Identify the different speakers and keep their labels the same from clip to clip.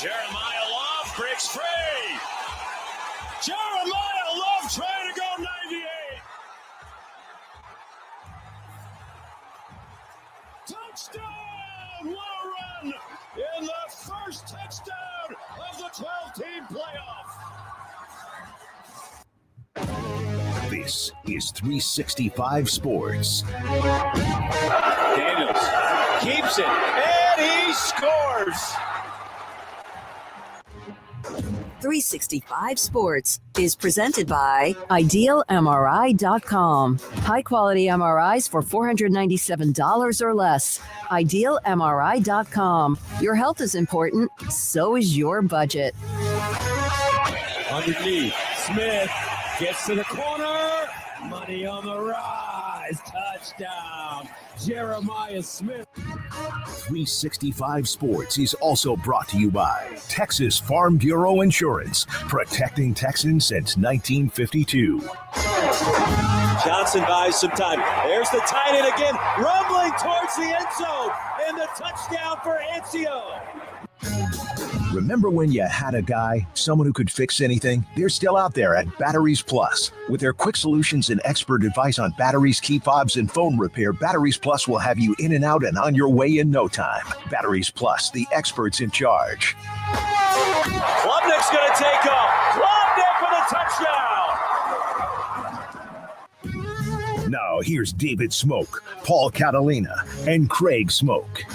Speaker 1: Jeremiah Love breaks free. Jeremiah Love trying to go 98. Touchdown! What a run in the first touchdown of the 12-team playoff.
Speaker 2: This is 365 Sports.
Speaker 1: Daniels keeps it, and he scores.
Speaker 3: 365 Sports is presented by IdealMRI.com. High-quality MRIs for $497 or less. IdealMRI.com. Your health is important, so is your budget.
Speaker 1: Underneath, Smith gets to the corner. Money on the rise. Touchdown, Jeremiah Smith.
Speaker 2: 365 Sports is also brought to you by Texas Farm Bureau Insurance, protecting Texans since 1952.
Speaker 1: Johnson buys some time. There's the tight end again, rumbling towards the end zone, and the touchdown for Anzio.
Speaker 2: Remember when you had a guy, someone who could fix anything? They're still out there at Batteries Plus. With their quick solutions and expert advice on batteries, key fobs, and phone repair, Batteries Plus will have you in and out and on your way in no time. Batteries Plus, the experts in charge.
Speaker 1: Klubnik's going to take off. Klubnik with a touchdown.
Speaker 2: Now here's David Smoak, Paul Catalina, and Craig Smoak.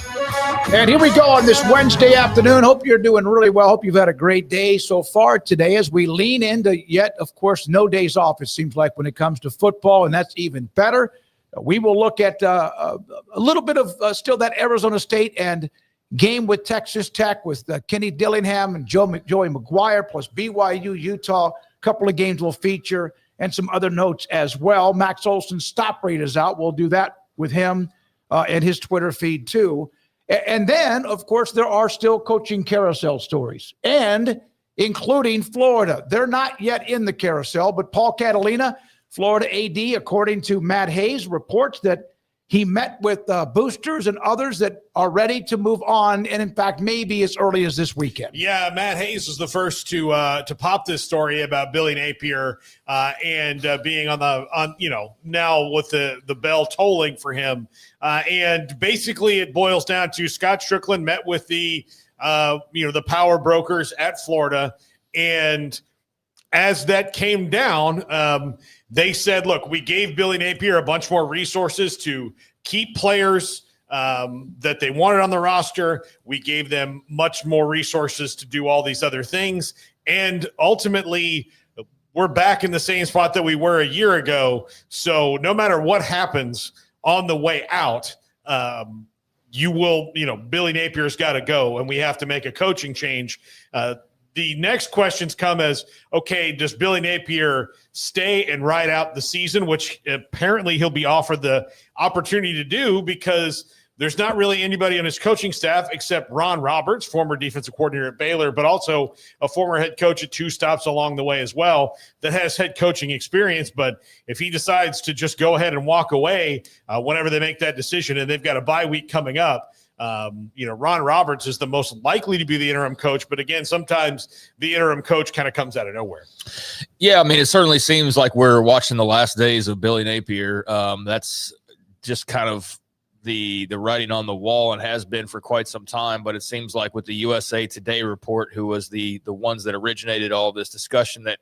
Speaker 4: And here we go on this Wednesday afternoon. Hope you're doing really well. Hope you've had a great day so far today as we lean into yet, of course, no days off, it seems like, when it comes to football, and that's even better. We will look at a little bit of still that Arizona State and game with Texas Tech with Kenny Dillingham and Joey McGuire, plus BYU, Utah. A couple of games will feature, and some other notes as well. Max Olson's stop rate is out. We'll do that with him and his Twitter feed too. And then, of course, there are still coaching carousel stories, and including Florida. They're not yet in the carousel, but Paul Catalina, Florida AD, according to Matt Hayes, reports that he met with boosters and others that are ready to move on, and in fact, maybe as early as this weekend.
Speaker 5: Yeah, Matt Hayes was the first to pop this story about Billy Napier and being on now with the bell tolling for him. And basically, it boils down to Scott Strickland met with the power brokers at Florida, and as that came down, they said, look, we gave Billy Napier a bunch more resources to keep players that they wanted on the roster. We gave them much more resources to do all these other things. And ultimately, we're back in the same spot that we were a year ago. So no matter what happens on the way out, Billy Napier's got to go, and we have to make a coaching change. The next questions come as, okay, does Billy Napier stay and ride out the season, which apparently he'll be offered the opportunity to do because there's not really anybody on his coaching staff except Ron Roberts, former defensive coordinator at Baylor, but also a former head coach at two stops along the way as well that has head coaching experience. But if he decides to just go ahead and walk away whenever they make that decision, and they've got a bye week coming up, Ron Roberts is the most likely to be the interim coach. But again, sometimes the interim coach kind of comes out of nowhere.
Speaker 6: Yeah, I mean, it certainly seems like we're watching the last days of Billy Napier. That's just kind of the writing on the wall and has been for quite some time. But it seems like with the USA Today report, who was the ones that originated all this discussion that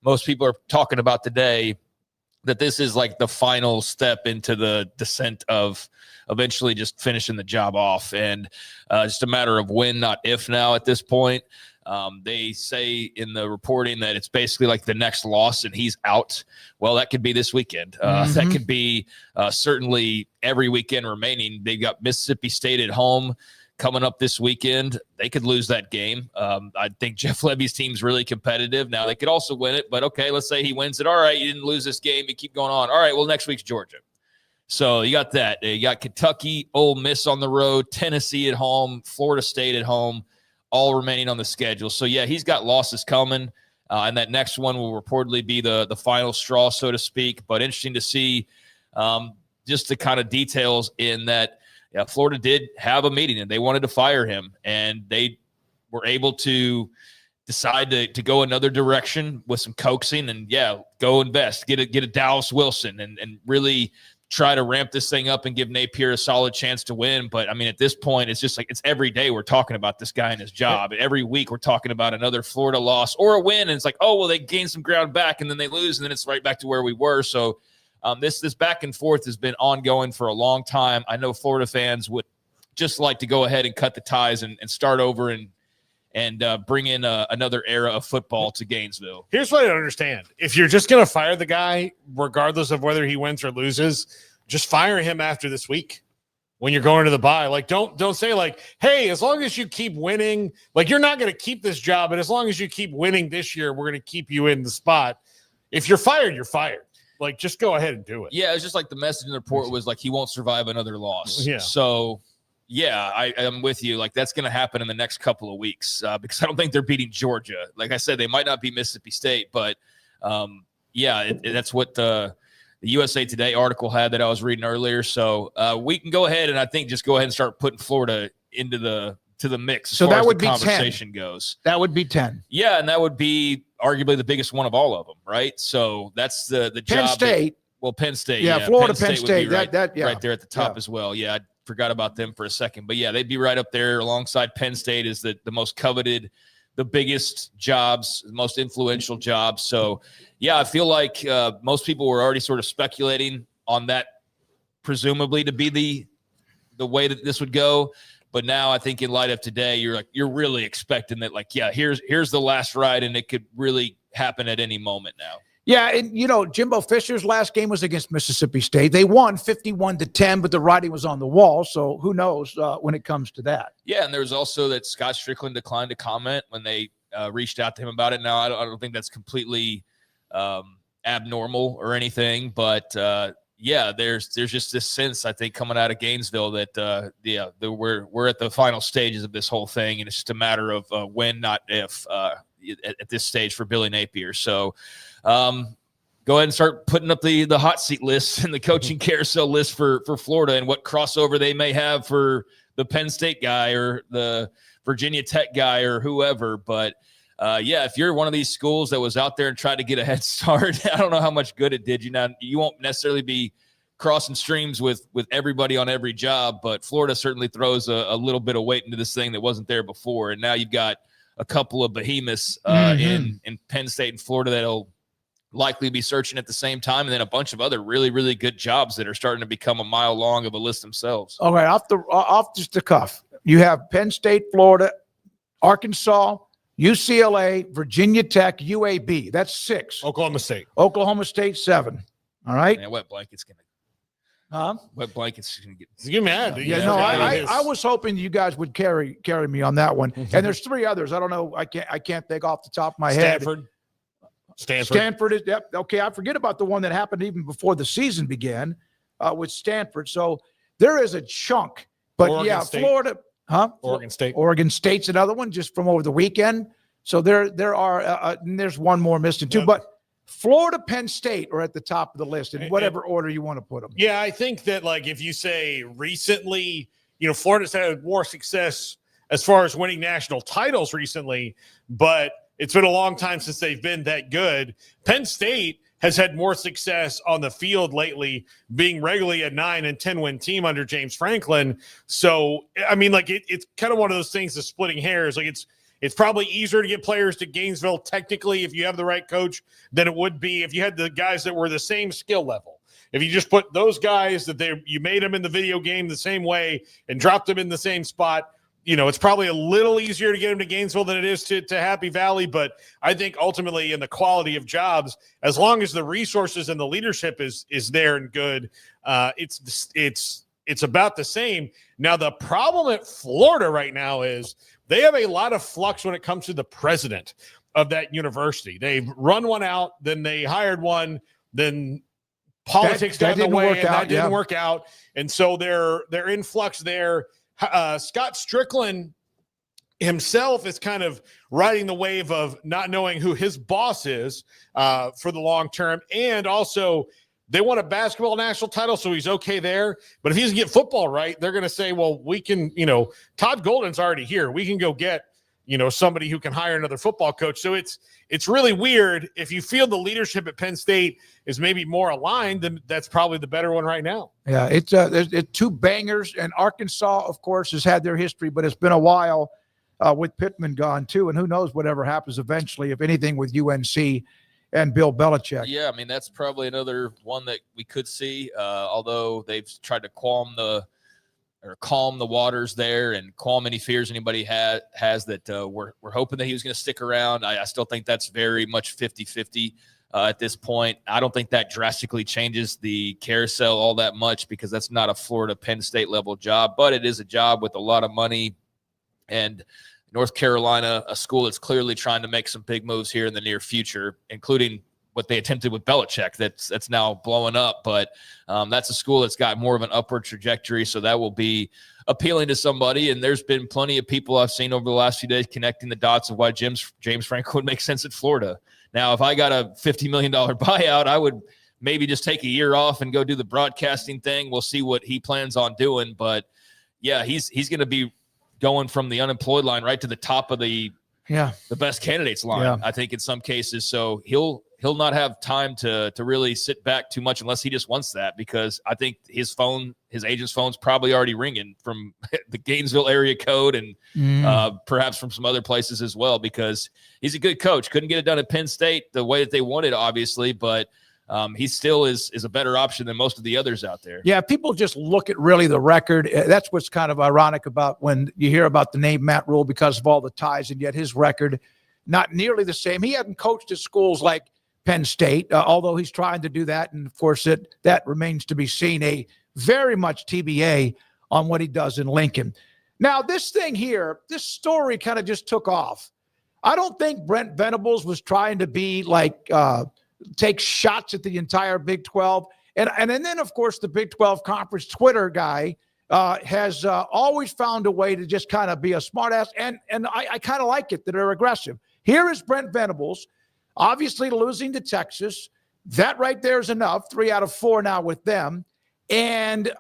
Speaker 6: most people are talking about today, that this is like the final step into the descent of eventually just finishing the job off. And just a matter of when, not if now at this point. They say in the reporting that it's basically like the next loss and he's out. Well, that could be this weekend. That could be certainly every weekend remaining. They've got Mississippi State at home coming up this weekend. They could lose that game. I think Jeff Levy's team's really competitive. Now, they could also win it, but okay, let's say he wins it. All right, you didn't lose this game. You keep going on. All right, well, next week's Georgia. So you got that. You got Kentucky, Ole Miss on the road, Tennessee at home, Florida State at home, all remaining on the schedule. So, yeah, he's got losses coming, and that next one will reportedly be the final straw, so to speak. But interesting to see just the kind of details in that Florida did have a meeting, and they wanted to fire him, and they were able to decide to go another direction with some coaxing and, go invest, get a Dallas Wilson and really – try to ramp this thing up and give Napier a solid chance to win. But, I mean, at this point, it's just like it's every day we're talking about this guy and his job. And every week we're talking about another Florida loss or a win. And it's like, oh, well, they gained some ground back and then they lose. And then it's right back to where we were. So this back and forth has been ongoing for a long time. I know Florida fans would just like to go ahead and cut the ties and start over and bring in another era of football to Gainesville.
Speaker 5: Here's what I don't understand. If you're just going to fire the guy, regardless of whether he wins or loses, just fire him after this week when you're going to the bye. Like, don't say like, hey, as long as you keep winning, like you're not going to keep this job, but as long as you keep winning this year, we're going to keep you in the spot. If you're fired, you're fired. Like, just go ahead and do it.
Speaker 6: Yeah, it's just like the message in the report was like he won't survive another loss.
Speaker 5: Yeah.
Speaker 6: So – yeah, I'm with you. Like, that's going to happen in the next couple of weeks because I don't think they're beating Georgia. Like I said, they might not be Mississippi State, but that's what the USA Today article had that I was reading earlier. So we can go ahead and I think just go ahead and start putting Florida into the mix.
Speaker 4: So that would be
Speaker 6: conversation 10. Goes.
Speaker 4: That would be 10.
Speaker 6: Yeah, and that would be arguably the biggest one of all of them, right? So that's the
Speaker 4: Penn
Speaker 6: job.
Speaker 4: State.
Speaker 6: Penn State.
Speaker 4: Yeah, Florida, Penn State.
Speaker 6: Right
Speaker 4: That
Speaker 6: there at the top as well. Yeah. Forgot about them for a second, but yeah, they'd be right up there alongside Penn State as the most coveted, the biggest jobs, the most influential jobs. So yeah, I feel like most people were already sort of speculating on that, presumably to be the way that this would go. But now I think in light of today, you're really expecting that, like, yeah, here's the last ride, and it could really happen at any moment now.
Speaker 4: Yeah, and Jimbo Fisher's last game was against Mississippi State. They won 51-10, but the writing was on the wall. So who knows when it comes to that?
Speaker 6: Yeah, and there was also that Scott Strickland declined to comment when they reached out to him about it. Now, I don't think that's completely abnormal or anything, but there's just this sense, I think, coming out of Gainesville that we're at the final stages of this whole thing, and it's just a matter of when, not if, at this stage for Billy Napier. So go ahead and start putting up the hot seat list and the coaching carousel list for Florida and what crossover they may have for the Penn State guy or the Virginia Tech guy or whoever. But if you're one of these schools that was out there and tried to get a head start, I don't know how much good it did you. Now, you won't necessarily be crossing streams with everybody on every job, but Florida certainly throws a little bit of weight into this thing that wasn't there before. And now you've got a couple of behemoths in Penn State and Florida that'll likely be searching at the same time, and then a bunch of other really, really good jobs that are starting to become a mile long of a list themselves.
Speaker 4: All right, off just the cuff, you have Penn State, Florida, Arkansas, UCLA, Virginia Tech, UAB. That's 6.
Speaker 5: Oklahoma State
Speaker 4: 7. All right.
Speaker 6: Man, wet blanket's gonna.
Speaker 5: Wet blanket's gonna get.
Speaker 6: You mad?
Speaker 4: I was hoping you guys would carry me on that one. Mm-hmm. And there's 3 others. I don't know. I can't think off the top of my head. Stanford is. Yep. Okay. I forget about the one that happened even before the season began with Stanford. So there is a chunk. But
Speaker 5: Oregon State.
Speaker 4: Florida. Oregon State's another one just from over the weekend. So there are. There's one more missing too. Yep. But Florida, Penn State are at the top of the list in whatever order you want to put them.
Speaker 5: Yeah, I think that, like, if you say recently, Florida's had more success as far as winning national titles recently, but it's been a long time since they've been that good. Penn State has had more success on the field lately, being regularly a 9 and 10 win team under James Franklin. So, I mean, like it's kind of one of those things of splitting hairs. Like it's probably easier to get players to Gainesville technically if you have the right coach than it would be if you had the guys that were the same skill level. If you just put those guys you made them in the video game the same way and dropped them in the same spot, it's probably a little easier to get them to Gainesville than it is to Happy Valley. But I think ultimately in the quality of jobs, as long as the resources and the leadership is there and good, it's about the same. Now, the problem at Florida right now is they have a lot of flux when it comes to the president of that university. They've run one out, then they hired one, then politics got in the way, and that didn't work out. And so they're in flux there. Scott Strickland himself is kind of riding the wave of not knowing who his boss is for the long term. And also, they won a basketball national title, so he's okay there. But if he doesn't get football right, they're going to say, well, we can, Todd Golden's already here. We can go get, somebody who can hire another football coach. So it's really weird. If you feel the leadership at Penn State is maybe more aligned, then that's probably the better one right now.
Speaker 4: Yeah, it's two bangers, and Arkansas, of course, has had their history, but it's been a while with Pittman gone too, and who knows whatever happens eventually, if anything, with UNC and Bill Belichick.
Speaker 6: Yeah, I mean, that's probably another one that we could see, although they've tried to calm the waters there and calm any fears anybody has that we're hoping that he was going to stick around. I still think that's very much 50-50 at this point. I don't think that drastically changes the carousel all that much because that's not a Florida Penn State level job, but it is a job with a lot of money. And North Carolina, a school that's clearly trying to make some big moves here in the near future, including what they attempted with Belichick that's now blowing up. But that's a school that's got more of an upward trajectory, so that will be appealing to somebody. And there's been plenty of people I've seen over the last few days connecting the dots of why James Franklin would make sense at Florida. Now, if I got a $50 million buyout, I would maybe just take a year off and go do the broadcasting thing. We'll see what he plans on doing. But, yeah, he's going to be going from the unemployed line right to the top of the best candidates line, I think, in some cases. So he'll not have time to really sit back too much unless he just wants that, because I think his agent's phone's probably already ringing from the Gainesville area code and perhaps from some other places as well, because he's a good coach. Couldn't get it done at Penn State the way that they wanted, obviously, but he still is a better option than most of the others out there.
Speaker 4: Yeah, people just look at really the record. That's what's kind of ironic about when you hear about the name Matt Rule because of all the ties, and yet his record not nearly the same. He hadn't coached at schools like Penn State, although he's trying to do that, and of course that remains to be seen. A very much TBA on what he does in Lincoln. Now, this thing here, this story kind of just took off. I don't think Brent Venables was trying to be like take shots at the entire Big 12. And then, of course, the Big 12 Conference Twitter guy has always found a way to just kind of be a smartass. And I kind of like it that they're aggressive. Here is Brent Venables, obviously losing to Texas. That right there is enough. 3 out of 4 now with them. And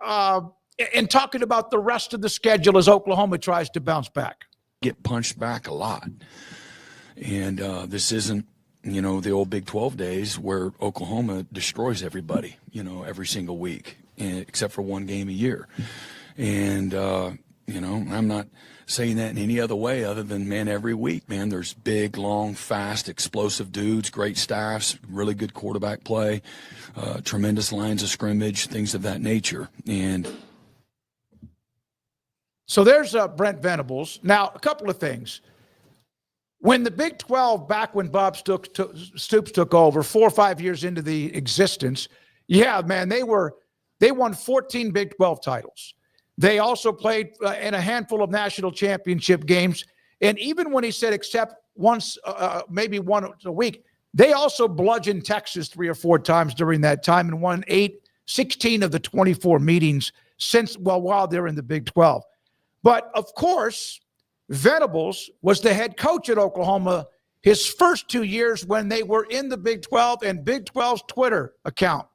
Speaker 4: talking about the rest of the schedule as Oklahoma tries to bounce back.
Speaker 7: Get punched back a lot. And this isn't, the old Big 12 days where Oklahoma destroys everybody, every single week, except for one game a year. And, I'm not saying that in any other way other than, man, every week, man, there's big, long, fast, explosive dudes, great staffs, really good quarterback play, tremendous lines of scrimmage, things of that nature. And
Speaker 4: so there's Brent Venables. Now, a couple of things. When the Big 12, back when Bob Stoops took over 4 or 5 years into the existence, man, they won 14 Big 12 titles. They also played in a handful of national championship games. And even when he said except once, maybe once a week, they also bludgeoned Texas 3 or 4 times during that time and won 16 of the 24 meetings while they're in the Big 12. But, of course, Venables was the head coach at Oklahoma his first 2 years when they were in the Big 12 and Big 12's Twitter account,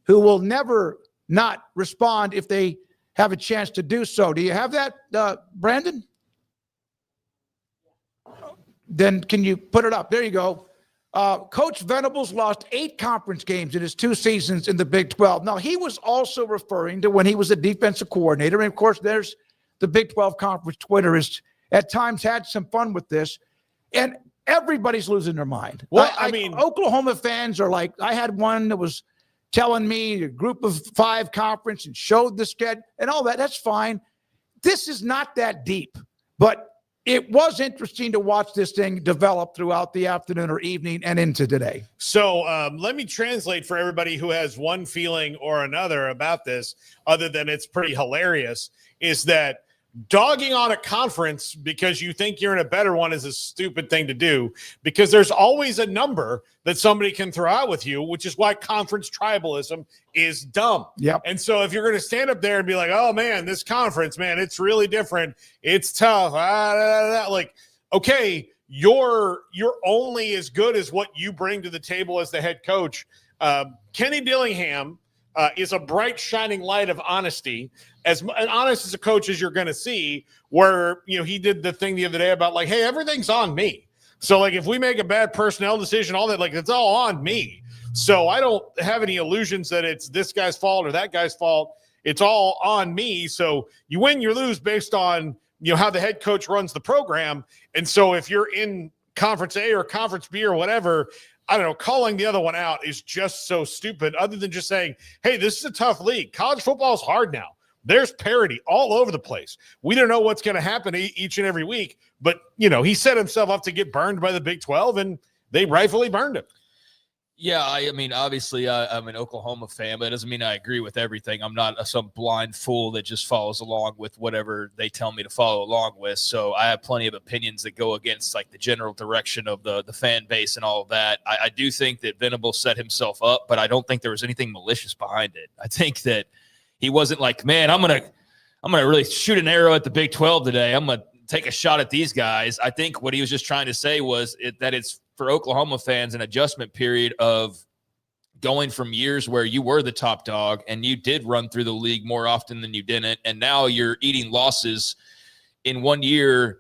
Speaker 4: who will never not respond if they have a chance to do so. Do you have that, Brandon? Then can you put it up? There you go. Coach Venables lost 8 conference games in his 2 seasons in the Big 12. Now, he was also referring to when he was a defensive coordinator. And, of course, there's the Big 12 Conference Twitter has at times had some fun with this. And everybody's losing their mind.
Speaker 5: Well, I mean,
Speaker 4: Oklahoma fans are like, I had one that was telling me a group of 5 conference and showed the schedule and all that. That's fine. This is not that deep. But it was interesting to watch this thing develop throughout the afternoon or evening and into today.
Speaker 5: So let me translate for everybody who has one feeling or another about this, other than it's pretty hilarious, is that dogging on a conference because you think you're in a better one is a stupid thing to do, because there's always a number that somebody can throw out with you, which is why conference tribalism is dumb.
Speaker 4: Yep.
Speaker 5: And so if you're going to stand up there and be like, oh man, this conference, man, it's really different, it's tough, like, okay, you're only as good as what you bring to the table as the head coach. Kenny Dillingham is a bright shining light of honesty, as honest as a coach as you're going to see, where, you know, he did the thing the other day about like, hey, everything's on me. So like, if we make a bad personnel decision, all that, like, it's all on me. So I don't have any illusions that it's this guy's fault or that guy's fault. It's all on me. So you win, you lose based on, you know, how the head coach runs the program. And so if you're in conference A or conference B or whatever, I don't know, calling the other one out is just so stupid, other than just saying, hey, this is a tough league. College football is hard now. There's parity all over the place. We don't know what's going to happen each and every week, but, you know, he set himself up to get burned by the Big 12, and they rightfully burned him.
Speaker 6: Yeah, I mean, obviously, I'm an Oklahoma fan, but it doesn't mean I agree with everything. I'm not some blind fool that just follows along with whatever they tell me to follow along with. So I have plenty of opinions that go against, like, the general direction of the fan base and all of that. I do think that Venables set himself up, but I don't think there was anything malicious behind it. I think that he wasn't like, man, I'm gonna really shoot an arrow at the Big 12 today. I'm gonna take a shot at these guys. I think what he was just trying to say was that it's for Oklahoma fans an adjustment period of going from years where you were the top dog and you did run through the league more often than you didn't, and now you're eating losses in 1 year,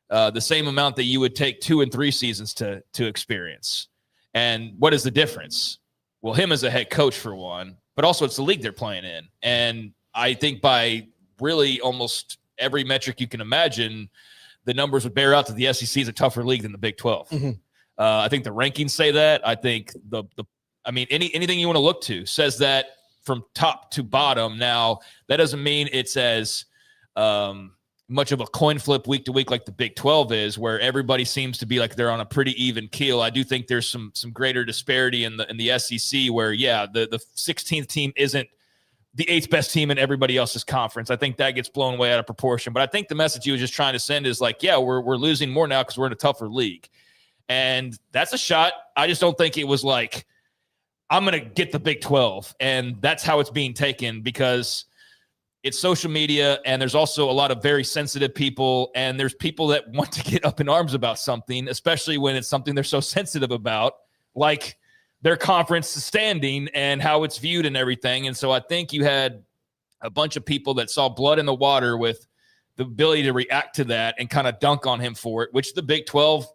Speaker 6: the same amount that you would take 2 and 3 seasons to experience. And what is the difference? Well, him as a head coach, for one, but also it's the league they're playing in. And I think by really almost every metric you can imagine, the numbers would bear out that the SEC is a tougher league than the Big 12. Mm-hmm. I think the rankings say that. I think anything you want to look to says that from top to bottom. Now, that doesn't mean it's as much of a coin flip week to week like the Big 12 is, where everybody seems to be like they're on a pretty even keel. I do think there's some greater disparity in the SEC, where, yeah, the 16th team isn't the 8th best team in everybody else's conference. I think that gets blown way out of proportion. But I think the message he was just trying to send is like, yeah, we're losing more now because we're in a tougher league. And that's a shot. I just don't think it was like, I'm going to get the Big 12. And that's how it's being taken, because it's social media, and there's also a lot of very sensitive people, and there's people that want to get up in arms about something, especially when it's something they're so sensitive about, like their conference standing and how it's viewed and everything. And so I think you had a bunch of people that saw blood in the water with the ability to react to that and kind of dunk on him for it, which the Big 12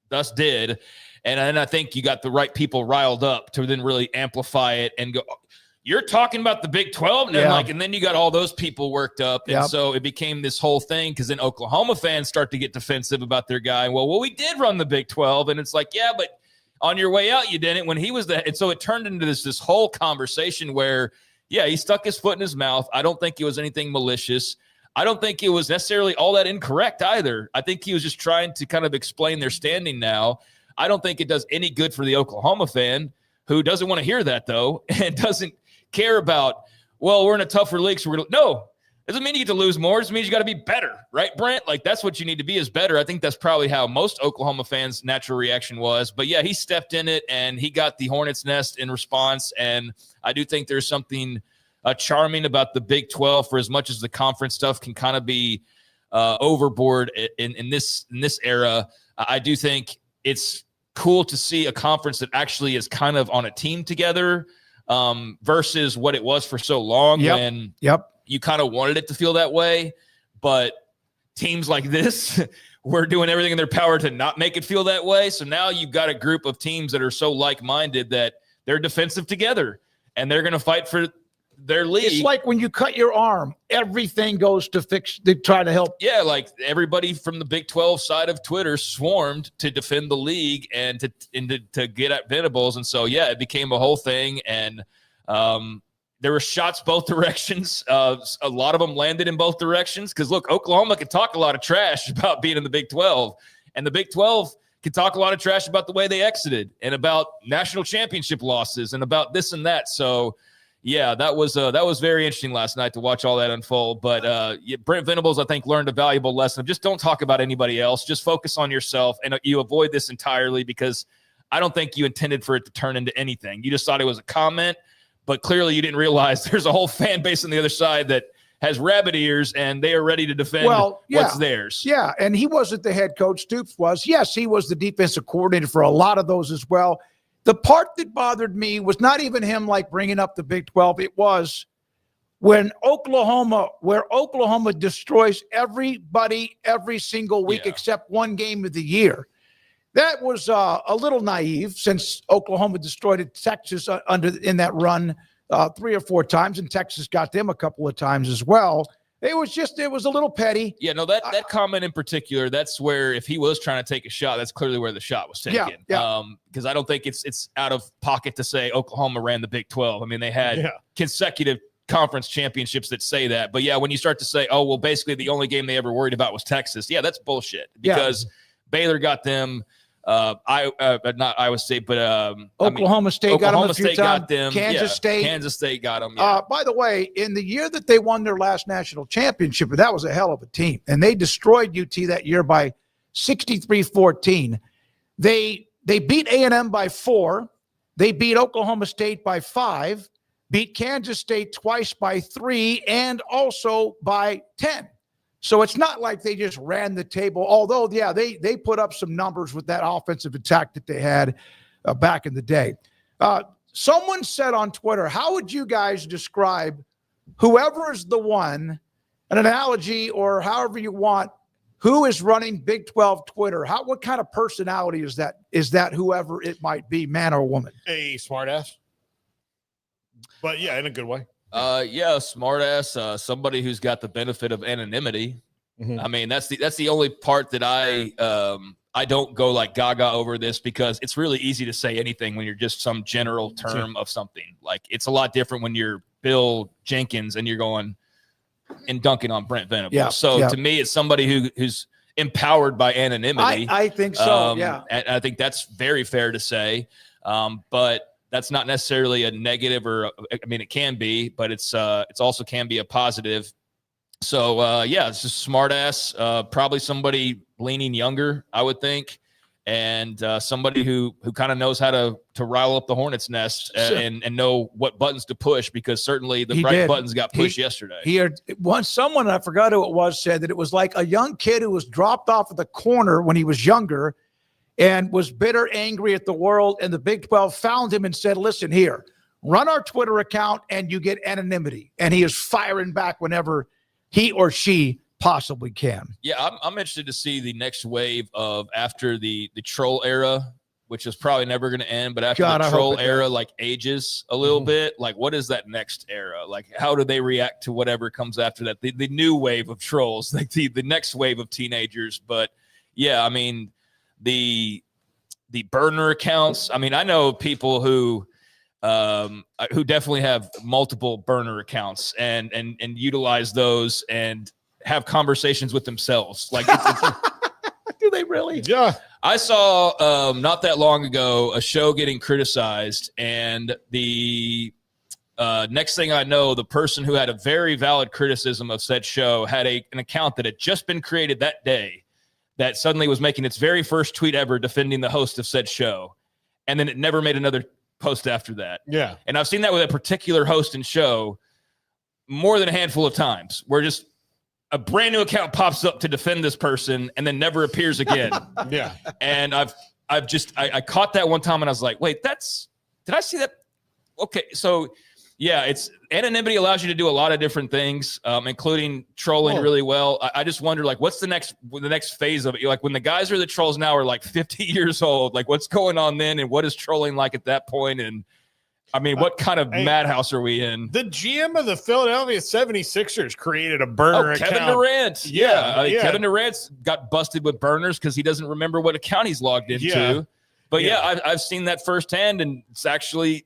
Speaker 6: thus did. And then I think you got the right people riled up to then really amplify it and go, you're talking about the Big 12? And, and then you got all those people worked up. And so it became this whole thing, because then Oklahoma fans start to get defensive about their guy. Well, we did run the Big 12. And it's like, yeah, but on your way out, you didn't when he was there. And so it turned into this whole conversation where, yeah, he stuck his foot in his mouth. I don't think it was anything malicious. I don't think it was necessarily all that incorrect either. I think he was just trying to kind of explain their standing now. I don't think it does any good for the Oklahoma fan, who doesn't want to hear that, though, and doesn't care about, well, we're in a tougher league, so no, it doesn't mean you get to lose more. It just means you got to be better, right, Brent? Like, that's what you need to be, is better. I think that's probably how most Oklahoma fans' natural reaction was. But, yeah, he stepped in it, and he got the hornet's nest in response, and I do think there's something charming about the Big 12, for as much as the conference stuff can kind of be overboard in this era. I do think it's cool to see a conference that actually is kind of on a team together, versus what it was for so long when you kind of wanted it to feel that way. But teams like this were doing everything in their power to not make it feel that way. So now you've got a group of teams that are so like-minded that they're defensive together and they're going to fight for their league.
Speaker 4: It's like when you cut your arm, everything goes to try to help.
Speaker 6: Yeah, like everybody from the Big 12 side of Twitter swarmed to defend the league and to get at Venables. And so, yeah, it became a whole thing. And there were shots both directions. A lot of them landed in both directions because, look, Oklahoma can talk a lot of trash about being in the Big 12. And the Big 12 can talk a lot of trash about the way they exited and about national championship losses and about this and that. So, yeah, that was very interesting last night to watch all that unfold. But Brent Venables, I think, learned a valuable lesson of just don't talk about anybody else. Just focus on yourself, and you avoid this entirely because I don't think you intended for it to turn into anything. You just thought it was a comment, but clearly you didn't realize there's a whole fan base on the other side that has rabbit ears, and they are ready to defend what's theirs.
Speaker 4: Yeah, and he wasn't the head coach. Stoops was. Yes, he was the defensive coordinator for a lot of those as well. The part that bothered me was not even him like bringing up the Big 12. It was where Oklahoma destroys everybody every single week except one game of the year. That was a little naive since Oklahoma destroyed Texas in that run 3 or 4 times, and Texas got them a couple of times as well. It was a little petty.
Speaker 6: Yeah, no, that comment in particular, that's where if he was trying to take a shot, that's clearly where the shot was taken.
Speaker 4: Yeah.
Speaker 6: Because I don't think it's out of pocket to say Oklahoma ran the Big 12. I mean, they had consecutive conference championships that say that. But, yeah, when you start to say, oh, well, basically the only game they ever worried about was Texas, yeah, that's bullshit. Because Baylor got them – not Iowa State, but
Speaker 4: Oklahoma State got them a few times.
Speaker 6: Got them.
Speaker 4: Kansas State
Speaker 6: got them. Yeah.
Speaker 4: By the way, in the year that they won their last national championship, that was a hell of a team, and they destroyed UT that year by 63-14. They beat A&M by 4. They beat Oklahoma State by 5. Beat Kansas State twice by 3, and also by 10. So it's not like they just ran the table, although, yeah, they put up some numbers with that offensive attack that they had back in the day. Someone said on Twitter, how would you guys describe whoever is the one, an analogy or however you want, who is running Big 12 Twitter? What kind of personality is that? Is that whoever it might be, man or woman?
Speaker 5: A smartass. But, yeah, in a good way.
Speaker 6: Smart ass, somebody who's got the benefit of anonymity.
Speaker 5: Mm-hmm.
Speaker 6: I mean, that's the only part that I don't go like gaga over this because it's really easy to say anything when you're just some general term of something. Like it's a lot different when you're Bill Jenkins and you're going and dunking on Brent Venables. To me, it's somebody who's empowered by anonymity.
Speaker 4: I think so.
Speaker 6: And I think that's very fair to say. But that's not necessarily a negative, it can be, but it's also can be a positive. So it's just smart ass, probably somebody leaning younger, I would think, and somebody who kind of knows how to rile up the hornet's nest and know what buttons to push, because certainly the right buttons got pushed yesterday.
Speaker 4: Someone, I forgot who it was, said that it was like a young kid who was dropped off at the corner when he was younger and was bitter, angry at the world, and the Big 12 found him and said, listen here, run our Twitter account and you get anonymity. And he is firing back whenever he or she possibly can.
Speaker 6: Yeah, I'm interested to see the next wave of after the troll era, which is probably never going to end, but after the troll era like ages a little bit, like what is that next era? Like how do they react to whatever comes after that? The new wave of trolls, like the next wave of teenagers. But yeah, I mean, the burner accounts. I mean, I know people who definitely have multiple burner accounts and utilize those and have conversations with themselves. Like,
Speaker 4: do they really?
Speaker 5: Yeah.
Speaker 6: I saw not that long ago a show getting criticized, and the next thing I know, the person who had a very valid criticism of said show had an account that had just been created that day that suddenly was making its very first tweet ever defending the host of said show. And then it never made another post after that.
Speaker 5: Yeah.
Speaker 6: And I've seen that with a particular host and show more than a handful of times, where just a brand new account pops up to defend this person and then never appears again.
Speaker 5: Yeah.
Speaker 6: And I caught that one time and I was like, wait, did I see that? Okay. So Yeah, it's anonymity allows you to do a lot of different things, including trolling really well. I just wonder, like, what's the next phase of it? Like, when the guys who are the trolls now are like 50 years old, like, what's going on then, and what is trolling like at that point? And I mean, what kind of madhouse are we in?
Speaker 5: The GM of the Philadelphia 76ers created a burner account.
Speaker 6: Kevin Durant.
Speaker 5: Yeah.
Speaker 6: Kevin Durant's got busted with burners because he doesn't remember what account he's logged into.
Speaker 5: Yeah.
Speaker 6: But I've seen that firsthand, and it's actually,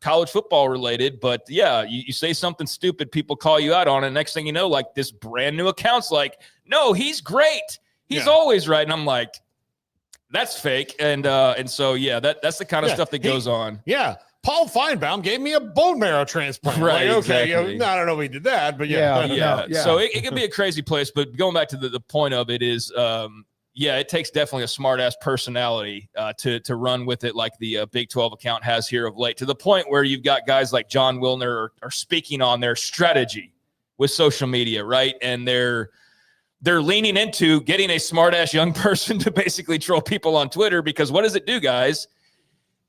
Speaker 6: college football related. But yeah, you say something stupid, people call you out on it. Next thing you know, like, this brand new account's like, no, he's great. He's always right. And I'm like, that's fake. And so, that's the kind of stuff that goes on.
Speaker 5: Yeah. Paul Feinbaum gave me a bone marrow transplant.
Speaker 6: Right.
Speaker 5: Like, okay.
Speaker 6: Exactly.
Speaker 5: I don't know if he did that, but
Speaker 6: Yeah. So it could be a crazy place. But going back to the point of it is, it takes definitely a smart-ass personality to run with it like the Big 12 account has here of late, to the point where you've got guys like John Wilner are speaking on their strategy with social media, right? And they're leaning into getting a smart-ass young person to basically troll people on Twitter, because what does it do, guys?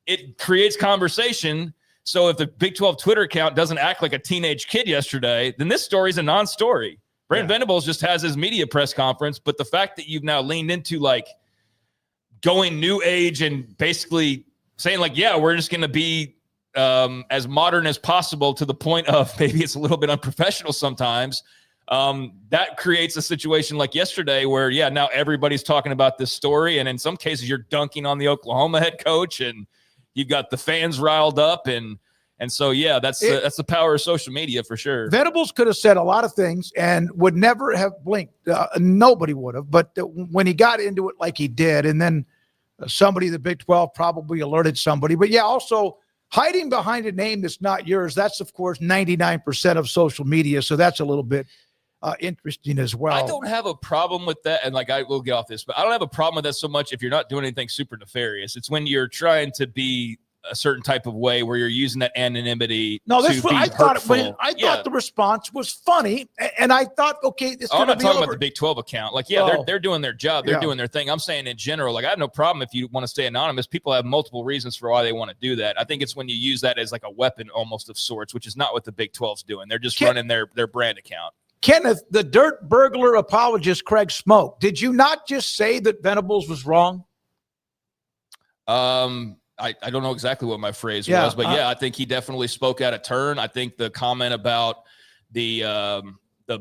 Speaker 6: It creates conversation. So if the Big 12 Twitter account doesn't act like a teenage kid yesterday, then this story is a non-story. Brent Venables just has his media press conference, but the fact that you've now leaned into like going new age and basically saying like, we're just going to be as modern as possible, to the point of maybe it's a little bit unprofessional sometimes. That creates a situation like yesterday where, now everybody's talking about this story. And in some cases you're dunking on the Oklahoma head coach, and you've got the fans riled up. And so, that's the power of social media for sure.
Speaker 4: Venables could have said a lot of things and would never have blinked. Nobody would have. But when he got into it like he did, and then somebody in the Big 12 probably alerted somebody. But, also hiding behind a name that's not yours, that's, of course, 99% of social media. So that's a little bit interesting as well.
Speaker 6: I don't have a problem with that. And, I will get off this, but I don't have a problem with that so much if you're not doing anything super nefarious. It's when you're trying to be a certain type of way where you're using that anonymity.
Speaker 4: No,
Speaker 6: I
Speaker 4: thought the response was funny, and I thought, okay, this.
Speaker 6: I'm not talking about the Big 12 account. They're doing their job, they're doing their thing. I'm saying in general, I have no problem if you want to stay anonymous. People have multiple reasons for why they want to do that. I think it's when you use that as like a weapon almost of sorts, which is not what the Big 12's doing. They're just running their brand account.
Speaker 4: Kenneth, the dirt burglar apologist Craig Smoak, did you not just say that Venables was wrong?
Speaker 6: I don't know exactly what my phrase was, but I think he definitely spoke out of turn. I think the comment about the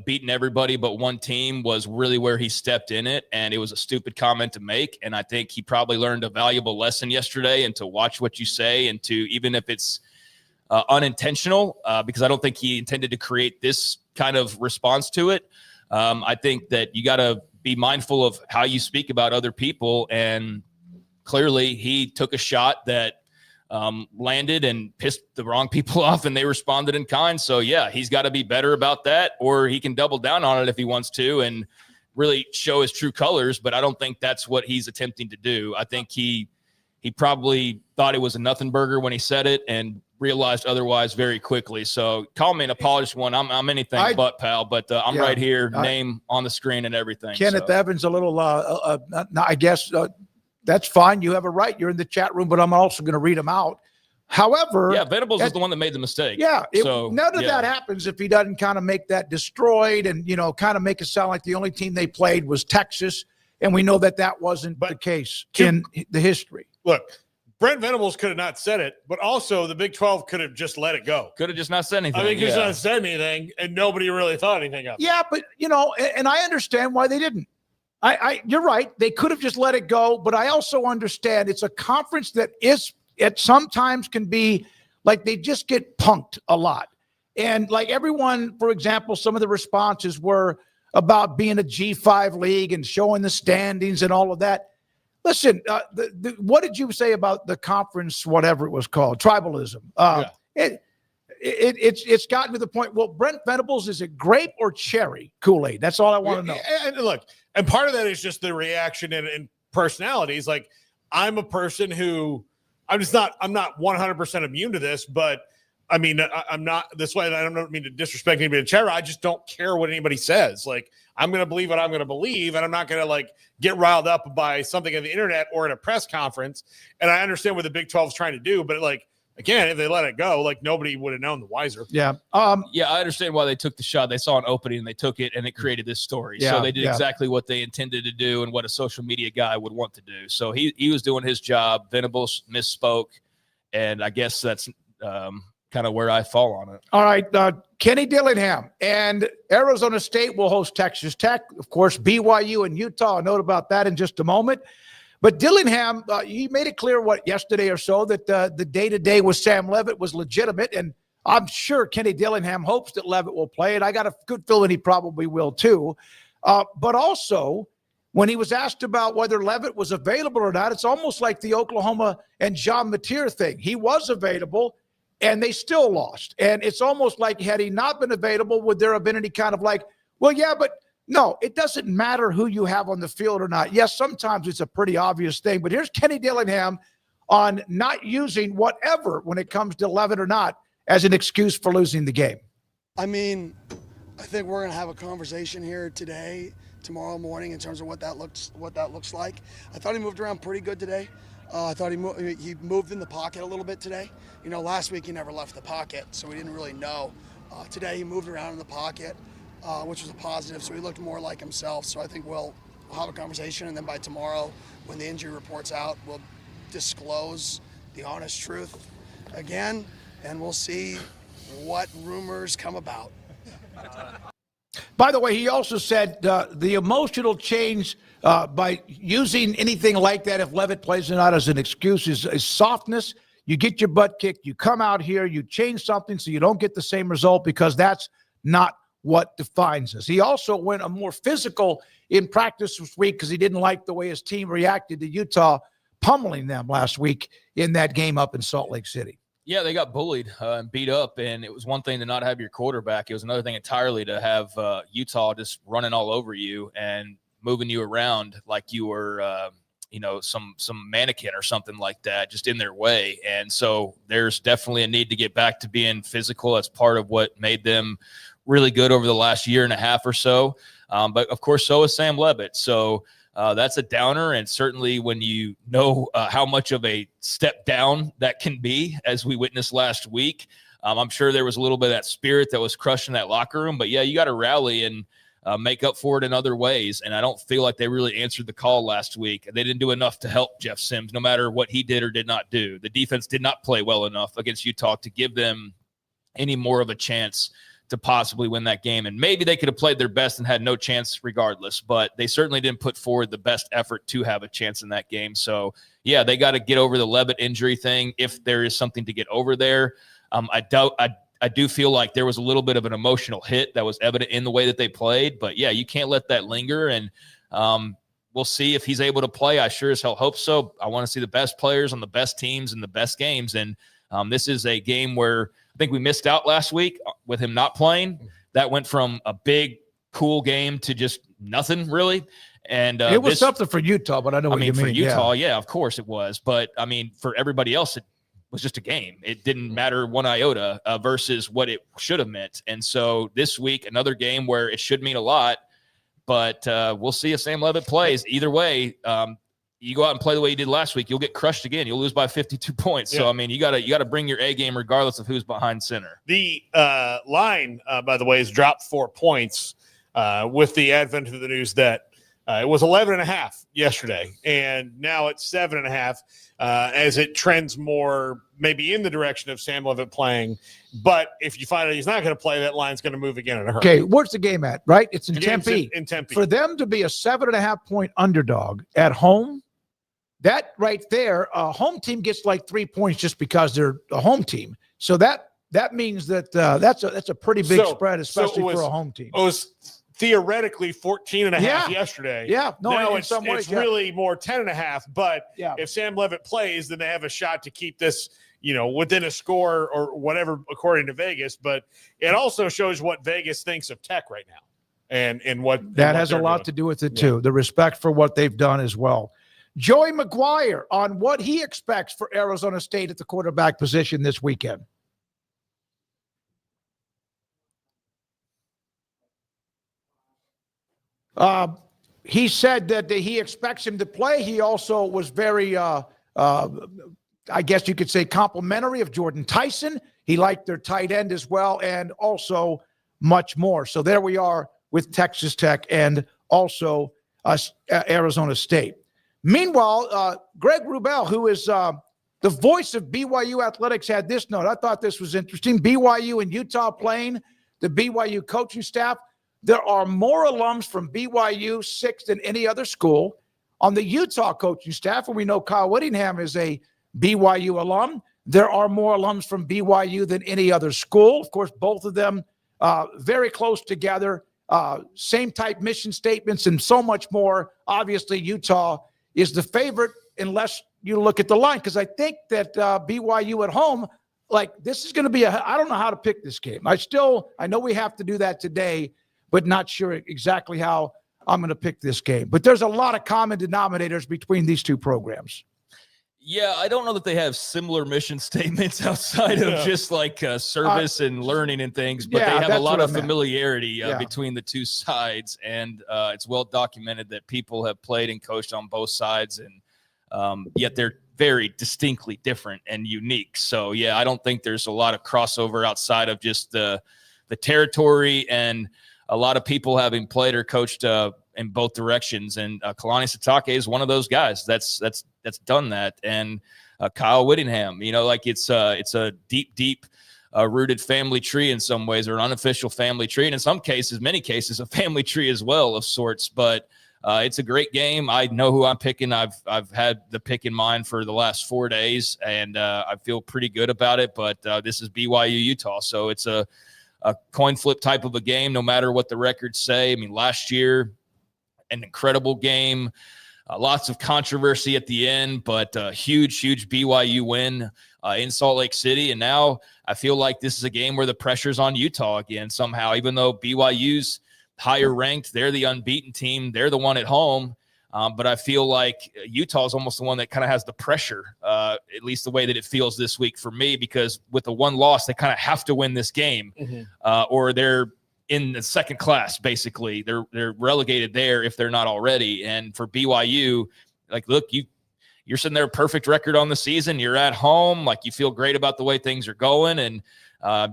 Speaker 6: beating everybody but one team was really where he stepped in it, and it was a stupid comment to make. And I think he probably learned a valuable lesson yesterday, and to watch what you say, and to, even if it's unintentional, because I don't think he intended to create this kind of response to it. I think that you got to be mindful of how you speak about other people, and clearly he took a shot that landed and pissed the wrong people off, and they responded in kind. So he's got to be better about that, or he can double down on it if he wants to and really show his true colors. But I don't think that's what he's attempting to do. I think he probably thought it was a nothing burger when he said it, and realized otherwise very quickly. So call me an apologist one. I'm anything but, pal, but I'm right here, name on the screen and everything.
Speaker 4: Kenneth Evans, a little, I guess that's fine. You have a right. You're in the chat room, but I'm also going to read them out. However,
Speaker 6: Venables is the one that made the mistake.
Speaker 4: None of that happens if he doesn't kind of make that destroyed and, kind of make it sound like the only team they played was Texas. And we know that wasn't the case in the history.
Speaker 5: Look, Brent Venables could have not said it, but also the Big 12 could have just let it go.
Speaker 6: Could have just not said anything.
Speaker 5: I mean, just not said anything, and nobody really thought anything of it.
Speaker 4: Yeah, but, and I understand why they didn't. You're right. They could have just let it go, but I also understand it's a conference that it sometimes can be like they just get punked a lot. And like everyone, for example, some of the responses were about being a G5 league and showing the standings and all of that. Listen, what did you say about the conference, whatever it was called, tribalism? It's gotten to the point. Well, Brent Venables, is it grape or cherry Kool-Aid? That's all I want to know.
Speaker 5: And look, and part of that is just the reaction and personalities. Like, I'm a person who I'm not 100% immune to this, but I mean, I'm not this way. I don't mean to disrespect anybody in chat. I just don't care what anybody says. Like, I'm going to believe what I'm going to believe, and I'm not going to like get riled up by something on the internet or in a press conference. And I understand what the Big 12 is trying to do, but like, Again, if they let it go, like nobody would have known the wiser.
Speaker 4: Yeah.
Speaker 6: Yeah, I understand why they took the shot. They saw an opening and they took it, and it created this story. So they did exactly what they intended to do and what a social media guy would want to do. So he was doing his job. Venables misspoke, and I guess that's kind of where I fall on it.
Speaker 4: All right. Kenny Dillingham and Arizona State will host Texas Tech. Of course, BYU and Utah. A note about that in just a moment. But Dillingham, he made it clear yesterday or so that the day-to-day with Sam Leavitt was legitimate, and I'm sure Kenny Dillingham hopes that Leavitt will play it. I got a good feeling he probably will too. But also, when he was asked about whether Leavitt was available or not, it's almost like the Oklahoma and John Napier thing. He was available, and they still lost. And it's almost like had he not been available, would there have been any kind of like, well, yeah, but no, it doesn't matter who you have on the field or not. Yes, sometimes it's a pretty obvious thing, but here's Kenny Dillingham on not using whatever when it comes to Leavitt or not as an excuse for losing the game.
Speaker 8: I mean, I think we're going to have a conversation here tomorrow morning in terms of what that looks like. I thought he moved around pretty good today. I thought he moved in the pocket a little bit today. You know, last week he never left the pocket, so we didn't really know. Today he moved around in the pocket. Which was a positive, so he looked more like himself. So I think we'll have a conversation, and then by tomorrow, when the injury report's out, we'll disclose the honest truth again, and we'll see what rumors come about.
Speaker 4: By the way, he also said the emotional change by using anything like that, if Leavitt plays or not, as an excuse is softness. You get your butt kicked, you come out here, you change something so you don't get the same result, because that's not what defines us. He also went a more physical in practice this week because he didn't like the way his team reacted to Utah pummeling them last week in that game up in Salt Lake City.
Speaker 6: Yeah, they got bullied and beat up, and it was one thing to not have your quarterback. It was another thing entirely to have Utah just running all over you and moving you around like you were some mannequin or something like that, just in their way. And so there's definitely a need to get back to being physical. That's part of what made them really good over the last year and a half or so. But of course, so is Sam Leavitt. So that's a downer. And certainly when you know how much of a step down that can be, as we witnessed last week, I'm sure there was a little bit of that spirit that was crushing that locker room. But yeah, you got to rally and make up for it in other ways. And I don't feel like they really answered the call last week. They didn't do enough to help Jeff Sims, no matter what he did or did not do. The defense did not play well enough against Utah to give them any more of a chance to possibly win that game. And maybe they could have played their best and had no chance regardless, but they certainly didn't put forward the best effort to have a chance in that game. So yeah, they got to get over the Leavitt injury thing, if there is something to get over there. I do feel like there was a little bit of an emotional hit that was evident in the way that they played, but yeah, you can't let that linger. And we'll see if he's able to play. I sure as hell hope so. I want to see the best players on the best teams in the best games. And this is a game where I think we missed out last week with him not playing. That went from a big, cool game to just nothing really. And
Speaker 4: it was something for Utah, but I know what you mean.
Speaker 6: For Utah, yeah, of course it was. But I mean, for everybody else, it was just a game. It didn't matter one iota versus what it should have meant. And so this week, another game where it should mean a lot. But we'll see if Sam Leavitt plays. Either way, you go out and play the way you did last week, you'll get crushed again. You'll lose by 52 points. Yeah. So I mean, you gotta bring your A game regardless of who's behind center.
Speaker 5: The line, by the way, has dropped 4 points with the advent of the news that it was 11.5 yesterday, and now it's 7.5 as it trends more maybe in the direction of Sam Leavitt playing. But if you find out he's not going to play, that line's going to move again in a hurry.
Speaker 4: Okay, where's the game at, right? It's in Tempe.
Speaker 5: In Tempe.
Speaker 4: For them to be a 7.5 point underdog at home, that right there, a home team gets like 3 points just because they're a home team. So that means that that's a pretty big spread, especially for a home team.
Speaker 5: It was theoretically 14.5 yesterday.
Speaker 4: Yeah. No,
Speaker 5: now
Speaker 4: in some ways,
Speaker 5: it's really more 10.5. But
Speaker 4: yeah,
Speaker 5: if Sam Leavitt plays, then they have a shot to keep this, within a score or whatever, according to Vegas. But it also shows what Vegas thinks of Tech right now. And what
Speaker 4: that has a lot to do with it too. The respect for what they've done as well. Joey McGuire on what he expects for Arizona State at the quarterback position this weekend. He said that he expects him to play. He also was very I guess you could say, complimentary of Jordan Tyson. He liked their tight end as well, and also much more. So there we are with Texas Tech and also Arizona State. Meanwhile, Greg Wrubell, who is the voice of BYU athletics, had this note. I thought this was interesting. BYU and Utah playing, the BYU coaching staff. There are more alums from BYU 6 than any other school. On the Utah coaching staff, and we know Kyle Whittingham is a BYU alum, there are more alums from BYU than any other school. Of course, both of them very close together, same type mission statements and so much more. Obviously, Utah is the favorite unless you look at the line, because I think that BYU at home, like, this is going to be I don't know how to pick this game. I know we have to do that today, but not sure exactly how I'm going to pick this game. But there's a lot of common denominators between these two programs.
Speaker 6: Yeah, I don't know that they have similar mission statements outside of just like service and learning and things, but they have a lot of familiarity between the two sides, and it's well documented that people have played and coached on both sides, and yet they're very distinctly different and unique. So, yeah, I don't think there's a lot of crossover outside of just the territory and a lot of people having played or coached in both directions. And Kalani Sitake is one of those guys that's done that. And Kyle Whittingham, like it's a deep rooted family tree in some ways, or an unofficial family tree. And in some cases, many cases, a family tree as well of sorts. But it's a great game. I know who I'm picking. I've had the pick in mind for the last 4 days, and I feel pretty good about it. But this is BYU Utah, so it's a coin flip type of a game, no matter what the records say. I mean, last year, an incredible game, lots of controversy at the end, but a huge BYU win in Salt Lake City. And now I feel like this is a game where the pressure's on Utah again somehow, even though BYU's higher ranked, they're the unbeaten team, they're the one at home. But I feel like Utah is almost the one that kind of has the pressure, at least the way that it feels this week for me, because with the one loss, they kind of have to win this game, or they're in the second class, basically. They're relegated there if they're not already. And for BYU, like, look, you're sitting there, perfect record on the season. You're at home. Like, you feel great about the way things are going. And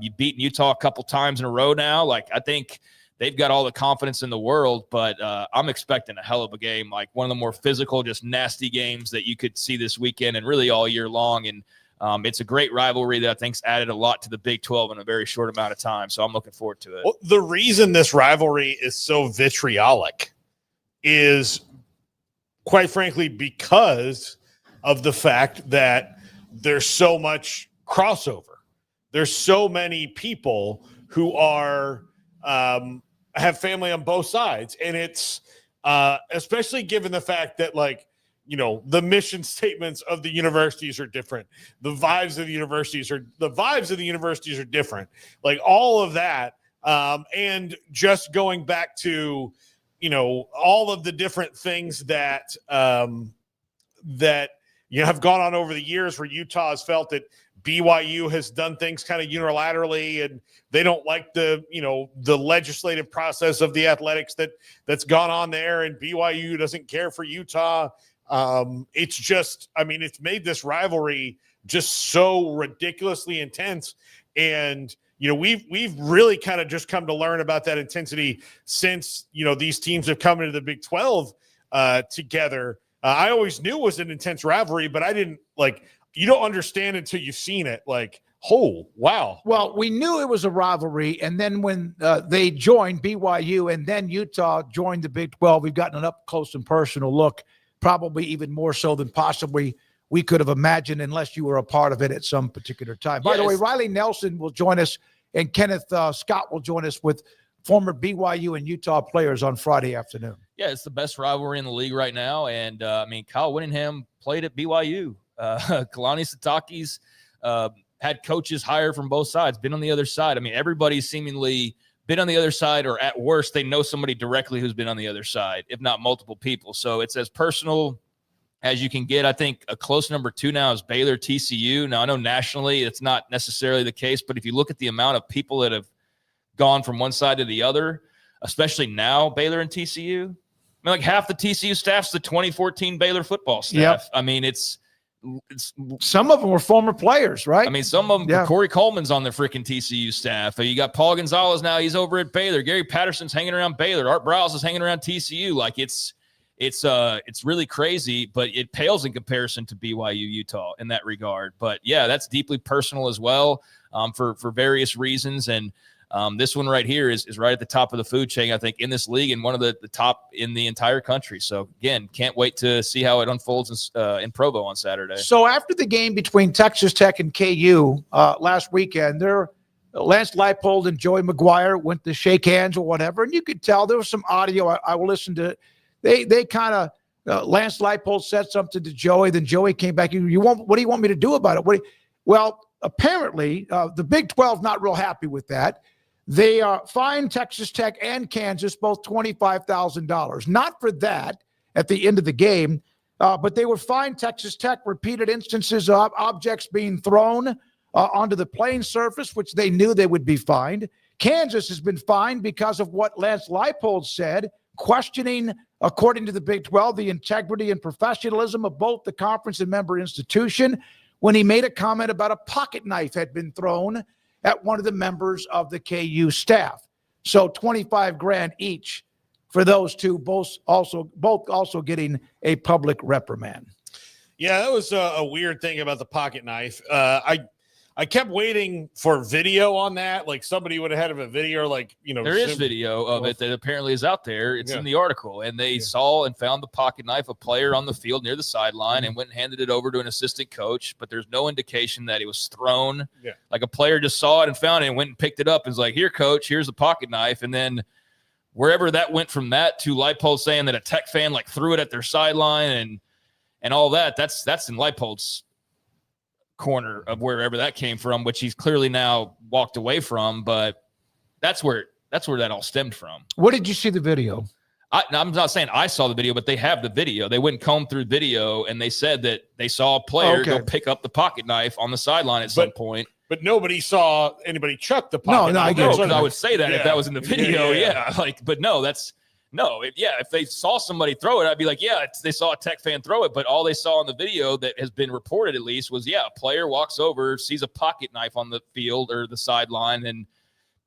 Speaker 6: you've beaten Utah a couple times in a row now. Like, I think they've got all the confidence in the world, but I'm expecting a hell of a game, like one of the more physical, just nasty games that you could see this weekend and really all year long. And it's a great rivalry that I think's added a lot to the Big 12 in a very short amount of time. So I'm looking forward to it.
Speaker 5: Well, the reason this rivalry is so vitriolic is, quite frankly, because of the fact that there's so much crossover. There's so many people who are have family on both sides. And it's especially given the fact that, like, the mission statements of the universities are different. The vibes of the universities are different. Like, all of that. And just going back to, all of the different things that have gone on over the years, where Utah has felt that BYU has done things kind of unilaterally, and they don't like the legislative process of the athletics that's gone on there, and BYU doesn't care for Utah. It's just, it's made this rivalry just so ridiculously intense. And, we've really kind of just come to learn about that intensity since, these teams have come into the Big 12 together. I always knew it was an intense rivalry, but I didn't you don't understand until you've seen it. Like, oh, wow.
Speaker 4: Well, we knew it was a rivalry. And then when they joined BYU and then Utah joined the Big 12, we've gotten an up close and personal look, probably even more so than possibly we could have imagined, unless you were a part of it at some particular time. By the way, Riley Nelson will join us, and Kenneth Scott will join us with former BYU and Utah players on Friday afternoon.
Speaker 6: Yeah, it's the best rivalry in the league right now. And, Kyle Whittingham played at BYU. Kalani Sitake's had coaches hired from both sides, been on the other side. Everybody's seemingly been on the other side, or at worst, they know somebody directly who's been on the other side, if not multiple people. So it's as personal as you can get. I think a close number 2 now is Baylor TCU. Now, I know nationally it's not necessarily the case, but if you look at the amount of people that have gone from one side to the other, especially now, Baylor and TCU, like half the TCU staff's the 2014 Baylor football staff.
Speaker 4: Yep.
Speaker 6: It's
Speaker 4: Some of them were former players, right?
Speaker 6: I mean, some of them,
Speaker 4: Yeah.
Speaker 6: Corey Coleman's on the freaking TCU staff. You got Paul Gonzalez now. He's over at Baylor. Gary Patterson's hanging around Baylor. Art Browse is hanging around TCU. Like, it's really crazy, but it pales in comparison to BYU Utah in that regard. But yeah, that's deeply personal as well, for various reasons. And this one right here is right at the top of the food chain, I think, in this league, and one of the top in the entire country. So again, can't wait to see how it unfolds in Provo on Saturday.
Speaker 4: So after the game between Texas Tech and KU last weekend, Lance Leipold and Joey McGuire went to shake hands or whatever, and you could tell there was some audio. I will listen to it. They kind of Lance Leipold said something to Joey, then Joey came back. What do you want me to do about it? Well, apparently the Big 12 not real happy with that. They fined Texas Tech and Kansas both $25,000. Not for that at the end of the game, but they would fine Texas Tech repeated instances of objects being thrown onto the playing surface, which they knew they would be fined. Kansas has been fined because of what Lance Leipold said, questioning, according to the Big 12, the integrity and professionalism of both the conference and member institution when he made a comment about a pocket knife had been thrown at one of the members of the KU staff. So $25,000 each for those two, both also getting a public reprimand.
Speaker 5: Yeah, that was a weird thing about the pocket knife. I kept waiting for video on that. Like somebody would have had a video, like,
Speaker 6: there is video of it that apparently is out there. It's in the article, and they saw and found the pocket knife, a player on the field near the sideline, and went and handed it over to an assistant coach. But there's no indication that it was thrown. Yeah. Like a player just saw it and found it and went and picked it up and was like, "Here, coach, here's the pocket knife." And then wherever that went from that to Leipold saying that a Tech fan like threw it at their sideline and all that, that's in Leipold's corner of wherever that came from, which he's clearly now walked away from. But that's where that all stemmed from.
Speaker 4: What did you see the video?
Speaker 6: I'm not saying I saw the video, but they have the video. They went and combed through video, and they said that they saw a player go pick up the pocket knife on the sideline at some point.
Speaker 5: But nobody saw anybody chuck the pocket knife.
Speaker 6: I would say that if that was in the video, but no, that's no. If they saw somebody throw it, I'd be like, they saw a Tech fan throw it. But all they saw in the video that has been reported, at least, was a player walks over, sees a pocket knife on the field or the sideline, and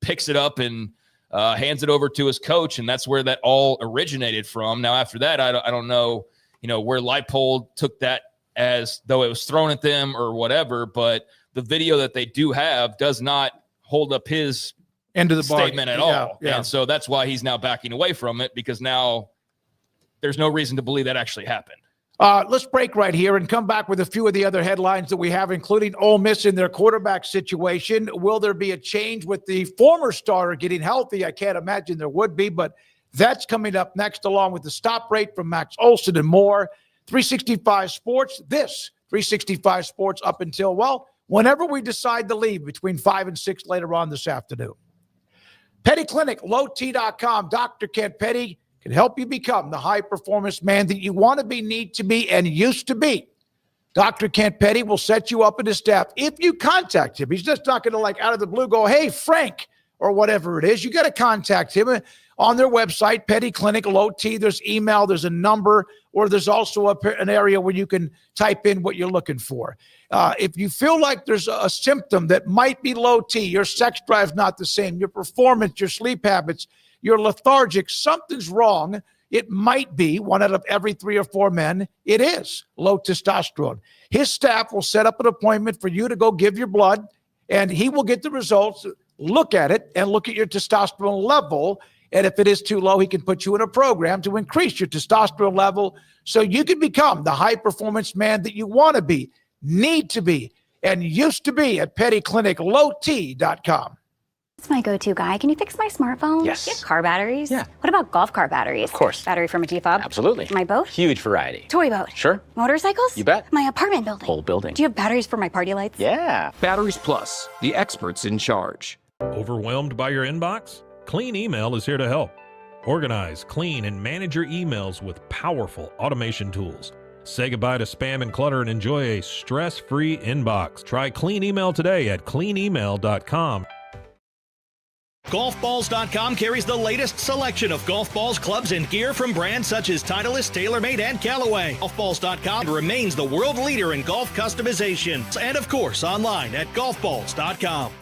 Speaker 6: picks it up and hands it over to his coach, and that's where that all originated from. Now, after that, I don't know, where Leipold took that as though it was thrown at them or whatever, but the video that they do have does not hold up his
Speaker 4: end of the
Speaker 6: statement at all.
Speaker 4: Yeah.
Speaker 6: And so that's why he's now backing away from it, because now there's no reason to believe that actually happened.
Speaker 4: Let's break right here and come back with a few of the other headlines that we have, including Ole Miss in their quarterback situation. Will there be a change with the former starter getting healthy? I can't imagine there would be, but that's coming up next, along with the stop rate from Max Olson and more. 365 Sports, this 365 Sports up until, whenever we decide to leave between 5 and 6 later on this afternoon. Petty Clinic, lowt.com. Dr. Kent Petty can help you become the high-performance man that you want to be, need to be, and used to be. Dr. Kent Petty will set you up in his staff. If you contact him, he's just not going to, out of the blue, go, "Hey, Frank," or whatever it is. You got to contact him on their website, Petty Clinic, Low T. There's email, there's a number, or there's also an area where you can type in what you're looking for. If you feel like there's a symptom that might be low T, your sex drive's not the same, your performance, your sleep habits, you're lethargic, something's wrong. It might be 1 out of every 3 or 4 men. It is low testosterone. His staff will set up an appointment for you to go give your blood, and he will get the results, look at it, and look at your testosterone level. And if it is too low, he can put you in a program to increase your testosterone level so you can become the high-performance man that you want to be, need to be, and used to be at pettycliniclowt.com.
Speaker 9: It's my go-to guy. Can you fix my smartphone?
Speaker 10: Yes.
Speaker 9: Do you have car batteries?
Speaker 10: Yeah.
Speaker 9: What about golf car batteries?
Speaker 10: Of course.
Speaker 9: Battery from a T-fob?
Speaker 10: Absolutely.
Speaker 9: My boat?
Speaker 10: Huge variety.
Speaker 9: Toy boat?
Speaker 10: Sure.
Speaker 9: Motorcycles?
Speaker 10: You bet.
Speaker 9: My apartment building?
Speaker 10: Whole building.
Speaker 9: Do you have batteries for my party lights?
Speaker 10: Yeah.
Speaker 11: Batteries Plus, the experts in charge.
Speaker 12: Overwhelmed by your inbox? Clean Email is here to help. Organize, clean, and manage your emails with powerful automation tools. Say goodbye to spam and clutter and enjoy a stress-free inbox. Try Clean Email today at cleanemail.com.
Speaker 10: Golfballs.com carries the latest selection of golf balls, clubs, and gear from brands such as Titleist, TaylorMade, and Callaway. Golfballs.com remains the world leader in golf customization. And of course, online at golfballs.com.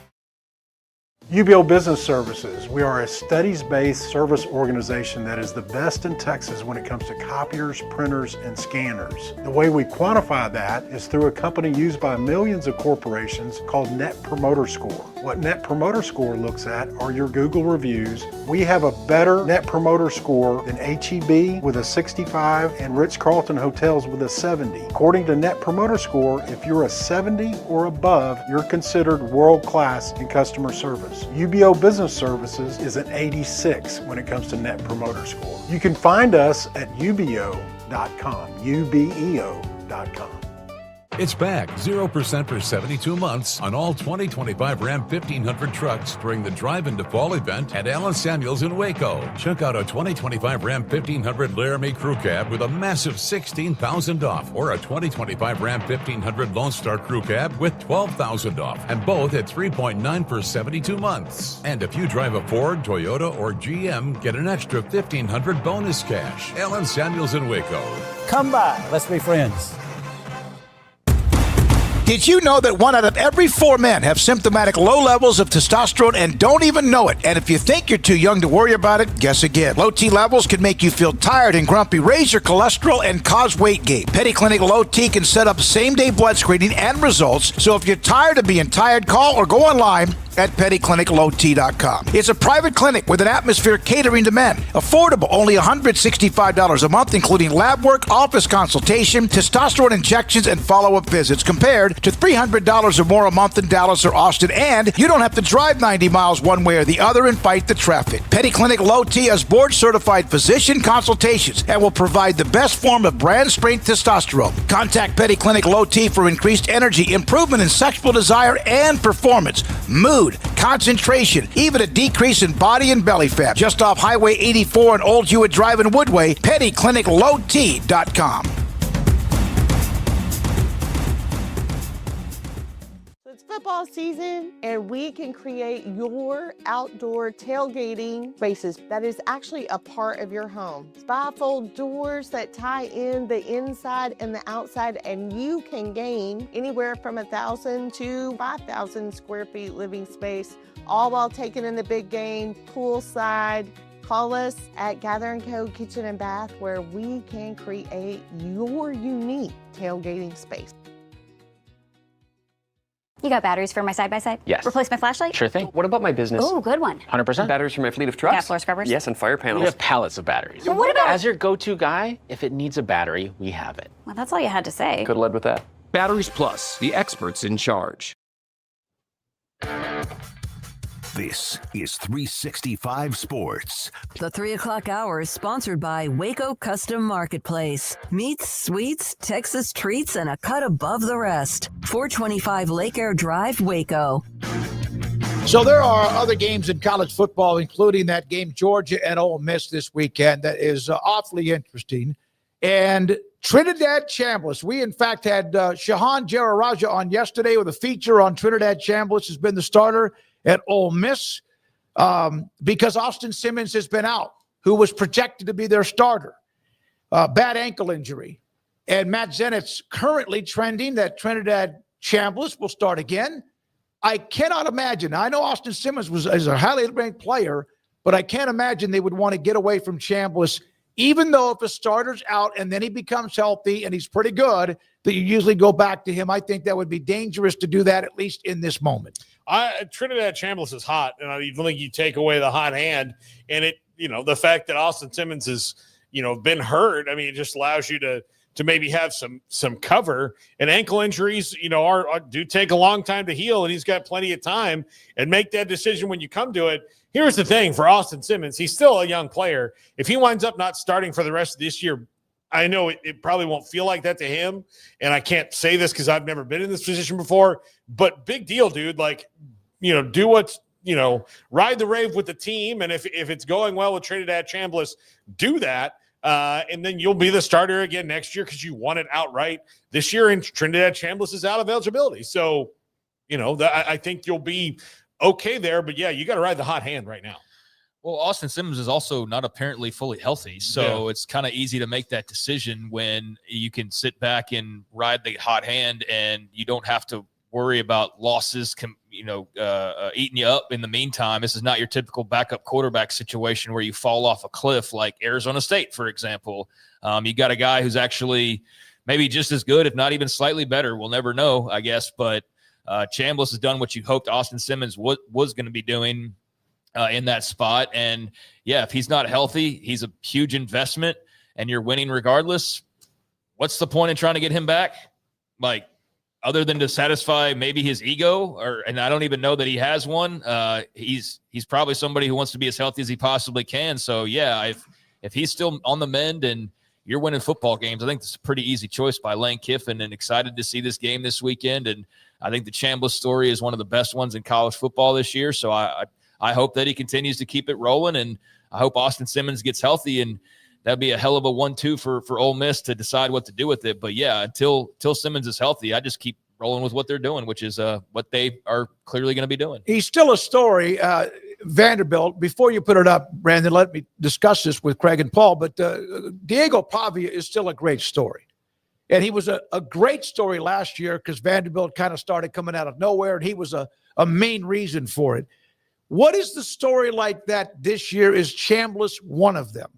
Speaker 13: UBO Business Services. We are a studies-based service organization that is the best in Texas when it comes to copiers, printers, and scanners. The way we quantify that is through a company used by millions of corporations called Net Promoter Score. What Net Promoter Score looks at are your Google reviews. We have a better Net Promoter Score than H-E-B with a 65 and Ritz-Carlton Hotels with a 70. According to Net Promoter Score, if you're a 70 or above, you're considered world-class in customer service. UBO Business Services is an 86 when it comes to Net Promoter Score. You can find us at ubeo.com, ubeo.com.
Speaker 14: It's back 0% for 72 months on all 2025 Ram 1500 trucks during the Drive into Fall event at Allen Samuels in Waco. Check out a 2025 Ram 1500 Laramie Crew Cab with a massive $16,000 off, or a 2025 Ram 1500 Lone Star Crew Cab with $12,000 off, and both at 3.9 for 72 months. And if you drive a Ford, Toyota, or GM, get an extra $1,500 bonus cash. Allen Samuels in Waco.
Speaker 15: Come by, let's be friends.
Speaker 4: Did you know that 1 out of every 4 men have symptomatic low levels of testosterone and don't even know it? And if you think you're too young to worry about it, guess again. Low T levels can make you feel tired and grumpy, raise your cholesterol, and cause weight gain. Petty Clinic Low T can set up same-day blood screening and results. So if you're tired of being tired, call or go online at pettycliniclowt.com. It's a private clinic with an atmosphere catering to men. Affordable, only $165 a month, including lab work, office consultation, testosterone injections, and follow-up visits, compared to $300 or more a month in Dallas or Austin. And you don't have to drive 90 miles one way or the other and fight the traffic. Petty Clinic Low T has board-certified physician consultations and will provide the best form of brand-strength testosterone. Contact Petty Clinic Low T for increased energy, improvement in sexual desire and performance, mood, concentration, even a decrease in body and belly fat. Just off Highway 84 and Old Hewitt Drive in Woodway, pettycliniclowt.com.
Speaker 16: It's football season, and we can create your outdoor tailgating spaces that is actually a part of your home. Bifold doors that tie in the inside and the outside, and you can gain anywhere from 1,000 to 5,000 square feet living space, all while taking in the big game, poolside. Call us at Gather & Co. Kitchen and Bath, where we can create your unique tailgating space.
Speaker 9: You got batteries for my side-by-side?
Speaker 11: Yes.
Speaker 9: Replace my flashlight?
Speaker 11: Sure thing. What about my business?
Speaker 9: Oh, good one.
Speaker 11: 100%. Batteries for my fleet of trucks?
Speaker 9: Gas floor scrubbers?
Speaker 11: Yes, and fire panels. We have pallets of batteries.
Speaker 9: Well, what about...
Speaker 11: As your go-to guy, if it needs a battery, we have it.
Speaker 9: Well, that's all you had to say.
Speaker 11: Could have led with that.
Speaker 7: Batteries Plus, the experts in charge.
Speaker 2: This is 365 Sports.
Speaker 3: The 3 o'clock hour is sponsored by Waco Custom Marketplace. Meats, sweets, Texas treats, and a cut above the rest. 425 Lake Air Drive, Waco.
Speaker 4: So there are other games in college football, including that game Georgia and Ole Miss this weekend that is awfully interesting. And Trinidad Chambliss. We, in fact, had Shahan Jararaja on yesterday with a feature on Trinidad Chambliss, who's been the starter at Ole Miss because Austin Simmons has been out, who was projected to be their starter. Bad ankle injury. And Matt Zennett's currently trending that Trinidad Chambliss will start again. I cannot imagine. I know Austin Simmons is a highly ranked player, but I can't imagine they would want to get away from Chambliss, even though if a starter's out and then he becomes healthy and he's pretty good, that you usually go back to him. I think that would be dangerous to do that, at least in this moment.
Speaker 5: Trinidad Chambliss is hot, and I even think you take away the hot hand, and it, the fact that Austin Simmons has, been hurt. I mean, it just allows you to maybe have some cover. And ankle injuries, do take a long time to heal, and he's got plenty of time. And make that decision when you come to it. Here's the thing for Austin Simmons: he's still a young player. If he winds up not starting for the rest of this year, I know it probably won't feel like that to him, and I can't say this because I've never been in this position before, but big deal, dude. Like, do what's, ride the rave with the team, and if it's going well with Trinidad Chambliss, do that, and then you'll be the starter again next year because you won it outright this year, and Trinidad Chambliss is out of eligibility. So, I think you'll be okay there, but yeah, you got to ride the hot hand right now.
Speaker 6: Well, Austin Simmons is also not apparently fully healthy, so it's kind of easy to make that decision when you can sit back and ride the hot hand, and you don't have to worry about losses, eating you up in the meantime. This is not your typical backup quarterback situation where you fall off a cliff like Arizona State, for example. You got a guy who's actually maybe just as good, if not even slightly better. We'll never know, I guess, but Chambliss has done what you hoped Austin Simmons was going to be doing in that spot. And yeah, if he's not healthy, he's a huge investment and you're winning regardless. What's the point in trying to get him back? Like, other than to satisfy maybe his ego, and I don't even know that he has one. He's probably somebody who wants to be as healthy as he possibly can. So yeah, if he's still on the mend and you're winning football games, I think it's a pretty easy choice by Lane Kiffin, and excited to see this game this weekend. And I think the Chambliss story is one of the best ones in college football this year. So I hope that he continues to keep it rolling, and I hope Austin Simmons gets healthy, and that'd be a hell of a 1-2 for Ole Miss to decide what to do with it. But yeah, until Simmons is healthy, I just keep rolling with what they're doing, which is what they are clearly going to be doing.
Speaker 4: He's still a story. Vanderbilt, before you put it up, Brandon, let me discuss this with Craig and Paul, but Diego Pavia is still a great story. And he was a great story last year because Vanderbilt kind of started coming out of nowhere, and he was a main reason for it. What is the story like that this year? Is Chambliss one of them?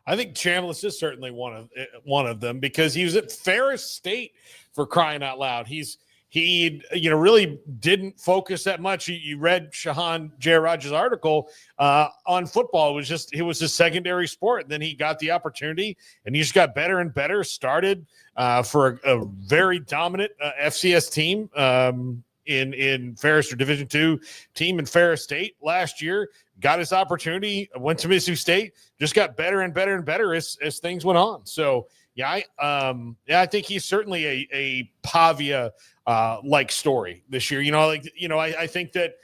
Speaker 5: I think Chambliss is certainly one of them because he was at Ferris State, for crying out loud. He really didn't focus that much. You read Shahan Jayaraj's article on football. It was his secondary sport. Then he got the opportunity, and he just got better and better. Started for a very dominant FCS team in Ferris, or Division II team in Ferris State last year. Got his opportunity, went to Mississippi State, just got better and better and better as things went on. So I think he's certainly a Pavia like story this year. I think that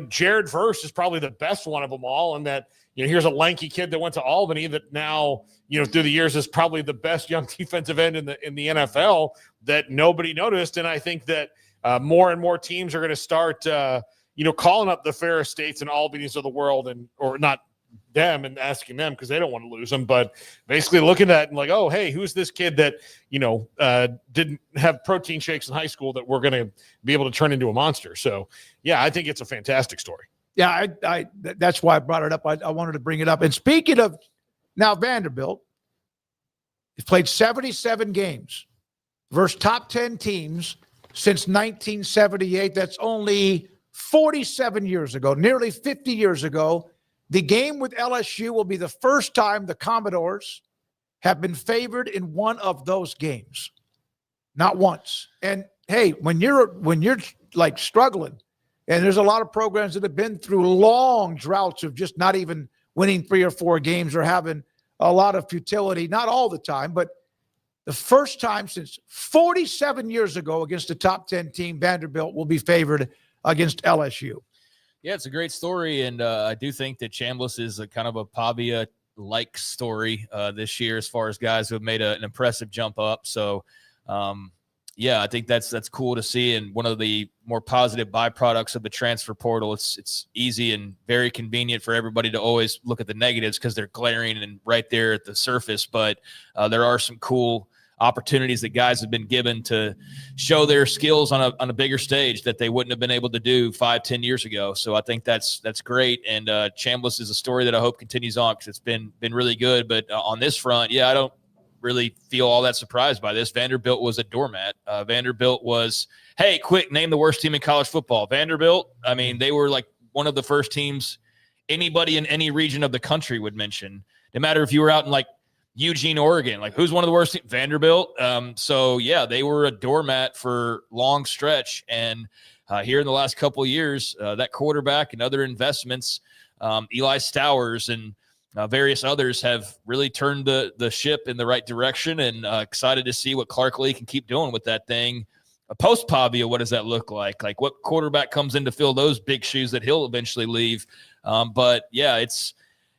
Speaker 5: Jared Verse is probably the best one of them all, and that here's a lanky kid that went to Albany that now through the years is probably the best young defensive end in the NFL that nobody noticed. And I think that more and more teams are going to start calling up the Ferris States and Albanys of the world, or not them, and asking them because they don't want to lose them, but basically looking at it and like, oh, hey, who's this kid that didn't have protein shakes in high school that we're going to be able to turn into a monster? So yeah, I think it's a fantastic story.
Speaker 4: Yeah, that's why I brought it up. I wanted to bring it up. And speaking of now, Vanderbilt has played 77 games versus top 10 teams since 1978. That's only 47 years ago, nearly 50 years ago. The game with LSU will be the first time the Commodores have been favored in one of those games. Not once. And hey, when you're like struggling, and there's a lot of programs that have been through long droughts of just not even winning 3 or 4 games or having a lot of futility, not all the time, but the first time since 47 years ago against a top 10 team, Vanderbilt will be favored against LSU.
Speaker 6: Yeah, it's a great story, and I do think that Chambliss is a kind of a Pavia-like story this year as far as guys who have made an impressive jump up. So, I think that's cool to see, and one of the more positive byproducts of the transfer portal. It's easy and very convenient for everybody to always look at the negatives because they're glaring and right there at the surface, but there are some cool opportunities that guys have been given to show their skills on a bigger stage that they wouldn't have been able to do 5-10 years ago. So I think that's great. And Chambliss is a story that I hope continues on because it's been really good. But on this front, I don't really feel all that surprised by this. Vanderbilt was a doormat. Vanderbilt was, hey, quick, name the worst team in college football. Vanderbilt, I mean, they were like one of the first teams anybody in any region of the country would mention. No matter if you were out in like Eugene, Oregon, like who's one of the worst teams? Vanderbilt. They were a doormat for long stretch. And here in the last couple of years, that quarterback and other investments, Eli Stowers and various others have really turned the ship in the right direction, and excited to see what Clark Lee can keep doing with that thing. Post Pavia, what does that look like? Like what quarterback comes in to fill those big shoes that he'll eventually leave?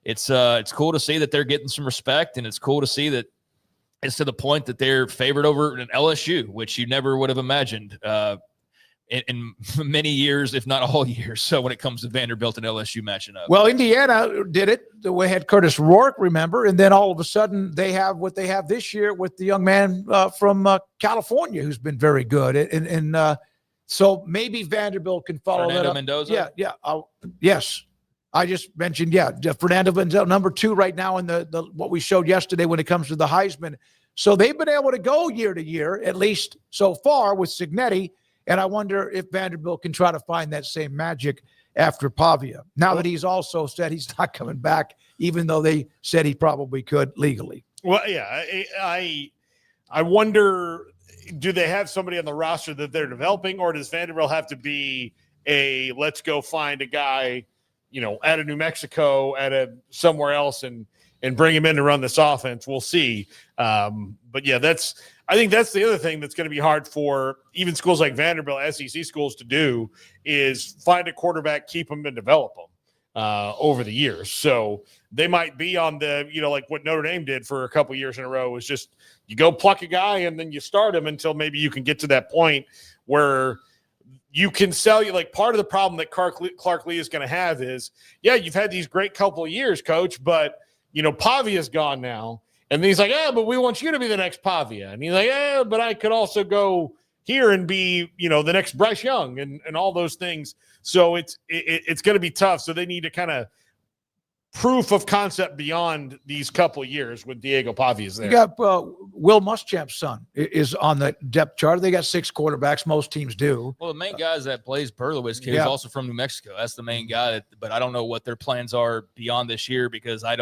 Speaker 6: It's cool to see that they're getting some respect, and it's cool to see that it's to the point that they're favored over an LSU, which you never would have imagined. in many years, if not all years. So when it comes to Vanderbilt and LSU matching up.
Speaker 4: Well, Indiana did it. They had Curtis Rourke, remember, and then all of a sudden they have what they have this year with the young man from California who's been very good. And so maybe Vanderbilt can follow
Speaker 6: Fernando
Speaker 4: that up.
Speaker 6: Mendoza?
Speaker 4: Yeah. Yes. I just mentioned, Fernando Mendoza, number 2 right now in the what we showed yesterday when it comes to the Heisman. So they've been able to go year to year, at least so far with Cignetti. And I wonder if Vanderbilt can try to find that same magic after Pavia. Now that he's also said he's not coming back, even though they said he probably could legally.
Speaker 5: Well, yeah, I wonder, do they have somebody on the roster that they're developing, or does Vanderbilt have to be let's go find a guy, out of New Mexico, somewhere else and bring him in to run this offense? We'll see. But yeah, I think that's the other thing that's going to be hard for even schools like Vanderbilt, SEC schools, to do is find a quarterback, keep him, and develop him over the years. So they might be on the, like what Notre Dame did for a couple years in a row, is just you go pluck a guy and then you start him until maybe you can get to that point where you can sell you. Like, part of the problem that Clark Lee is going to have is, you've had these great couple of years, coach, but Pavia's gone now. And then he's like, but we want you to be the next Pavia. And he's like, but I could also go here and be, the next Bryce Young and all those things. So it's going to be tough. So they need to kind of proof of concept beyond these couple of years with Diego Pavia's there.
Speaker 4: You got Will Muschamp's son is on the depth chart. They got 6 quarterbacks. Most teams do.
Speaker 6: Well, the main guy is that Blaze Berlowitz kid, who's also from New Mexico. That's the main guy. But I don't know what their plans are beyond this year, because I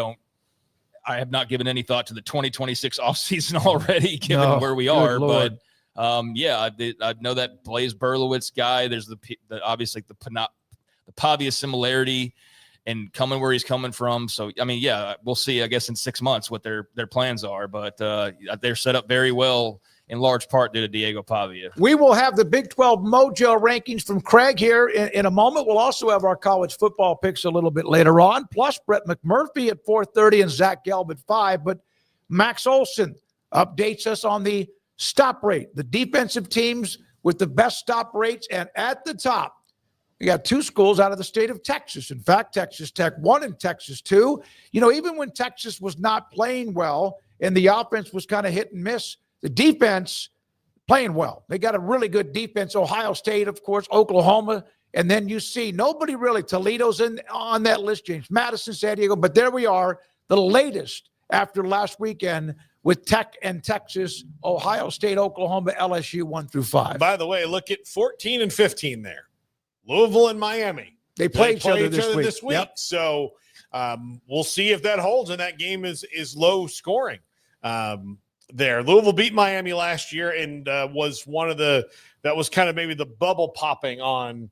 Speaker 6: have not given any thought to the 2026 offseason already, given where we are.
Speaker 4: Lord.
Speaker 6: But I know that Blaze Berlowitz guy. There's obviously the Pavia similarity and coming where he's coming from. So, we'll see, I guess, in 6 months what their plans are. But they're set up very well in large part due to Diego Pavia.
Speaker 4: We will have the Big 12 Mojo rankings from Craig here in a moment. We'll also have our college football picks a little bit later on, plus Brett McMurphy at 4:30 and Zach Gelb at 5. But Max Olson updates us on the stop rate, the defensive teams with the best stop rates. And at the top, we got 2 schools out of the state of Texas. In fact, Texas Tech 1 and Texas 2. Even when Texas was not playing well and the offense was kind of hit and miss, the defense playing well. They got a really good defense. Ohio State, of course, Oklahoma. And then you see nobody really. Toledo's on that list, James Madison, San Diego. But there we are, the latest after last weekend with Tech and Texas, Ohio State, Oklahoma, LSU 1 through 5.
Speaker 5: By the way, look at 14 and 15 there. Louisville and Miami.
Speaker 4: They play each other this week.
Speaker 5: Yep. So we'll see if that holds, and that game is low scoring. There, Louisville beat Miami last year and was that was kind of maybe the bubble popping on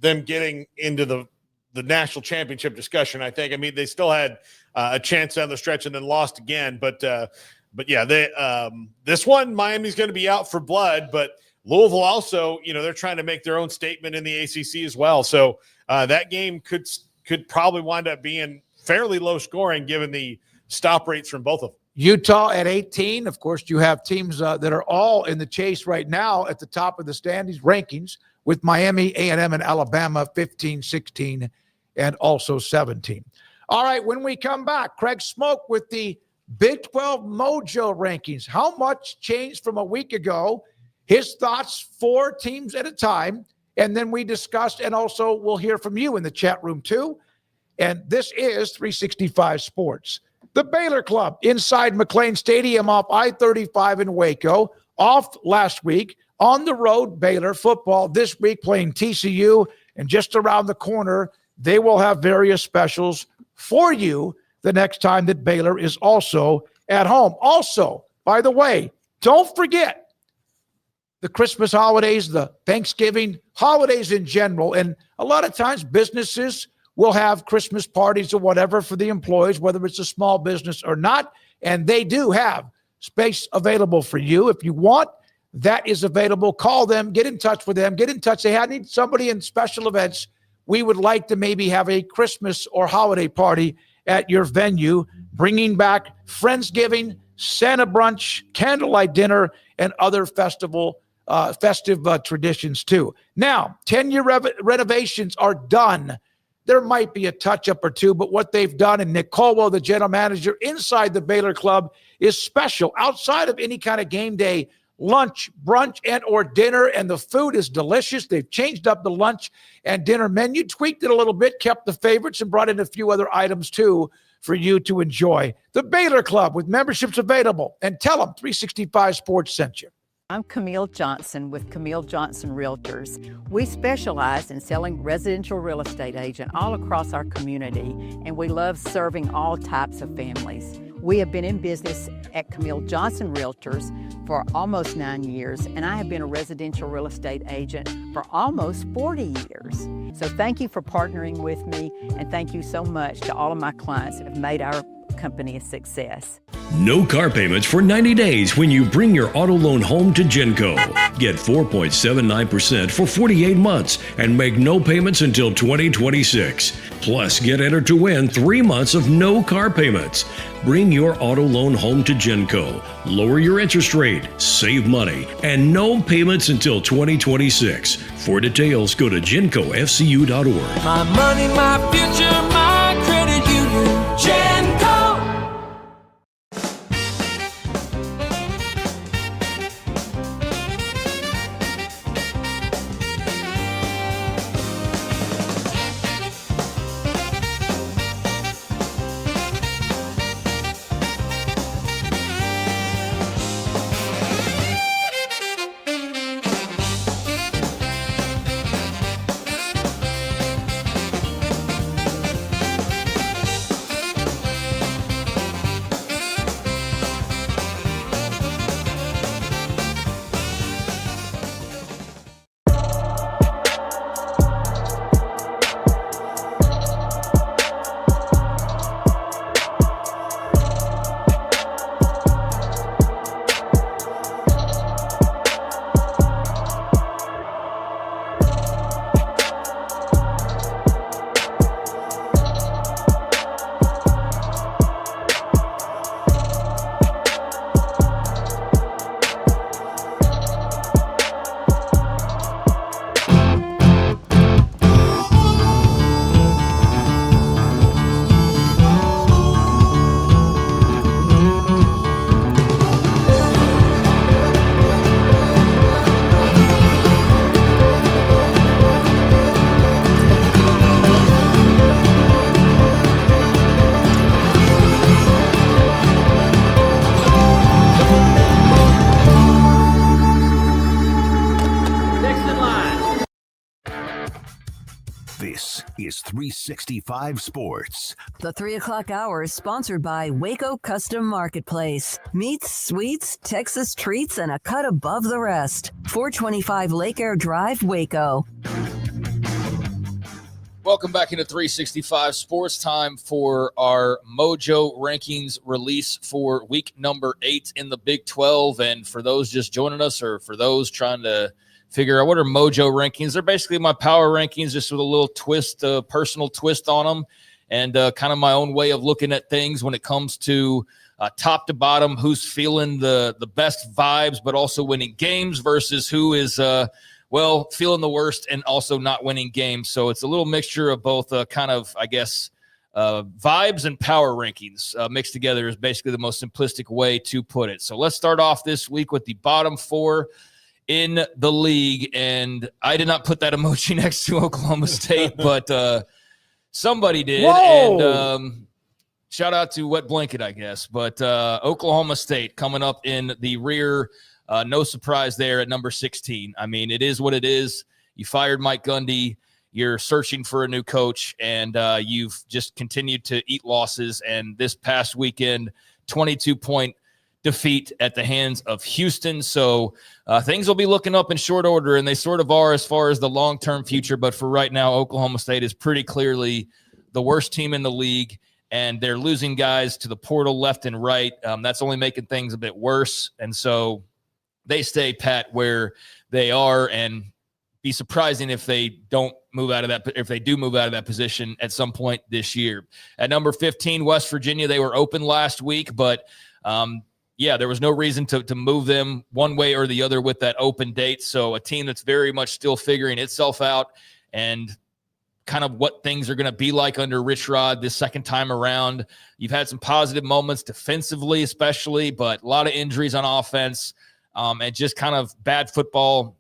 Speaker 5: them getting into the national championship discussion. I think. They still had a chance down the stretch and then lost again. But this one, Miami's going to be out for blood. But Louisville also, they're trying to make their own statement in the ACC as well. So that game could probably wind up being fairly low scoring given the stop rates from both of them.
Speaker 4: Utah at 18. Of course, you have teams that are all in the chase right now at the top of the standings rankings, with Miami, A&M, and Alabama 15, 16, and also 17. All right, when we come back, Craig Smoak with the Big 12 Mojo rankings. How much changed from a week ago? His thoughts, 4 teams at a time. And then we discussed, and also we'll hear from you in the chat room too. And this is 365 Sports. The Baylor Club inside McLean Stadium off I-35 in Waco. Off last week. On the road, Baylor football this week playing TCU. And just around the corner, they will have various specials for you the next time that Baylor is also at home. Also, by the way, don't forget the Christmas holidays, the Thanksgiving holidays in general. And a lot of times businesses will have Christmas parties or whatever for the employees, whether it's a small business or not. And they do have space available for you. If you want, that is available. Call them, get in touch with them, get in touch. Say, hey, I need somebody in special events. We would like to maybe have a Christmas or holiday party at your venue, bringing back Friendsgiving, Santa brunch, candlelight dinner, and other festival festive traditions too. Now, 10-year renovations are done. There might be a touch-up or two, but what they've done, and Nick Colwell, the general manager inside the Baylor Club, is special. Outside of any kind of game day lunch, brunch, and or dinner, and the food is delicious. They've changed up the lunch and dinner menu, tweaked it a little bit, kept the favorites, and brought in a few other items too for you to enjoy. The Baylor Club with memberships available. And tell them 365 Sports sent you.
Speaker 17: I'm Camille Johnson with Camille Johnson Realtors. We specialize in selling residential real estate agent all across our community, and we love serving all types of families. We have been in business at Camille Johnson Realtors for almost 9 years, and I have been a residential real estate agent for almost 40 years. So thank you for partnering with me, and thank you so much to all of my clients that have made our company a success.
Speaker 18: No car payments for 90 days when you bring your auto loan home to Genco. Get 4.79% for 48 months and make no payments until 2026. Plus, get entered to win 3 months of no car payments. Bring your auto loan home to Genco. Lower your interest rate, save money, and no payments until 2026. For details, go to GencoFCU.org.
Speaker 19: My money, my future, my credit union. Genco.
Speaker 2: This is 365 Sports.
Speaker 3: The 3 o'clock hour is sponsored by Waco Custom Marketplace. Meats, sweets, Texas treats, and a cut above the rest. 425 Lake Air Drive, Waco.
Speaker 6: Welcome back into 365 Sports. Time for our Mojo rankings release for week number 8 in the Big 12. And for those just joining us, or for those trying to figure out what are Mojo rankings, they're basically my power rankings, just with a little twist, personal twist on them, and kind of my own way of looking at things when it comes to top to bottom, who's feeling the best vibes, but also winning games versus who is feeling the worst and also not winning games. So it's a little mixture of both kind of, I guess, vibes and power rankings mixed together is basically the most simplistic way to put it. So let's start off this week with the bottom 4 in the league. And I did not put that emoji next to Oklahoma State, but somebody did.
Speaker 4: Whoa!
Speaker 6: And shout out to Wet Blanket, I guess. But Oklahoma State coming up in the rear. No surprise there at number 16. I mean, it is what it is. You fired Mike Gundy. You're searching for a new coach, and you've just continued to eat losses. And this past weekend, 22-point defeat at the hands of Houston. So things will be looking up in short order, and they sort of are as far as the long-term future. But for right now, Oklahoma State is pretty clearly the worst team in the league, and they're losing guys to the portal left and right. That's only making things a bit worse. And so they stay pat where they are, and be surprising if they don't move out of that, if they do move out of that position at some point this year. At number 15, West Virginia, they were open last week, but yeah, there was no reason to move them one way or the other with that open date. So a team that's very much still figuring itself out and kind of what things are going to be like under Rich Rod this second time around. You've had some positive moments defensively, especially, but a lot of injuries on offense, and just kind of bad football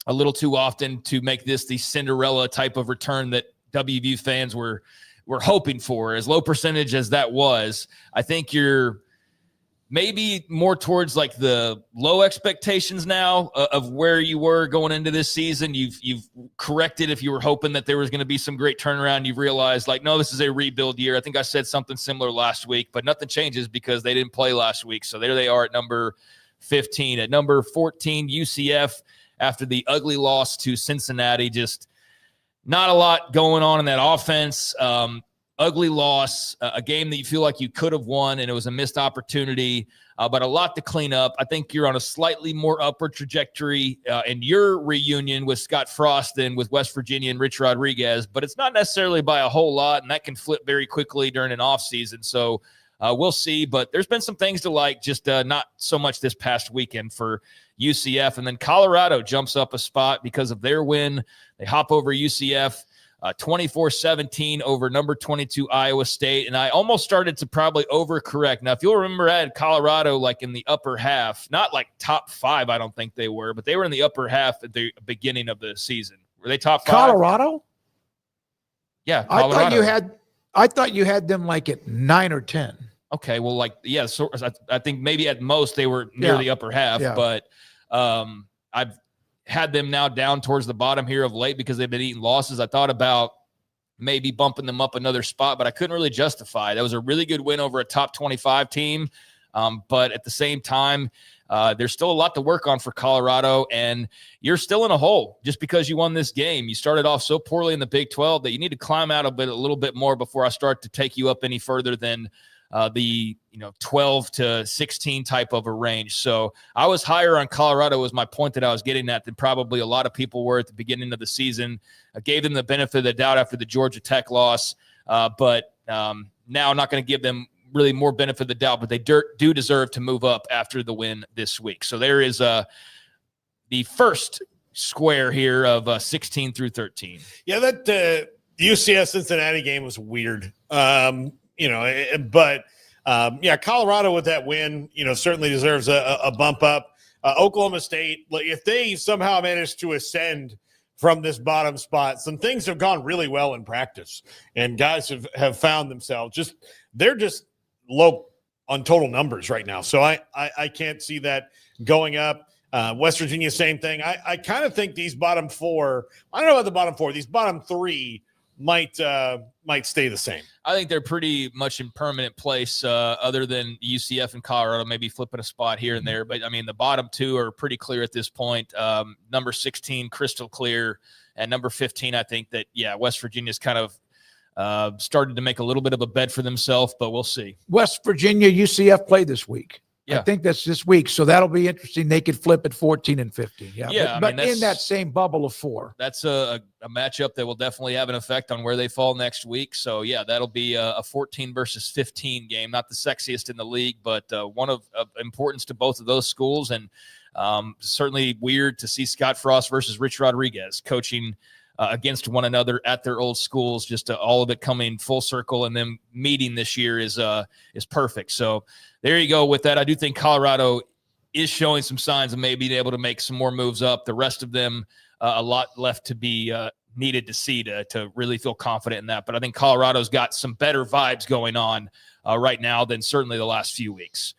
Speaker 6: a little too often to make this the Cinderella type of return that WVU fans were hoping for. As low percentage as that was, I think you're maybe more towards like the low expectations now of where you were going into this season. You've corrected if you were hoping that there was going to be some great turnaround. You've realized like, no, this is a rebuild year. I think I said something similar last week, but nothing changes because they didn't play last week. So there they are at number 15. At number 14, UCF, after the ugly loss to Cincinnati, just not a lot going on in that offense. Ugly loss, a game that you feel like you could have won, and it was a missed opportunity, but a lot to clean up. I think you're on a slightly more upward trajectory in your reunion with Scott Frost than with West Virginia and Rich Rodriguez, but it's not necessarily by a whole lot, and that can flip very quickly during an offseason. So we'll see, but there's been some things to like, just not so much this past weekend for UCF. And then Colorado jumps up a spot because of their win. They hop over UCF. 24-17 over number 22 Iowa State. And I almost started to probably overcorrect. Now, if you'll remember, I had Colorado like in the upper half, not like top 5, I don't think they were, but they were in the upper half at the beginning of the season. Were they top 5?
Speaker 4: Colorado?
Speaker 6: Yeah, Colorado.
Speaker 4: I thought you had them like at 9 or 10.
Speaker 6: Okay, well, like, yeah, so I think maybe at most they were near the upper half, but I've had them now down towards the bottom here of late because they've been eating losses. I thought about maybe bumping them up another spot, but I couldn't really justify it. That was a really good win over a top 25 team. But at the same time, there's still a lot to work on for Colorado, and you're still in a hole just because you won this game. You started off so poorly in the Big 12 that you need to climb out a little bit more before I start to take you up any further than the 12 to 16 type of a range. So I was higher on Colorado was my point that I was getting at than probably a lot of people were at the beginning of the season. I gave them the benefit of the doubt after the Georgia Tech loss, but now I'm not going to give them really more benefit of the doubt, but they do deserve to move up after the win this week. So there is the first square here of 16 through 13.
Speaker 5: Yeah, that UCF Cincinnati game was weird. But Colorado with that win, certainly deserves a bump up. Oklahoma State, if they somehow manage to ascend from this bottom spot, some things have gone really well in practice, and guys have found themselves they're just low on total numbers right now. So I can't see that going up. West Virginia, same thing. I kind of think these bottom 4, I don't know about the bottom 4, these bottom 3 might stay the same.
Speaker 6: I think they're pretty much in permanent place, other than UCF and Colorado, maybe flipping a spot here and there. But, I mean, the bottom 2 are pretty clear at this point. Number 16, crystal clear, and number 15, I think that, West Virginia's kind of started to make a little bit of a bed for themselves, but we'll see.
Speaker 4: West Virginia, UCF play this week.
Speaker 6: Yeah.
Speaker 4: I think that's this week. So that'll be interesting. They could flip at 14 and 15.
Speaker 6: Yeah.
Speaker 4: But in that same bubble of 4.
Speaker 6: That's a matchup that will definitely have an effect on where they fall next week. So, that'll be a 14 versus 15 game. Not the sexiest in the league, but one of importance to both of those schools. And certainly weird to see Scott Frost versus Rich Rodriguez coaching against one another at their old schools. Just all of it coming full circle, and them meeting this year is perfect. So there you go with that. I do think Colorado is showing some signs of maybe being able to make some more moves up. The rest of them, a lot left to be needed to see to really feel confident in that. But I think Colorado's got some better vibes going on right now than certainly the last few weeks.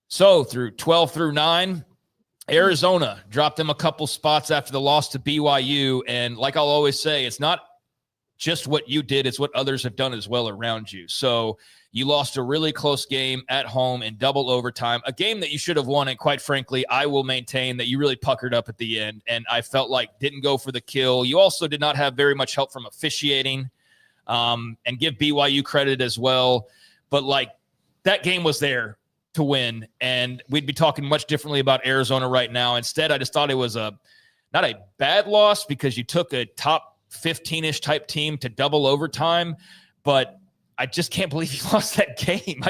Speaker 6: So through 12 through 9, Arizona dropped them a couple spots after the loss to BYU. And like I'll always say, it's not just what you did, it's what others have done as well around you. So you lost a really close game at home in double overtime, a game that you should have won. And quite frankly, I will maintain that you really puckered up at the end, and I felt like didn't go for the kill. You also did not have very much help from officiating, and give BYU credit as well. But like, that game was there to win, and we'd be talking much differently about Arizona right now. Instead, I just thought it was not a bad loss because you took a top 15-ish type team to double overtime, but I just can't believe he lost that game.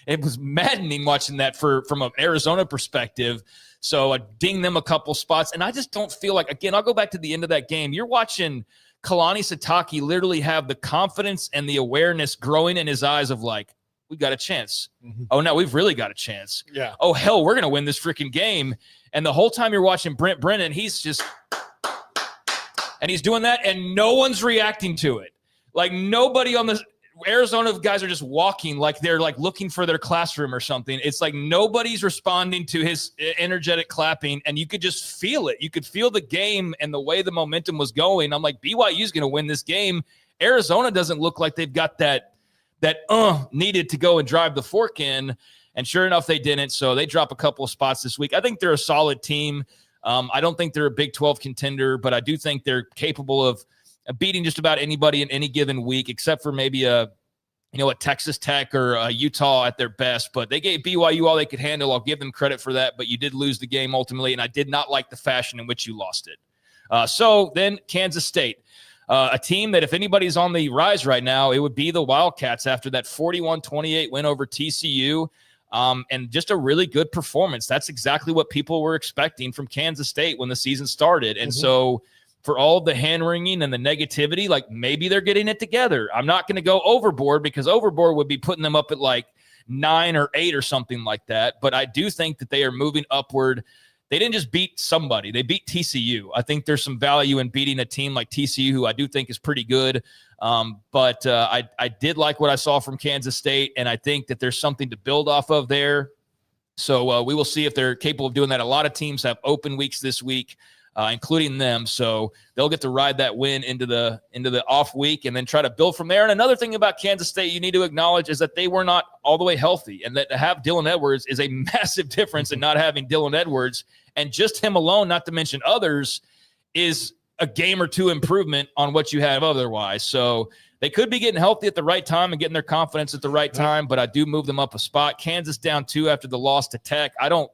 Speaker 6: It was maddening watching that from an Arizona perspective. So I ding them a couple spots. And I just don't feel like, again, I'll go back to the end of that game. You're watching Kalani Sitake literally have the confidence and the awareness growing in his eyes of like, we got a chance. Oh, no, we've really got a chance.
Speaker 5: Yeah.
Speaker 6: Oh, hell, we're going to win this freaking game. And the whole time you're watching Brent Brennan, he's doing that, and no one's reacting to it. Like, nobody on the Arizona guys are just walking like they're like looking for their classroom or something. It's like nobody's responding to his energetic clapping, and you could just feel it. You could feel the game and the way the momentum was going. I'm like, BYU's going to win this game. Arizona doesn't look like they've got that needed to go and drive the fork in, and sure enough, they didn't. So they drop a couple of spots this week. I think they're a solid team. I don't think they're a Big 12 contender, but I do think they're capable of beating just about anybody in any given week, except for maybe a Texas Tech or a Utah at their best. But they gave BYU all they could handle. I'll give them credit for that. But you did lose the game ultimately, and I did not like the fashion in which you lost it. So then Kansas State, a team that if anybody's on the rise right now, it would be the Wildcats after that 41-28 win over TCU. And just a really good performance. That's exactly what people were expecting from Kansas State when the season started. And so for all the hand-wringing and the negativity, like maybe they're getting it together. I'm not going to go overboard because overboard would be putting them up at like 9 or 8 or something like that. But I do think that they are moving upward. They didn't just beat somebody. They beat TCU. I think there's some value in beating a team like TCU, who I do think is pretty good. But I did like what I saw from Kansas State, and I think that there's something to build off of there. So we will see if they're capable of doing that. A lot of teams have open weeks this week, including them. So they'll get to ride that win into the off week and then try to build from there. And another thing about Kansas State you need to acknowledge is that they were not all the way healthy, and that to have Dylan Edwards is a massive difference in not having Dylan Edwards. And just him alone, not to mention others, is a game or two improvement on what you have otherwise. So they could be getting healthy at the right time and getting their confidence at the right time, but I do move them up a spot. Kansas down 2 after the loss to Tech. I don't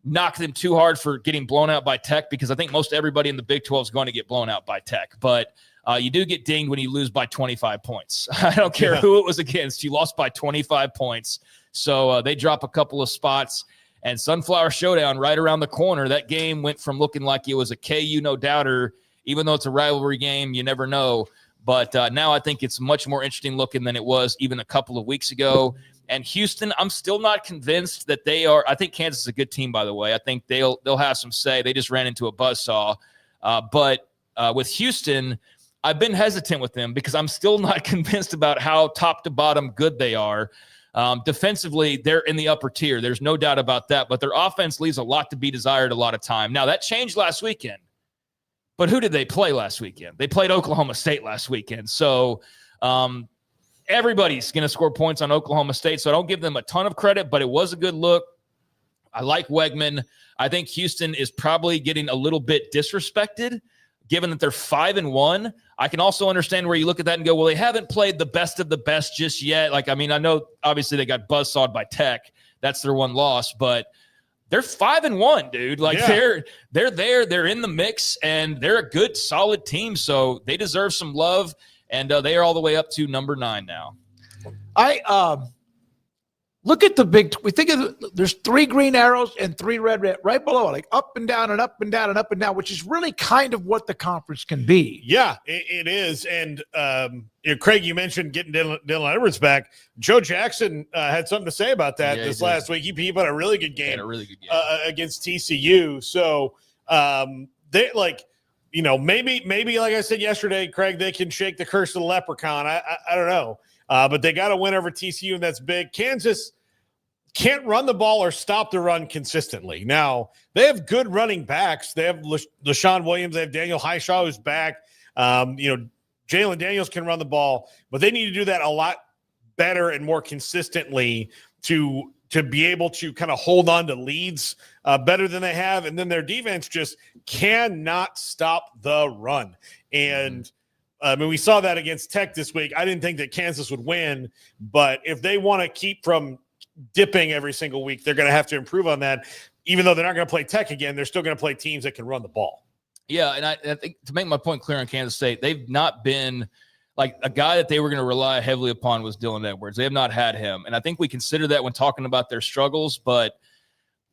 Speaker 6: knock them too hard for getting blown out by Tech because I think most everybody in the Big 12 is going to get blown out by Tech. But you do get dinged when you lose by 25 points. I don't care who it was against. You lost by 25 points. So they drop a couple of spots. And Sunflower Showdown right around the corner. That game went from looking like it was a KU no-doubter, even though it's a rivalry game, you never know. But now I think it's much more interesting looking than it was even a couple of weeks ago. And Houston, I'm still not convinced that they are. I think Kansas is a good team, by the way. I think they'll have some say. They just ran into a buzzsaw. But with Houston, I've been hesitant with them because I'm still not convinced about how top to bottom good they are. Defensively, they're in the upper tier. There's no doubt about that. But their offense leaves a lot to be desired a lot of time. Now, that changed last weekend. But who did they play last weekend? They played Oklahoma State last weekend. So everybody's going to score points on Oklahoma State. So I don't give them a ton of credit, but it was a good look. I like Wegman. I think Houston is probably getting a little bit disrespected, given that they're 5-1. I can also understand where you look at that and go, well, they haven't played the best of the best just yet. Like, I mean, I know obviously they got buzzsawed by Tech. That's their one loss, but they're 5-1, dude. Like they're there, they're in the mix, and they're a good, solid team. So they deserve some love, and they are all the way up to number 9 now.
Speaker 4: Look at the big. We think there's 3 green arrows and 3 red right below it, like up and down and up and down and up and down, which is really kind of what the conference can be.
Speaker 5: Yeah, it is. And Craig, you mentioned getting Dylan Edwards back. Joe Jackson had something to say about that this last week. He put a really good game, against TCU. So they maybe like I said yesterday, Craig, they can shake the curse of the leprechaun. I don't know. But they got to win over TCU, and that's big. Kansas can't run the ball or stop the run consistently. Now, they have good running backs. They have LaShawn Williams. They have Daniel Highshaw, who's back. Jalen Daniels can run the ball, but they need to do that a lot better and more consistently to be able to kind of hold on to leads better than they have. And then their defense just cannot stop the run. And we saw that against Tech this week. I didn't think that Kansas would win, but if they want to keep from dipping every single week, they're going to have to improve on that. Even though they're not going to play Tech again, they're still going to play teams that can run the ball.
Speaker 6: Yeah, and I think to make my point clear on Kansas State, they've not been like a guy that they were going to rely heavily upon was Dylan Edwards. They have not had him. And I think we consider that when talking about their struggles, but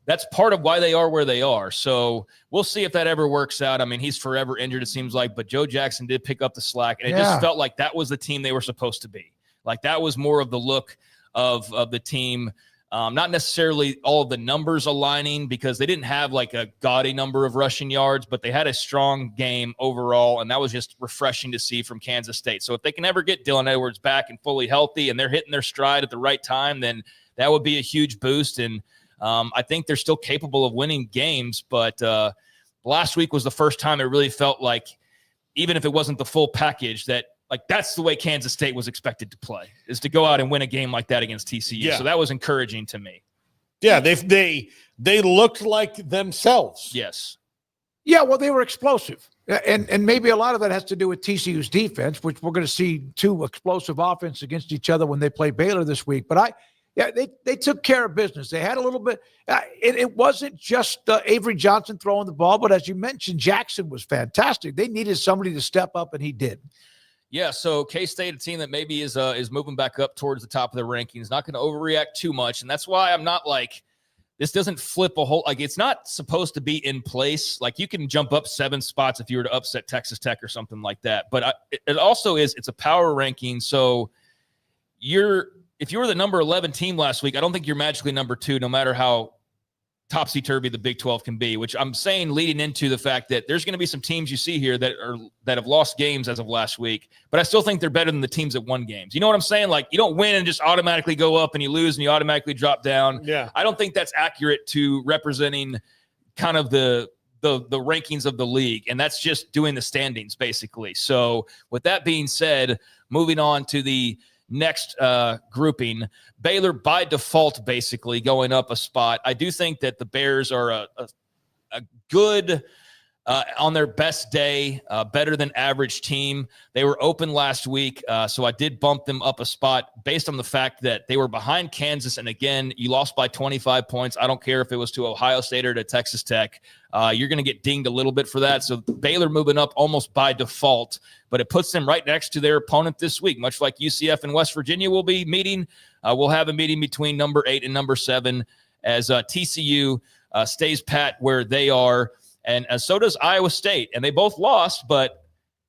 Speaker 6: that's part of why they are where they are. So we'll see if that ever works out. I mean, he's forever injured, it seems like, but Joe Jackson did pick up the slack, and it just felt like that was the team they were supposed to be. Like that was more of the look of the team. Not necessarily all of the numbers aligning because they didn't have like a gaudy number of rushing yards, but they had a strong game overall, and that was just refreshing to see from Kansas State. So if they can ever get Dylan Edwards back and fully healthy and they're hitting their stride at the right time, then that would be a huge boost. And I think they're still capable of winning games, but last week was the first time it really felt like, even if it wasn't the full package, that like that's the way Kansas State was expected to play, is to go out and win a game like that against TCU.
Speaker 5: Yeah.
Speaker 6: So that was encouraging to me.
Speaker 5: Yeah, they looked like themselves.
Speaker 6: Yes.
Speaker 4: Yeah, well, they were explosive. And maybe a lot of that has to do with TCU's defense, which we're going to see two explosive offense against each other when they play Baylor this week. But they took care of business. They had a little bit. It wasn't just Avery Johnson throwing the ball, but as you mentioned, Jackson was fantastic. They needed somebody to step up, and he did.
Speaker 6: Yeah, so K-State, a team that maybe is moving back up towards the top of the rankings, not going to overreact too much, and that's why I'm not like, this doesn't flip a whole, like it's not supposed to be in place. Like you can jump up 7 spots if you were to upset Texas Tech or something like that, but it also is, it's a power ranking, so if you were the number 11 team last week, I don't think you're magically number 2, no matter how topsy-turvy the Big 12 can be, which I'm saying leading into the fact that there's going to be some teams you see here that have lost games as of last week, but I still think they're better than the teams that won games. You know what I'm saying? Like you don't win and just automatically go up, and you lose and you automatically drop down.
Speaker 5: Yeah.
Speaker 6: I don't think that's accurate to representing kind of the rankings of the league, and that's just doing the standings basically. So with that being said, moving on to the next grouping, Baylor by default basically going up a spot. I do think that the Bears are a good, on their best day, better than average team. They were open last week, so I did bump them up a spot based on the fact that they were behind Kansas, and again, you lost by 25 points. I don't care if it was to Ohio State or to Texas Tech. You're going to get dinged a little bit for that, so Baylor moving up almost by default, but it puts them right next to their opponent this week, much like UCF and West Virginia will be meeting. We'll have a meeting between number 8 and number 7 as TCU stays pat where they are. And so does Iowa State. And they both lost, but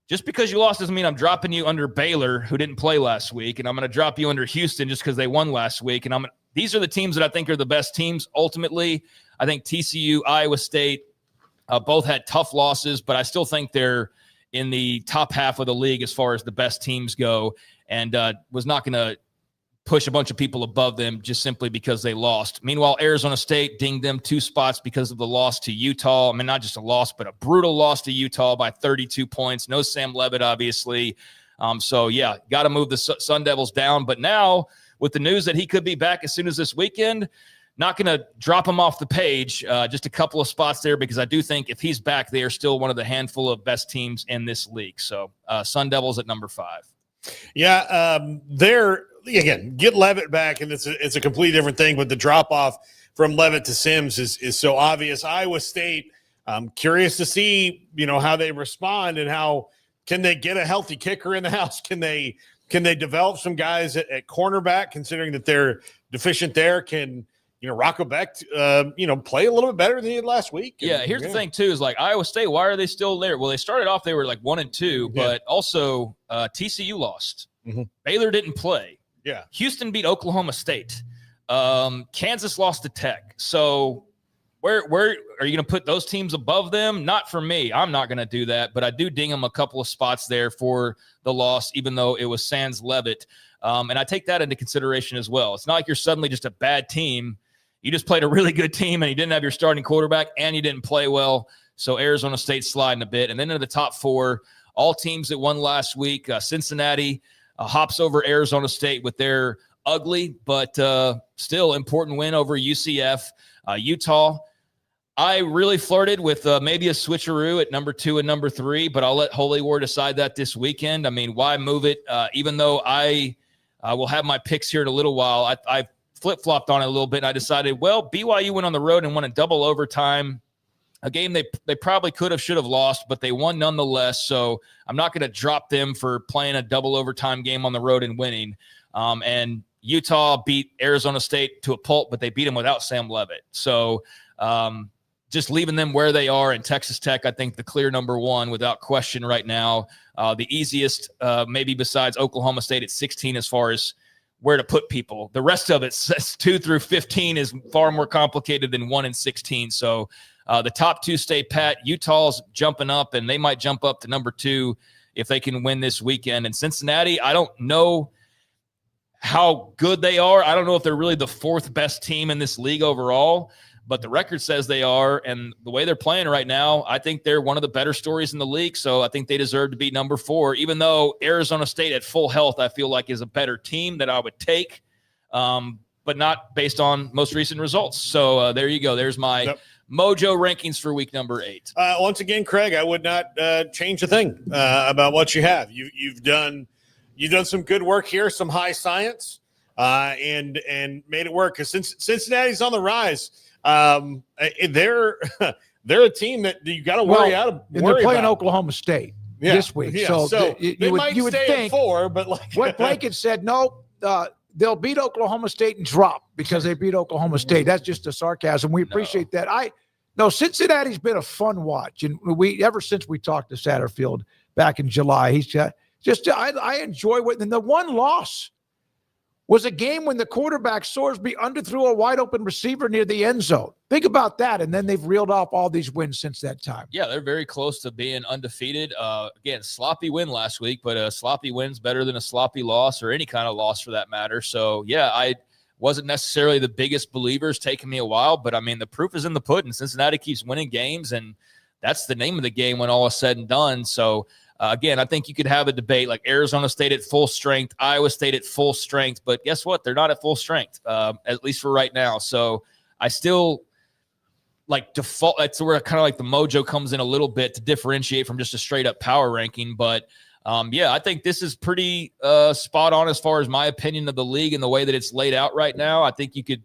Speaker 6: just because you lost doesn't mean I'm dropping you under Baylor, who didn't play last week, and I'm going to drop you under Houston just because they won last week. And these are the teams that I think are the best teams ultimately. I think TCU, Iowa State, both had tough losses, but I still think they're in the top half of the league as far as the best teams go, and was not going to push a bunch of people above them just simply because they lost. Meanwhile, Arizona State dinged them 2 spots because of the loss to Utah. I mean, not just a loss, but a brutal loss to Utah by 32 points. No Sam Leavitt, obviously. So, yeah, got to move the Sun Devils down. But now, with the news that he could be back as soon as this weekend, not going to drop him off the page. Just a couple of spots there because I do think if he's back, they are still one of the handful of best teams in this league. So, Sun Devils at number 5.
Speaker 5: Yeah, they're – again, get Leavitt back, and it's a completely different thing. But the drop off from Leavitt to Sims is so obvious. Iowa State, I'm curious to see how they respond and how can they get a healthy kicker in the house? Can they develop some guys at cornerback, considering that they're deficient there? Can Rocco Beck play a little bit better than he did last week?
Speaker 6: Yeah, here's the thing too: is like Iowa State. Why are they still there? Well, they started off they were like 1-2, but also TCU lost.
Speaker 5: Mm-hmm.
Speaker 6: Baylor didn't play.
Speaker 5: Yeah.
Speaker 6: Houston beat Oklahoma State. Kansas lost to Tech. So where are you going to put those teams above them? Not for me. I'm not going to do that, but I do ding them a couple of spots there for the loss, even though it was sans Leavitt. And I take that into consideration as well. It's not like you're suddenly just a bad team. You just played a really good team and you didn't have your starting quarterback and you didn't play well. So Arizona State sliding a bit. And then into the top 4, all teams that won last week, Cincinnati hops over Arizona State with their ugly but still important win over UCF. Utah, I really flirted with maybe a switcheroo at number 2 and number 3, but I'll let Holy War decide that this weekend. I mean, why move it? Even though I will have my picks here in a little while, I flip-flopped on it a little bit, and I decided, well, BYU went on the road and won a double overtime a game they probably should have lost, but they won nonetheless. So I'm not going to drop them for playing a double overtime game on the road and winning. And Utah beat Arizona State to a pulp, but they beat them without Sam Leavitt. So just leaving them where they are. And Texas Tech, I think the clear number one without question right now. The easiest, maybe besides Oklahoma State at 16 as far as where to put people. The rest of it, 2 through 15, is far more complicated than 1 and 16. So the top 2 stay pat. Utah's jumping up, and they might jump up to number 2 if they can win this weekend. And Cincinnati, I don't know how good they are. I don't know if they're really the 4th best team in this league overall, but the record says they are. And the way they're playing right now, I think they're one of the better stories in the league. So I think they deserve to be number 4, even though Arizona State at full health, I feel like is a better team that I would take, but not based on most recent results. So there you go. There's my Mojo rankings for week number 8.
Speaker 5: Once again, Craig, I would not change a thing about what you have. You've done some good work here, some high science, and made it work. Because Cincinnati's on the rise, they're a team that you got to worry about.
Speaker 4: They're playing Oklahoma State this week, so you would think
Speaker 5: at 4, but like
Speaker 4: what Blake had said, no. They'll beat Oklahoma State and drop because they beat Oklahoma State. That's just a sarcasm. We appreciate that. Cincinnati's been a fun watch, and ever since we talked to Satterfield back in July, he's I enjoy what. And the one loss was a game when the quarterback Sorsby underthrew a wide open receiver near the end zone. Think about that, and then they've reeled off all these wins since that time.
Speaker 6: Yeah, they're very close to being undefeated. Again, sloppy win last week, but a sloppy win's better than a sloppy loss or any kind of loss for that matter. So, yeah, I wasn't necessarily the biggest believer. It's taken me a while, but, I mean, the proof is in the pudding. Cincinnati keeps winning games, and that's the name of the game when all is said and done. So, again, I think you could have a debate like Arizona State at full strength, Iowa State at full strength, but guess what? They're not at full strength, at least for right now. So I still like default. That's where kind of like the mojo comes in a little bit to differentiate from just a straight up power ranking. But yeah, I think this is pretty spot on as far as my opinion of the league and the way that it's laid out right now. I think you could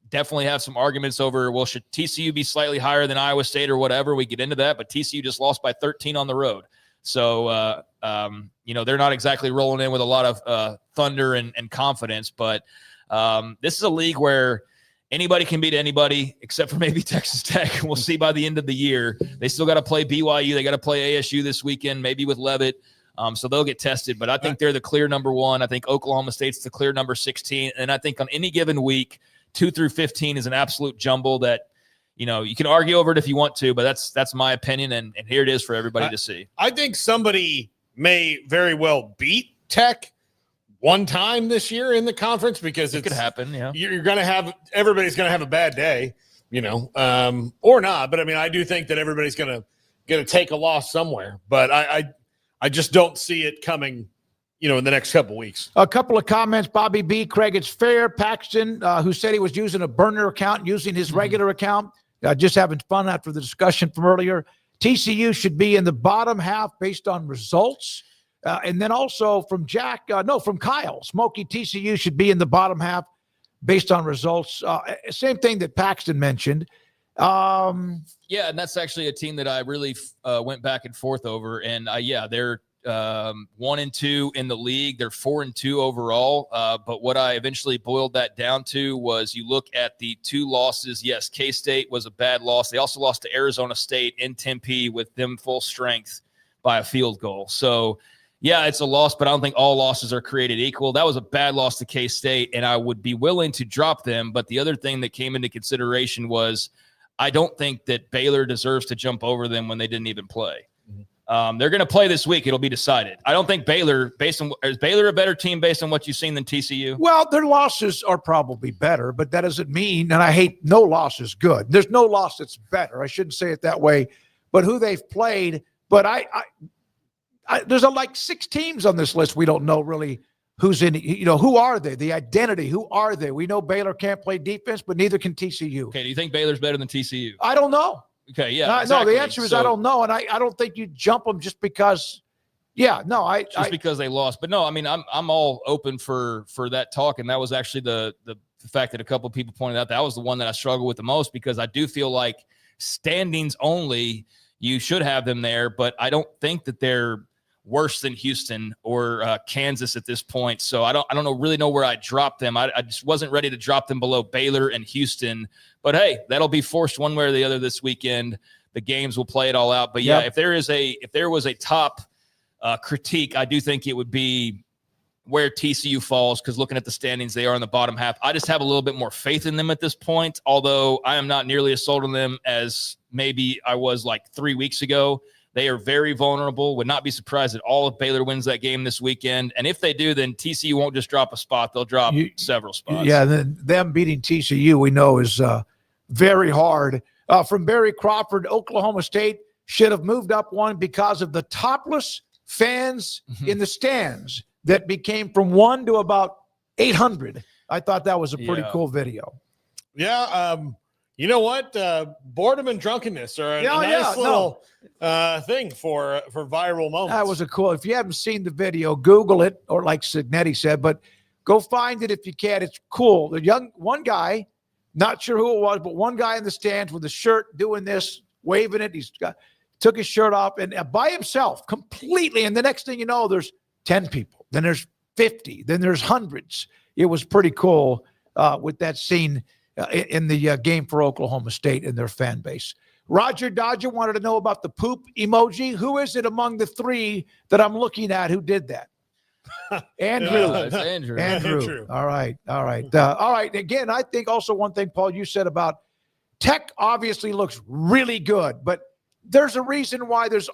Speaker 6: definitely have some arguments over, well, should TCU be slightly higher than Iowa State or whatever? We get into that, but TCU just lost by 13 on the road. So, they're not exactly rolling in with a lot of thunder and confidence, but this is a league where anybody can beat anybody except for maybe Texas Tech. We'll see by the end of the year. They still got to play BYU. They got to play ASU this weekend, maybe with Leavitt. So they'll get tested, but I think they're the clear number 1. I think Oklahoma State's the clear number 16. And I think on any given week, 2 through 15 is an absolute jumble that, you can argue over it if you want to, but that's my opinion, and here it is for everybody to see.
Speaker 5: I think somebody may very well beat Tech one time this year in the conference because
Speaker 6: it could happen. Yeah,
Speaker 5: everybody's going to have a bad day, or not. But I mean, I do think that everybody's going to take a loss somewhere. But I just don't see it coming, in the next couple weeks.
Speaker 4: A couple of comments. Bobby B. Craig, it's fair. Paxton, who said he was using a burner account, using his regular account. Just having fun after the discussion from earlier. TCU should be in the bottom half based on results. And then also from from Kyle, Smoky, TCU should be in the bottom half based on results. Same thing that Paxton mentioned.
Speaker 6: Yeah, and that's actually a team that I really went back and forth over. And they're 1-2 in the league. They're 4-2 overall. But what I eventually boiled that down to was you look at the 2 losses. Yes, K-State was a bad loss. They also lost to Arizona State in Tempe with them full strength by a field goal. So, yeah, it's a loss, but I don't think all losses are created equal. That was a bad loss to K-State, and I would be willing to drop them. But the other thing that came into consideration was I don't think that Baylor deserves to jump over them when they didn't even play. They're going to play this week. It'll be decided. I don't think is Baylor a better team based on what you've seen than TCU?
Speaker 4: Well, their losses are probably better, but that doesn't mean, and I hate no loss is good. There's no loss that's better. I shouldn't say it that way, but who they've played. But there's like 6 teams on this list. We don't know really who's in, who are they? The identity, who are they? We know Baylor can't play defense, but neither can TCU.
Speaker 6: Okay. Do you think Baylor's better than TCU?
Speaker 4: I don't know.
Speaker 6: Okay, yeah. Exactly.
Speaker 4: No, the answer is I don't know, and I don't think you jump them just because. Yeah, no,
Speaker 6: because they lost. But no, I mean, I'm all open for that talk, and that was actually the fact that a couple of people pointed out that was the one that I struggled with the most because I do feel like standings only, you should have them there, but I don't think that they're worse than Houston or Kansas at this point. So I don't really know where I dropped them. I just wasn't ready to drop them below Baylor and Houston. But hey, that'll be forced one way or the other this weekend. The games will play it all out. But yeah, if there was a top critique, I do think it would be where TCU falls, because looking at the standings, they are in the bottom half. I just have a little bit more faith in them at this point, although I am not nearly as sold on them as maybe I was like 3 weeks ago. They are very vulnerable. Would not be surprised at all if Baylor wins that game this weekend. And if they do, then TCU won't just drop a spot. They'll drop several spots.
Speaker 4: Yeah, them beating TCU, we know, is very hard. From Barry Crawford, Oklahoma State should have moved up one because of the topless fans in the stands that became from 1 to about 800. I thought that was a pretty cool video.
Speaker 5: Yeah, you know what? Boredom and drunkenness are a nice little thing for viral moments.
Speaker 4: That was a cool. If you haven't seen the video, Google it, or like Signetti said, but go find it if you can. It's cool. The one guy, not sure who it was, but one guy in the stands with a shirt doing this, waving it. Took his shirt off and by himself completely. And the next thing you know, there's 10 people. Then there's 50. Then there's hundreds. It was pretty cool with that scene in the game for Oklahoma State and their fan base. Roger Dodger wanted to know about the poop emoji. Who is it among the three that I'm looking at who did that? Andrew.
Speaker 6: It's Andrew.
Speaker 4: Andrew. All right. All right. Again, I think also one thing, Paul, you said about Tech obviously looks really good, but there's a reason why there's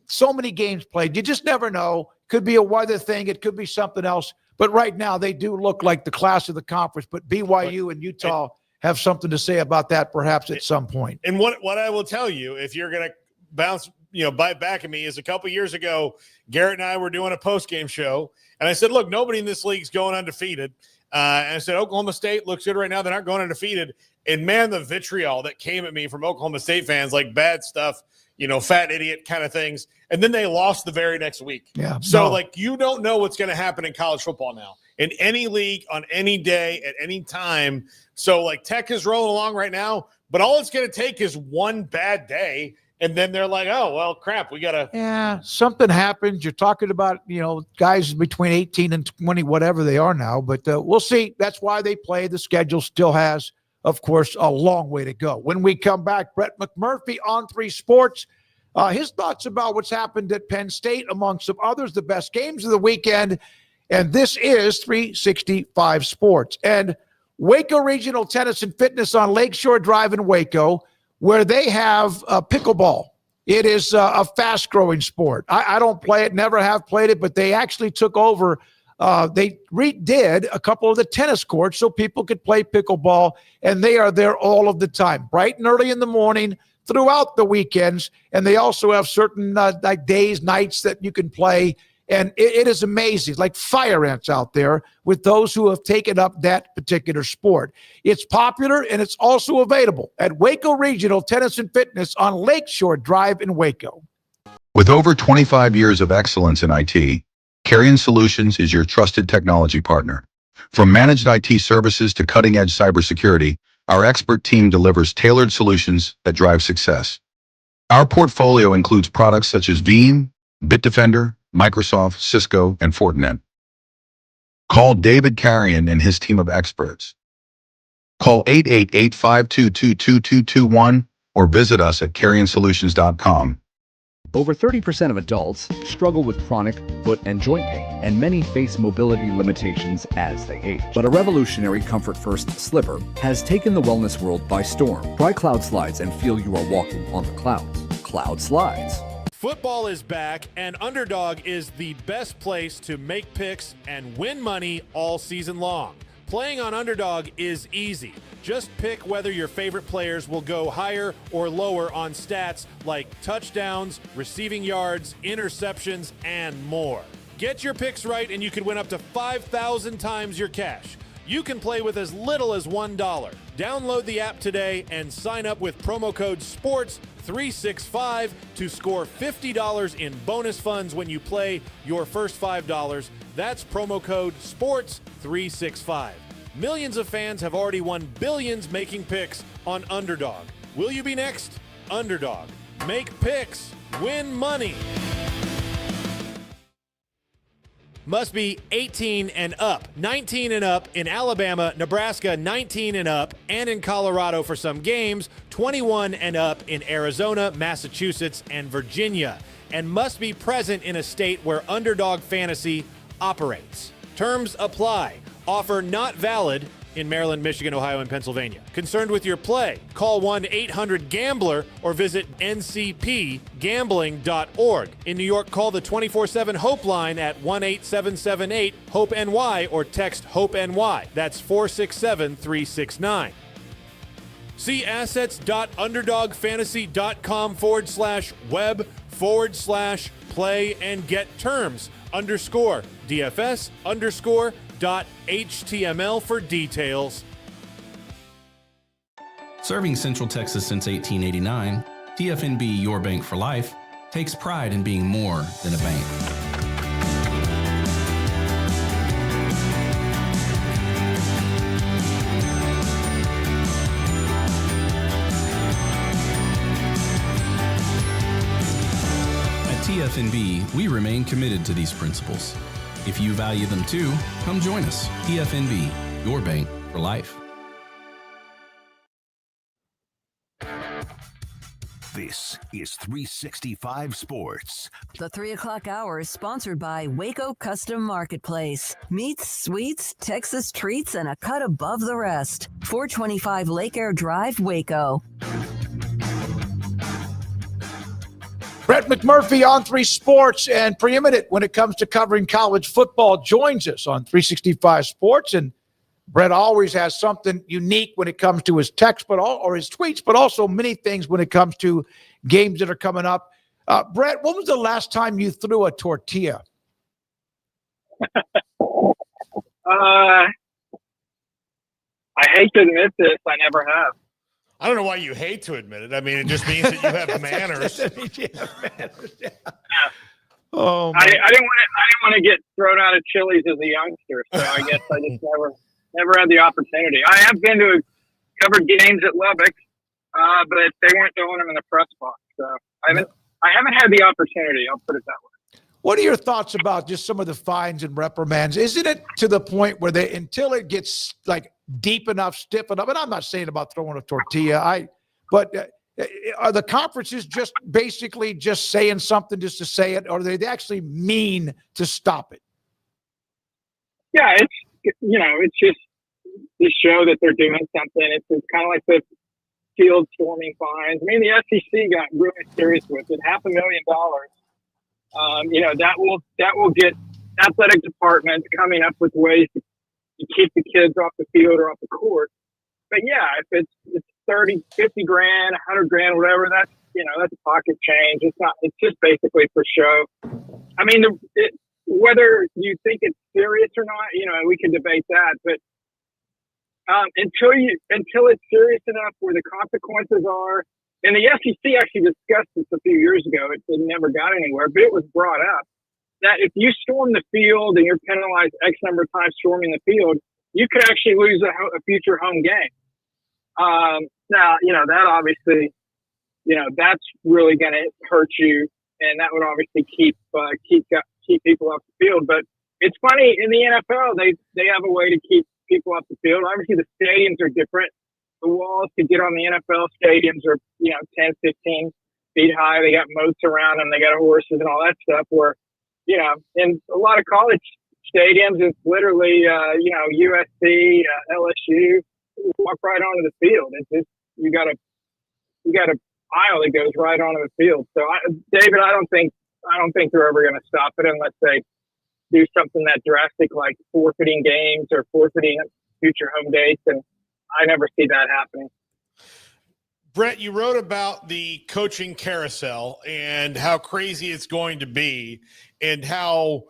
Speaker 4: so many games played. You just never know. Could be a weather thing. It could be something else. But right now, they do look like the class of the conference. But BYU and Utah have something to say about that perhaps at some point.
Speaker 5: And what I will tell you, if you're going to bite back at me, is a couple years ago, Garrett and I were doing a post-game show, and I said, look, nobody in this league's going undefeated. And I said, Oklahoma State looks good right now. They're not going undefeated. And, man, the vitriol that came at me from Oklahoma State fans, like bad stuff, fat idiot kind of things. And then they lost the very next week.
Speaker 4: Yeah.
Speaker 5: So, you don't know what's going to happen in college football now. In any league, on any day, at any time. So, Tech is rolling along right now, but all it's going to take is one bad day, and then they're like, oh, well, crap, we got to.
Speaker 4: Yeah, something happens. You're talking about, guys between 18 and 20, whatever they are now, but we'll see. That's why they play. The schedule still has, of course, a long way to go. When we come back, Brett McMurphy on 3 Sports. His thoughts about what's happened at Penn State, among some others, the best games of the weekend. And this is 365 Sports. And Waco Regional Tennis and Fitness on Lakeshore Drive in Waco, where they have pickleball. It is a fast-growing sport. I don't play it, never have played it, but they actually took over. They redid a couple of the tennis courts so people could play pickleball, and they are there all of the time, bright and early in the morning, throughout the weekends, and they also have certain days, nights that you can play. And it is amazing, like fire ants out there with those who have taken up that particular sport. It's popular, and it's also available at Waco Regional Tennis and Fitness on Lakeshore Drive in Waco.
Speaker 20: With over 25 years of excellence in IT, Carrion Solutions is your trusted technology partner. From managed IT services to cutting-edge cybersecurity, our expert team delivers tailored solutions that drive success. Our portfolio includes products such as Veeam, Bitdefender, Microsoft, Cisco, and Fortinet. Call David Carrion and his team of experts. Call 888-522-2221 or visit us at carrionsolutions.com.
Speaker 21: Over 30% of adults struggle with chronic foot and joint pain, and many face mobility limitations as they age. But a revolutionary Comfort First slipper has taken the wellness world by storm. Try Cloud Slides and feel you are walking on the clouds. Cloud Slides.
Speaker 22: Football is back, and Underdog is the best place to make picks and win money all season long. Playing on Underdog is easy. Just pick whether your favorite players will go higher or lower on stats like touchdowns, receiving yards, interceptions, and more. Get your picks right and you can win up to 5,000 times your cash. You can play with as little as $1. Download the app today and sign up with promo code SPORTS365 to score $50 in bonus funds when you play your first $5. That's promo code SPORTS365. Millions of fans have already won billions making picks on Underdog. Will you be next? Underdog. Make picks, win money. Must be 18 and up, 19 and up in Alabama, Nebraska, 19 and up, and in Colorado for some games, 21 and up in Arizona, Massachusetts, and Virginia, and must be present in a state where Underdog Fantasy operates. Terms apply. Offer not valid in Maryland, Michigan, Ohio, and Pennsylvania. Concerned with your play? Call 1-800-GAMBLER or visit ncpgambling.org. In New York, call the 24/7 Hope line at 1-8778-HOPE-NY or text HOPE-NY. That's 467-369. See assets.underdogfantasy.com/web/play and get terms _DFS_.html for details.
Speaker 1: Serving Central Texas since 1889, TFNB Your Bank for Life takes pride in being more than a bank. At TFNB, we remain committed to these principles. If you value them too, come join us. TFNB, Your Bank for Life.
Speaker 2: This is 365 Sports.
Speaker 3: The 3 o'clock hour is sponsored by Waco Custom Marketplace. Meats, sweets, Texas treats, and a cut above the rest. 425 Lake Air Drive, Waco.
Speaker 4: Brett McMurphy on 3 Sports and preeminent when it comes to covering college football joins us on 365 Sports. And Brett always has something unique when it comes to his text, or his tweets, but also many things when it comes to games that are coming up. Brett, when was the last time you threw a tortilla?
Speaker 8: I hate to admit this, I never have.
Speaker 5: I don't know why you hate to admit it. I mean, it just means that you have manners.
Speaker 8: Oh, I didn't want to get thrown out of Chili's as a youngster, so I guess I just never had the opportunity. I have been to covered games at Lubbock, but they weren't throwing them in the press box, so I haven't had the opportunity. I'll put it that way.
Speaker 4: What are your thoughts about just some of the fines and reprimands? Isn't it to the point where until it gets like deep enough, stiff enough, and I'm not saying about throwing a tortilla, but are the conferences just basically just saying something just to say it, or do they actually mean to stop it?
Speaker 8: Yeah, it's just to show that they're doing something. It's kind of like the field storming fines. I mean, the SEC got really serious with it. $500,000. That will get athletic departments coming up with ways to keep the kids off the field or off the court. But yeah, if it's 30, 50 grand, 100 grand, whatever, that's a pocket change. It's just basically for show. I mean, whether you think it's serious or not, we can debate that, but until it's serious enough where the consequences are, and the SEC actually discussed this a few years ago. It never got anywhere, but it was brought up that if you storm the field and you're penalized X number of times storming the field, you could actually lose a future home game. Now, that obviously, that's really going to hurt you, and that would obviously keep people off the field. But it's funny, in the NFL, they have a way to keep people off the field. Obviously, the stadiums are different. The walls to get on the NFL stadiums are, 10, 15 feet high. They got moats around them. They got horses and all that stuff. Where, in a lot of college stadiums, it's literally, USC, LSU, walk right onto the field. It's just, you got a aisle that goes right onto the field. So, David, I don't think they're ever going to stop it unless they do something that drastic, like forfeiting games or forfeiting future home dates. And I never see that happening.
Speaker 5: Brett, you wrote about the coaching carousel and how crazy it's going to be, and how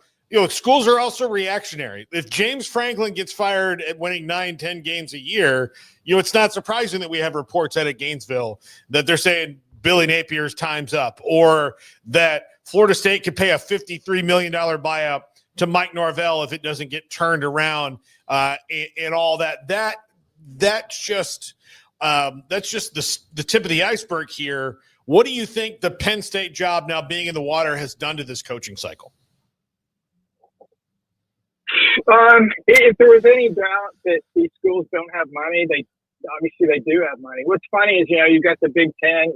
Speaker 5: schools are also reactionary. If James Franklin gets fired at winning 9-10 games a year, it's not surprising that we have reports out of Gainesville that they're saying Billy Napier's time's up, or that Florida State could pay a $53 million buyout to Mike Norvell if it doesn't get turned around, and all that. That's just the tip of the iceberg here What do you think the Penn State job now being in the water has done to this coaching cycle?
Speaker 8: If there was any doubt that these schools don't have money, they do have money. What's funny is, you've got the Big Ten,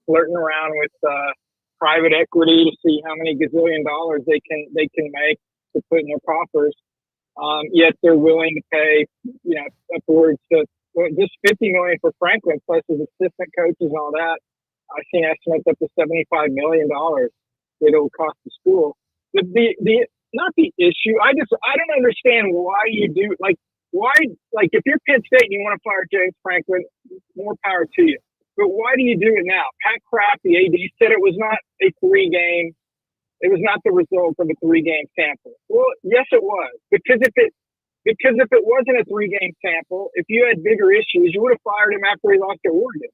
Speaker 8: flirting around with private equity to see how many gazillion dollars they can make to put in their coffers. Yet they're willing to pay, upwards to just $50 million for Franklin plus his assistant coaches and all that. I've seen estimates up to $75 million that it'll cost the school. But not the issue. I don't understand why you do if you're Penn State and you want to fire James Franklin, more power to you. But why do you do it now? Pat Kraft, the AD, said it was not a 3-game. It was not the result of a 3-game sample. Well, yes, it was. Because if it wasn't a 3-game sample, if you had bigger issues, you would have fired him after he lost to Oregon.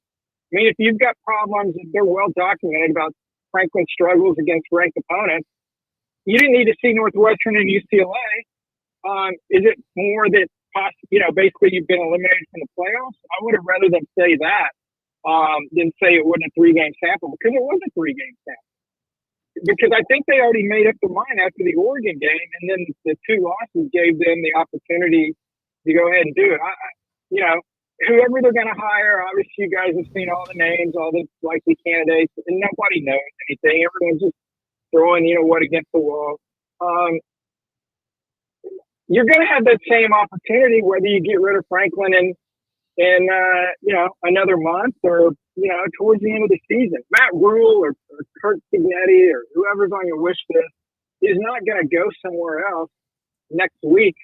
Speaker 8: I mean, if you've got problems, they're well documented about Franklin's struggles against ranked opponents. You didn't need to see Northwestern and UCLA. Is it more that basically you've been eliminated from the playoffs? I would have rather them say that than say it wasn't a 3-game sample, because it was a 3-game sample. Because I think they already made up their mind after the Oregon game, and then the 2 losses gave them the opportunity to go ahead and do it. Whoever they're going to hire, obviously you guys have seen all the names, all the likely candidates, and nobody knows anything. Everyone's just throwing, what against the wall. You're going to have that same opportunity whether you get rid of Franklin in another month or, towards the end of the season. Matt Rule or Kurt Signetti or whoever's on your wish list is not going to go somewhere else next week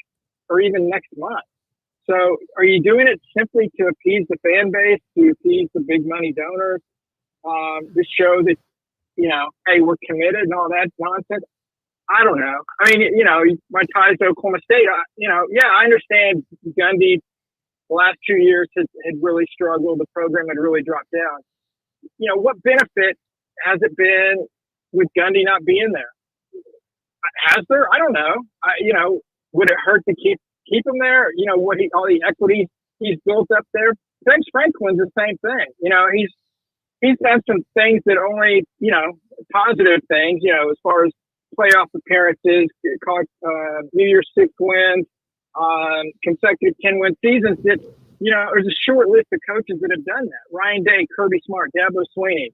Speaker 8: or even next month. So are you doing it simply to appease the fan base, to appease the big money donors, to show that, hey, we're committed and all that nonsense? I don't know. I mean, my ties to Oklahoma State, I understand Gundy the last 2 years had really struggled. The program had really dropped down. What benefit has it been with Gundy not being there? Has there? I don't know. Would it hurt to keep him there? All the equity he's built up there. James Franklin's the same thing. He's done some things that only, positive things, as far as playoff appearances, New Year's 6 wins, consecutive 10-win seasons. That, there's a short list of coaches that have done that. Ryan Day, Kirby Smart, Dabo Swinney,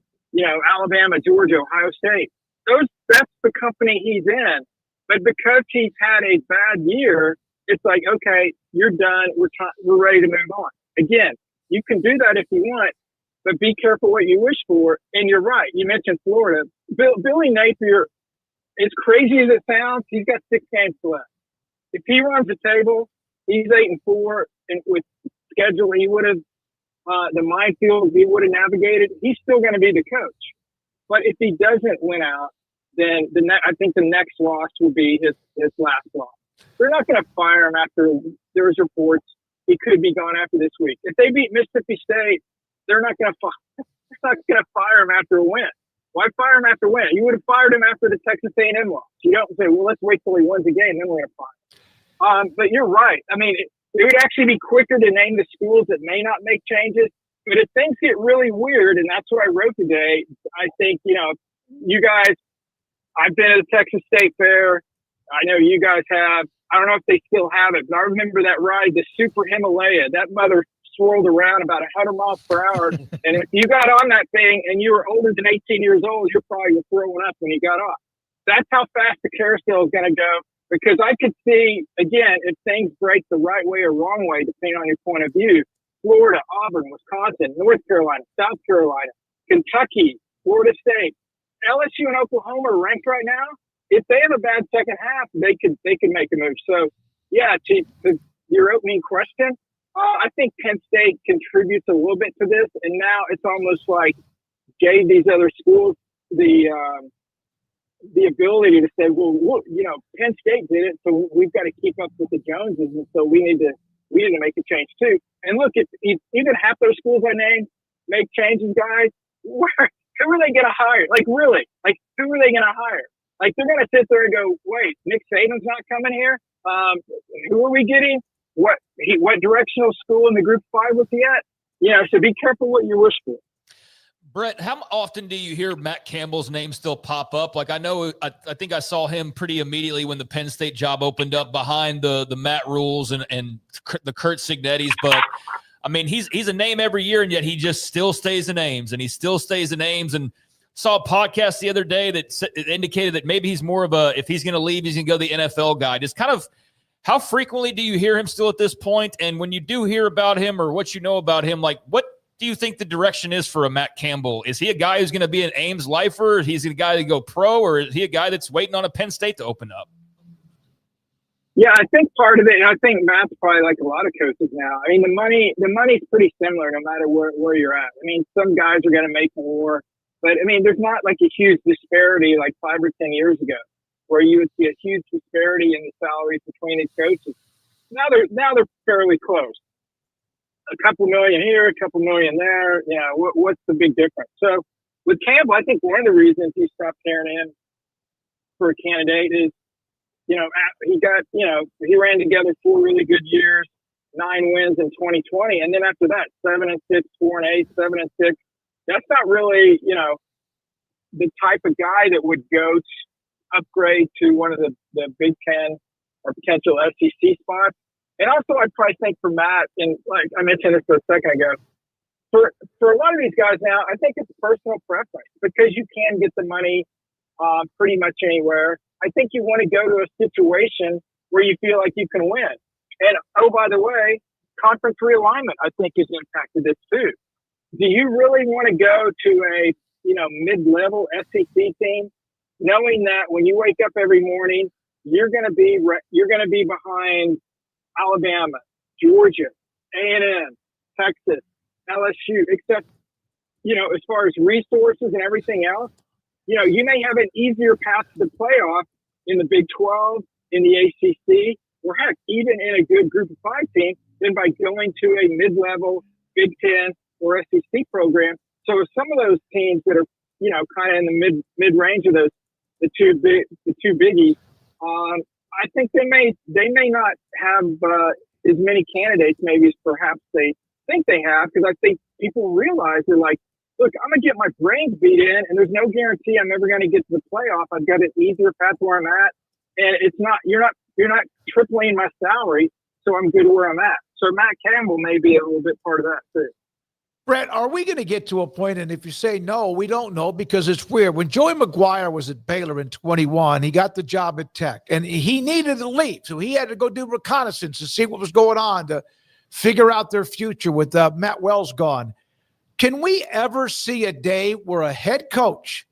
Speaker 8: Alabama, Georgia, Ohio State. That's the company he's in. But because he's had a bad year, it's like, okay, you're done. We're ready to move on. Again, you can do that if you want, but be careful what you wish for. And you're right. You mentioned Florida. Billy Napier, as crazy as it sounds, he's got 6 games left. If he runs the table, he's 8-4, and with schedule, he would have the minefield he would have navigated. He's still going to be the coach. But if he doesn't win out, then I think the next loss will be his last loss. They're not going to fire him after there's reports he could be gone after this week. If they beat Mississippi State, they're not going to fire him after a win. Why fire him after a win? You would have fired him after the Texas A&M loss. You don't say, well, let's wait till he wins the game, then we're going to fire him. But you're right. I mean, it would actually be quicker to name the schools that may not make changes. But if things get really weird, and that's what I wrote today, I think, you guys, I've been at the Texas State Fair. I know you guys have. I don't know if they still have it, but I remember that ride, the Super Himalaya. That mother swirled around about 100 miles per hour. And if you got on that thing and you were older than 18 years old, you're probably throwing up when you got off. That's how fast the carousel is going to go. Because I could see, again, if things break the right way or wrong way, depending on your point of view, Florida, Auburn, Wisconsin, North Carolina, South Carolina, Kentucky, Florida State, LSU and Oklahoma are ranked right now. If they have a bad second half, they could make a move. So, yeah, to your opening question, I think Penn State contributes a little bit to this, and now it's almost like gave these other schools the ability to say, well, look, Penn State did it, so we've got to keep up with the Joneses, and so we need to make a change too. And look, if even half those schools I named make changes, guys, who are they going to hire? Like, really? Like, who are they going to hire? Like, they're going to sit there and go, wait, Nick Saban's not coming here? Who are we getting? What directional school in the Group 5 was he at? So be careful what you wish for.
Speaker 6: Brett, how often do you hear Matt Campbell's name still pop up? Like, I know, I think I saw him pretty immediately when the Penn State job opened up behind the Matt Rules and the Kurt Signettis. But, I mean, he's a name every year, and yet he just still stays in names, and he still stays in names. And saw a podcast the other day that indicated that maybe he's more of if he's going to leave, he's going to go the NFL guy. Just kind of how frequently do you hear him still at this point? And when you do hear about him or what you know about him, like what do you think the direction is for a Matt Campbell? Is he a guy who's going to be an Ames lifer? Is he a guy to go pro, or is he a guy that's waiting on a Penn State to open up?
Speaker 8: Yeah, I think part of it, and I think Matt's probably like a lot of coaches now. I mean, the money's pretty similar no matter where you're at. I mean, some guys are going to make more, but I mean, there's not like a huge disparity like 5 or 10 years ago where you would see a huge disparity in the salaries between these coaches. Now they're fairly close. A couple million here, a couple million there. You know, what's the big difference? So with Campbell, I think one of the reasons he stopped tearing in for a candidate is, you know, he ran together 4 really good years, 9 wins in 2020. And then after that, 7-6, 4-8, 7-6. That's not really, you know, the type of guy that would go upgrade to one of the Big Ten or potential SEC spots. And also, I'd probably think for Matt, and like I mentioned this a second ago, for a lot of these guys now, I think it's personal preference because you can get the money pretty much anywhere. I think you want to go to a situation where you feel like you can win. And oh, by the way, conference realignment, I think, has impacted this too. Do you really want to go to a mid-level SEC team, knowing that when you wake up every morning, you're going to be behind Alabama, Georgia, A&M, Texas, LSU, except, as far as resources and everything else, you may have an easier path to the playoff in the Big 12, in the ACC, or heck, even in a good Group of 5 team than by going to a mid-level Big 10 or SEC program. So some of those teams that are, kind of in the mid-range of those, the two biggies, I think they may not have as many candidates maybe as perhaps they think they have, because I think people realize they're like, look, I'm gonna get my brains beat in, and there's no guarantee I'm ever gonna get to the playoff. I've got an easier path where I'm at, and it's not you're not tripling my salary, so I'm good where I'm at. So Matt Campbell may be a little bit part of that too.
Speaker 4: Brett, are we going to get to a point, and if you say no, we don't know, because it's weird. When Joey McGuire was at Baylor in 21, he got the job at Tech, and he needed to leave. So he had to go do reconnaissance to see what was going on to figure out their future with Matt Wells gone. Can we ever see a day where a head coach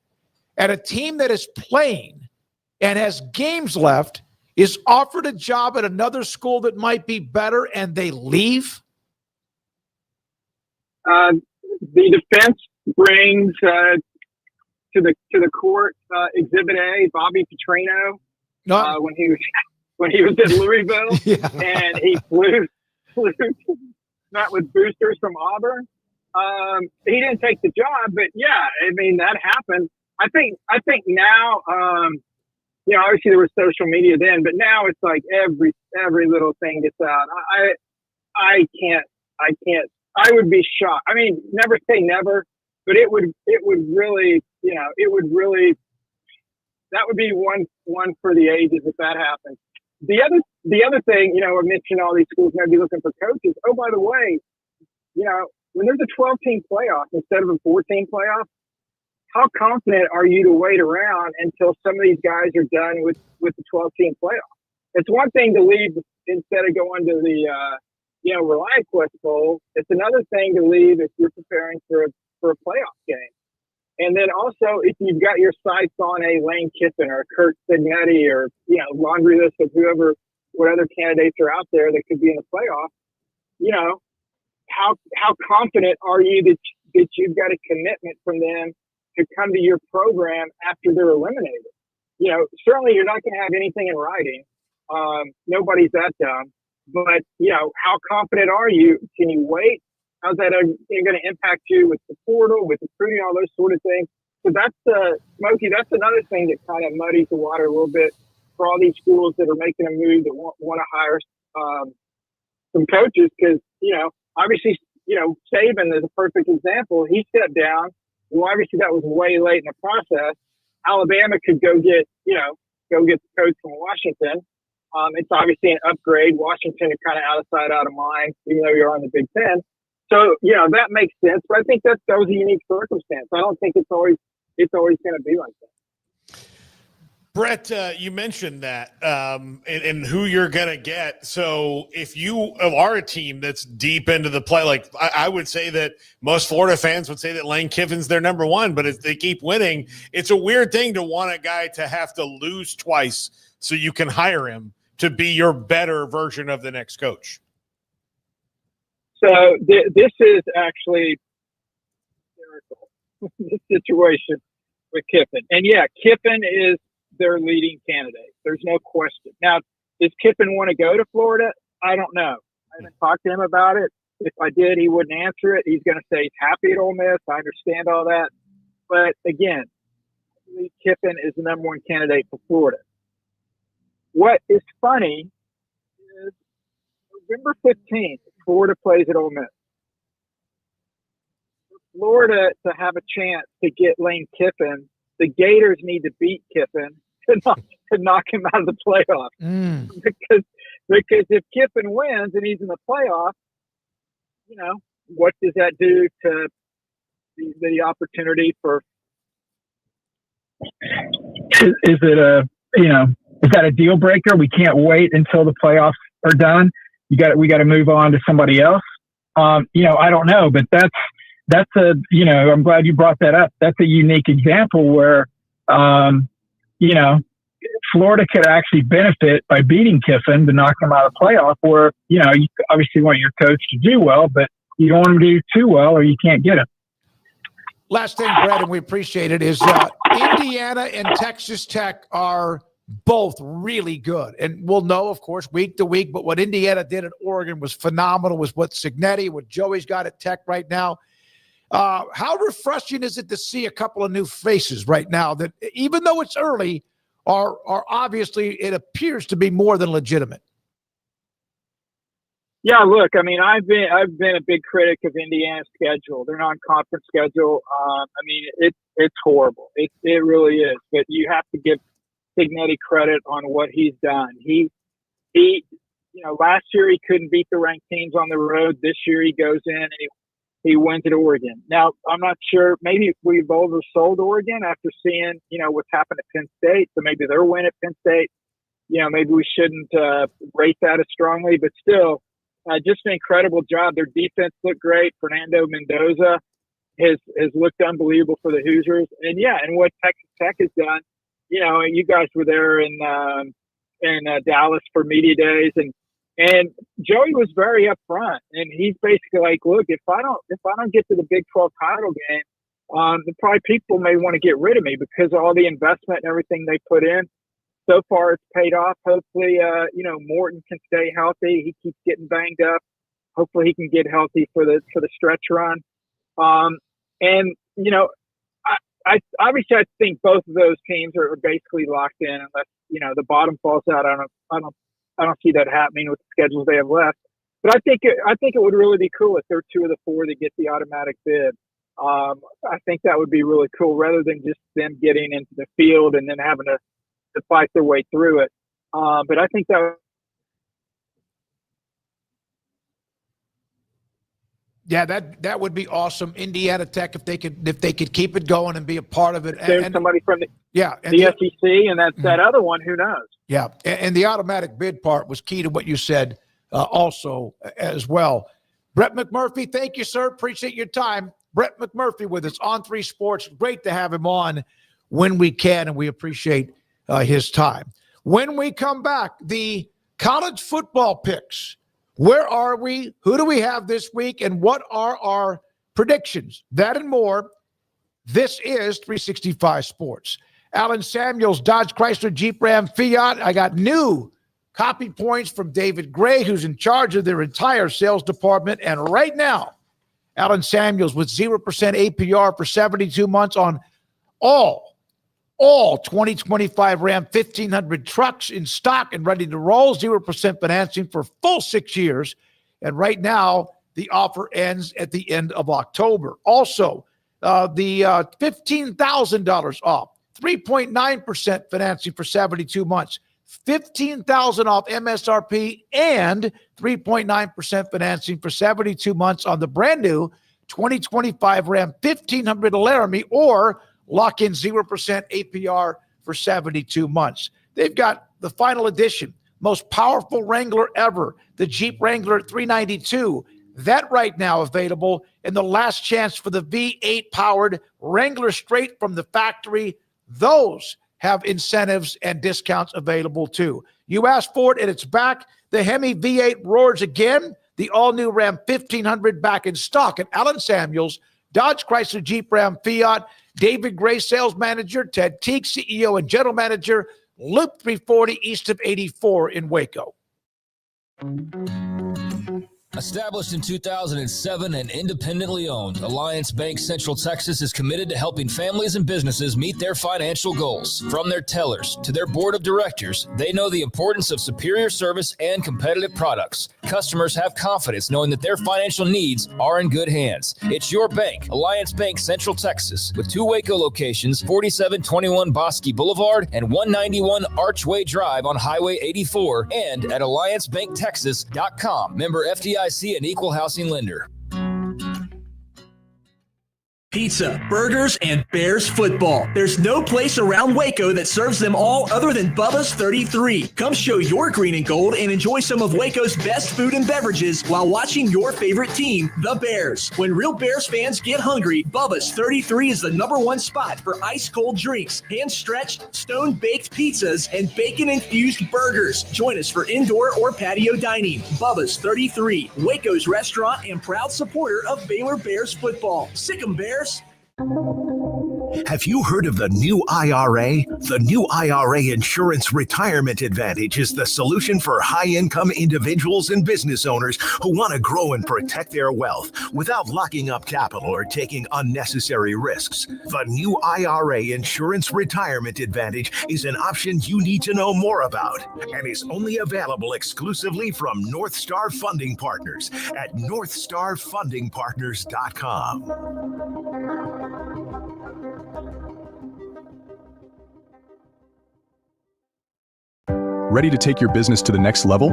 Speaker 4: at a team that is playing and has games left is offered a job at another school that might be better and they leave?
Speaker 8: The defense brings to the court Exhibit A, Bobby Petrino, when he was at Louisville, and he flew not with boosters from Auburn. He didn't take the job, but yeah, I mean that happened. I think now, obviously there was social media then, but now it's like every little thing gets out. I can't. I would be shocked. I mean, never say never, but it would really, that would be one for the ages if that happens. The other thing, I mentioned all these schools may be looking for coaches. Oh, by the way, when there's a 12-team playoff instead of a 14 playoff, how confident are you to wait around until some of these guys are done with the 12-team playoff? It's one thing to leave instead of going to the ReliaQuest Bowl. It's another thing to leave if you're preparing for a playoff game. And then also, if you've got your sights on a Lane Kiffin or a Kurt Signetti or, laundry list of what other candidates are out there that could be in the playoff, how confident are you that you've got a commitment from them to come to your program after they're eliminated? Certainly you're not going to have anything in writing. Nobody's that dumb. But, how confident are you? Can you wait? How's that going to impact you with the portal, with recruiting, all those sort of things? So that's Smokey, that's another thing that kind of muddies the water a little bit for all these schools that are making a move that want to hire some coaches because, obviously, Saban is a perfect example. He stepped down Well, obviously that was way late in the process. Alabama could go get the coach from Washington. It's obviously an upgrade. Washington is kind of out of sight, out of mind, even though you're on the Big Ten. So, that makes sense. But I think that was a unique circumstance. I don't think it's always going to be like that.
Speaker 5: Brett, you mentioned that and who you're going to get. So if you are a team that's deep into the play, like I would say that most Florida fans would say that Lane Kiffin's their number one, but if they keep winning, it's a weird thing to want a guy to have to lose twice so you can hire him to be your better version of the next coach.
Speaker 8: So this is actually hysterical, this situation with Kiffin. And yeah, Kiffin is their leading candidate. There's no question. Now, does Kiffin want to go to Florida? I don't know. I haven't talked to him about it. If I did, he wouldn't answer it. He's going to say he's happy at Ole Miss. I understand all that. But again, Kiffin is the number one candidate for Florida. What is funny is November 15th, Florida plays at Ole Miss. For Florida to have a chance to get Lane Kiffin, the Gators need to beat Kiffin to knock him out of the playoffs. Because if Kiffin wins and he's in the playoffs, what does that do to the opportunity for?
Speaker 10: Is that a deal breaker? We can't wait until the playoffs are done. We got to move on to somebody else. I don't know, but that's I'm glad you brought that up. That's a unique example where, Florida could actually benefit by beating Kiffin to knock him out of the playoff where, you obviously want your coach to do well, but you don't want him to do too well or you can't get him.
Speaker 4: Last thing, Brad, and we appreciate it, is Indiana and Texas Tech are both really good. And we'll know, of course, week to week, but what Indiana did at Oregon was phenomenal, was what Joey's got at Tech right now. How refreshing is it to see a couple of new faces right now that, even though it's early, are obviously, it appears to be more than legitimate?
Speaker 8: Yeah, look, I mean, I've been a big critic of Indiana's schedule. Their non-conference schedule. It's horrible. It really is. But you have to give Signetti credit on what he's done. He last year he couldn't beat the ranked teams on the road. This year he goes in and he wins at Oregon. Now, I'm not sure. Maybe we've oversold Oregon after seeing, what's happened at Penn State. So maybe their win at Penn State, maybe we shouldn't rate that as strongly. But still, just an incredible job. Their defense looked great. Fernando Mendoza has looked unbelievable for the Hoosiers. And what Texas Tech has done, you guys were there in Dallas for media days, and Joey was very upfront, and he's basically like, look, if I don't get to the Big 12 title game, probably people may want to get rid of me because of all the investment and everything they put in. So far, it's paid off. Hopefully, Morton can stay healthy. He keeps getting banged up. Hopefully, he can get healthy for the stretch run. I obviously I think both of those teams are basically locked in unless the bottom falls out. I don't see that happening with the schedules they have left. But I think it would really be cool if they're two of the four that get the automatic bid. I think that would be really cool rather than just them getting into the field and then having to fight their way through it. But I think that.
Speaker 4: Yeah, that would be awesome. Indiana Tech, if they could keep it going and be a part of it.
Speaker 8: And somebody from the SEC and that other one, who knows?
Speaker 4: Yeah, and the automatic bid part was key to what you said also as well. Brett McMurphy, thank you, sir. Appreciate your time. Brett McMurphy with us on 3 Sports. Great to have him on when we can, and we appreciate his time. When we come back, the college football picks. Where are we? Who do we have this week? And what are our predictions? That and more. This is 365 Sports. Alan Samuels, Dodge Chrysler Jeep Ram Fiat. I got new copy points from David Gray, who's in charge of their entire sales department. And right now, Alan Samuels with 0% APR for 72 months on all 2025 Ram 1500 trucks in stock and ready to roll. 0% financing for full 6 years. And right now, the offer ends at the end of October. Also, the $15,000 off, 3.9% financing for 72 months, $15,000 off MSRP, and 3.9% financing for 72 months on the brand new 2025 Ram 1500 Laramie, or lock in 0% APR for 72 months. They've got the final edition, most powerful Wrangler ever, the Jeep Wrangler 392. That right now available, and the last chance for the V8 powered Wrangler straight from the factory. Those have incentives and discounts available too. You asked for it and it's back. The Hemi V8 roars again. The all-new Ram 1500 back in stock at Allen Samuels, Dodge, Chrysler, Jeep, Ram, Fiat. David Gray, sales manager. Ted Teague, CEO and general manager. Loop 340 east of 84 in Waco.
Speaker 12: Established in 2007 and independently owned, Alliance Bank Central Texas is committed to helping families and businesses meet their financial goals. From their tellers to their board of directors, they know the importance of superior service and competitive products. Customers have confidence knowing that their financial needs are in good hands. It's your bank, Alliance Bank Central Texas, with 2 Waco locations, 4721 Bosque Boulevard and 191 Archway Drive on Highway 84, and at alliancebanktexas.com. Member FDIC, an equal housing lender.
Speaker 13: Pizza, burgers, and Bears football. There's no place around Waco that serves them all other than Bubba's 33. Come show your green and gold and enjoy some of Waco's best food and beverages while watching your favorite team, the Bears. When real Bears fans get hungry, Bubba's 33 is the #1 spot for ice-cold drinks, hand-stretched, stone-baked pizzas, and bacon-infused burgers. Join us for indoor or patio dining. Bubba's 33, Waco's restaurant and proud supporter of Baylor Bears football. Sick 'em, Bears.
Speaker 2: Have you heard of the new IRA? The new IRA Insurance Retirement Advantage is the solution for high-income individuals and business owners who want to grow and protect their wealth without locking up capital or taking unnecessary risks. The new IRA Insurance Retirement Advantage is an option you need to know more about and is only available exclusively from North Star Funding Partners at northstarfundingpartners.com.
Speaker 23: Ready to take your business to the next level?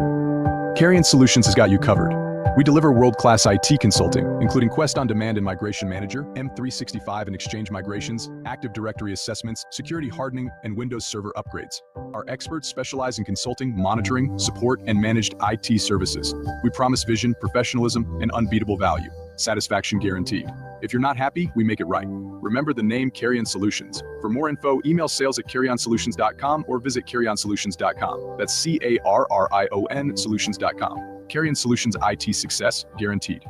Speaker 23: Carrion Solutions has got you covered. We deliver world-class IT consulting, including Quest On Demand and Migration Manager, M365 and Exchange migrations, Active Directory assessments, security hardening, and Windows Server upgrades. Our experts specialize in consulting, monitoring, support, and managed IT services. We promise vision, professionalism, and unbeatable value. Satisfaction guaranteed. If you're not happy, we make it right. Remember the name Carrion Solutions. For more info, email sales@carrionsolutions.com or visit carrionsolutions.com. That's CARRION solutions.com. Carrion Solutions, IT success guaranteed.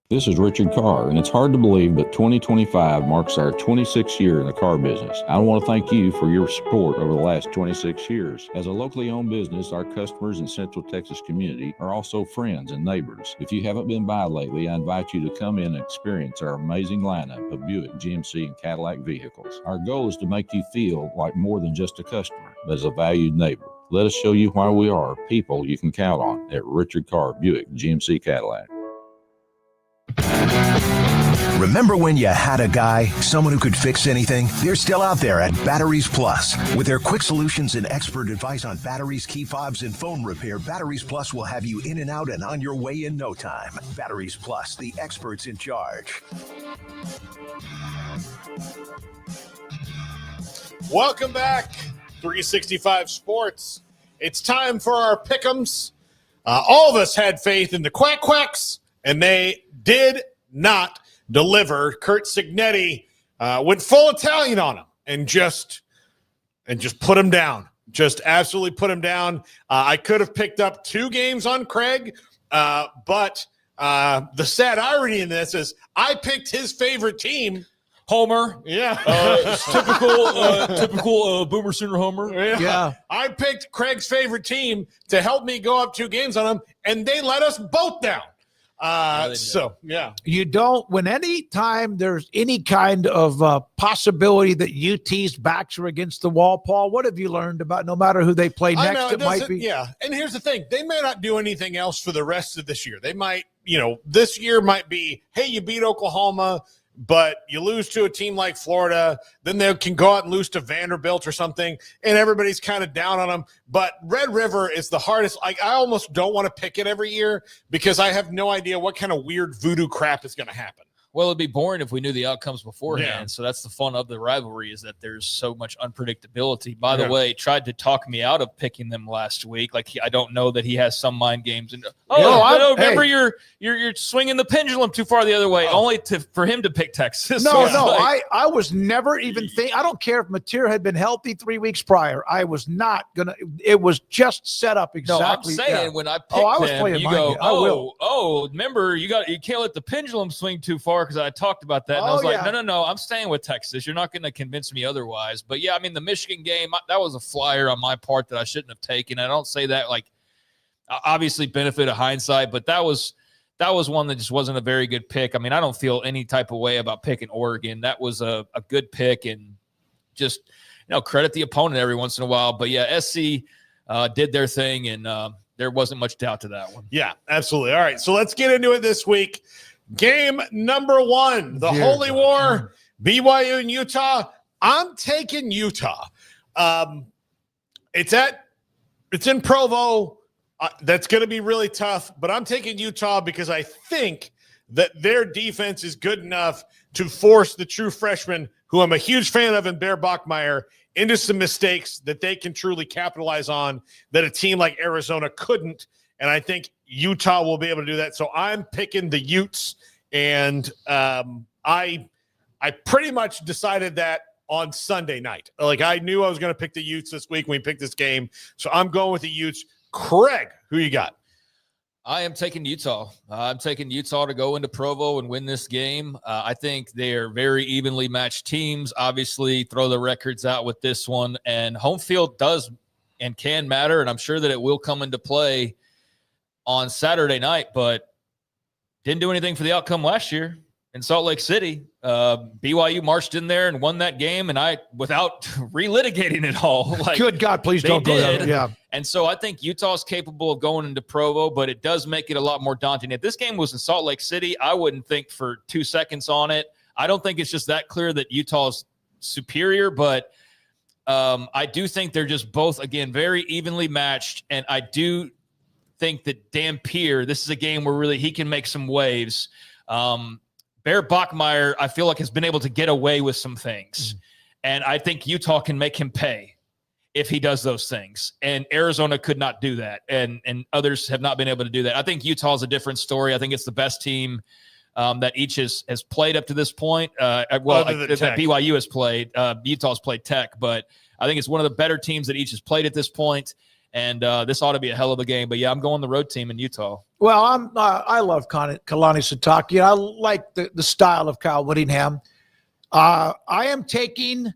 Speaker 24: This is Richard Carr, and it's hard to believe, but 2025 marks our 26th year in the car business. I want to thank you for your support over the last 26 years. As a locally owned business, our customers in Central Texas community are also friends and neighbors. If you haven't been by lately, I invite you to come in and experience our amazing lineup of Buick, GMC, and Cadillac vehicles. Our goal is to make you feel like more than just a customer, but as a valued neighbor. Let us show you why we are people you can count on at Richard Carr, Buick, GMC, Cadillac.
Speaker 2: Remember when you had a guy, someone who could fix anything? They're still out there at Batteries Plus. With their quick solutions and expert advice on batteries, key fobs, and phone repair, Batteries Plus will have you in and out and on your way in no time. Batteries Plus, the experts in charge.
Speaker 5: Welcome back, 365 Sports. It's time for our pick'ems. All of us had faith in the Quacks, and they did not deliver. Kurt Signetti went full Italian on him and just put him down. Just absolutely put him down. I could have picked up 2 games on Craig, but the sad irony in this is I picked his favorite team.
Speaker 6: Homer.
Speaker 5: Yeah.
Speaker 6: Typical Boomer Sooner Homer.
Speaker 5: Yeah. I picked Craig's favorite team to help me go up 2 games on him, and they let us both down.
Speaker 4: You don't, when any time there's any kind of possibility that UT's backs are against the wall, Paul, what have you learned about no matter who they play next?
Speaker 5: I know,
Speaker 4: it might be.
Speaker 5: Yeah. And here's the thing. They may not do anything else for the rest of this year. They might this year might be, hey, you beat Oklahoma, but you lose to a team like Florida, then they can go out and lose to Vanderbilt or something, and everybody's kind of down on them. But Red River is the hardest. I almost don't want to pick it every year because I have no idea what kind of weird voodoo crap is going to happen.
Speaker 6: Well, it'd be boring if we knew the outcomes beforehand.
Speaker 5: Yeah.
Speaker 6: So that's the fun of the rivalry, is that there's so much unpredictability. By the way, tried to talk me out of picking them last week. Like, I don't know that he has some mind games. And remember you're swinging the pendulum too far the other way, only for him to pick Texas.
Speaker 4: I was never even think. I don't care if Napier had been healthy 3 weeks prior. I was not gonna. It was just set up exactly.
Speaker 6: No, I'm saying when I picked them, you go, remember you can't let the pendulum swing too far. Because I talked about that, and I was like, no, I'm staying with Texas. You're not going to convince me otherwise. But, yeah, I mean, the Michigan game, that was a flyer on my part that I shouldn't have taken. I don't say that, like, obviously benefit of hindsight, but that was one that just wasn't a very good pick. I mean, I don't feel any type of way about picking Oregon. That was a good pick, and just, credit the opponent every once in a while. But, yeah, SC did their thing, and there wasn't much doubt to that one.
Speaker 5: Yeah, absolutely. All right, so let's get into it this week. Game number 1, the Holy War, BYU and Utah. I'm taking Utah. It's in Provo. That's going to be really tough, but I'm taking Utah because I think that their defense is good enough to force the true freshman, who I'm a huge fan of in Bear Bachmeier, into some mistakes that they can truly capitalize on that a team like Arizona couldn't. And I think Utah will be able to do that. So I'm picking the Utes, and I pretty much decided that on Sunday night. Like, I knew I was going to pick the Utes this week when we picked this game. So I'm going with the Utes. Craig, who you got?
Speaker 6: I am taking Utah. I'm taking Utah to go into Provo and win this game. I think they are very evenly matched teams. Obviously, throw the records out with this one. And home field does and can matter, and I'm sure that it will come into play on Saturday night, but didn't do anything for the outcome last year in Salt Lake City. BYU marched in there and won that game, and without relitigating it all. Like,
Speaker 4: good God, please don't go there. Yeah.
Speaker 6: And so I think Utah's capable of going into Provo, but it does make it a lot more daunting. If this game was in Salt Lake City, I wouldn't think for 2 seconds on it. I don't think it's just that clear that Utah's superior, but I do think they're just both, again, very evenly matched, and I do think that Napier, this is a game where really he can make some waves. Bear Bachmeier, I feel like, has been able to get away with some things. And I think Utah can make him pay if he does those things. And Arizona could not do that. And others have not been able to do that. I think Utah is a different story. I think it's the best team that each has played up to this point. That BYU has played. Utah's played Tech, but I think it's one of the better teams that each has played at this point. And this ought to be a hell of a game. But, yeah, I'm going the road team in Utah.
Speaker 4: Well, I love Kalani Sitake. I like the style of Kyle Whittingham. I am taking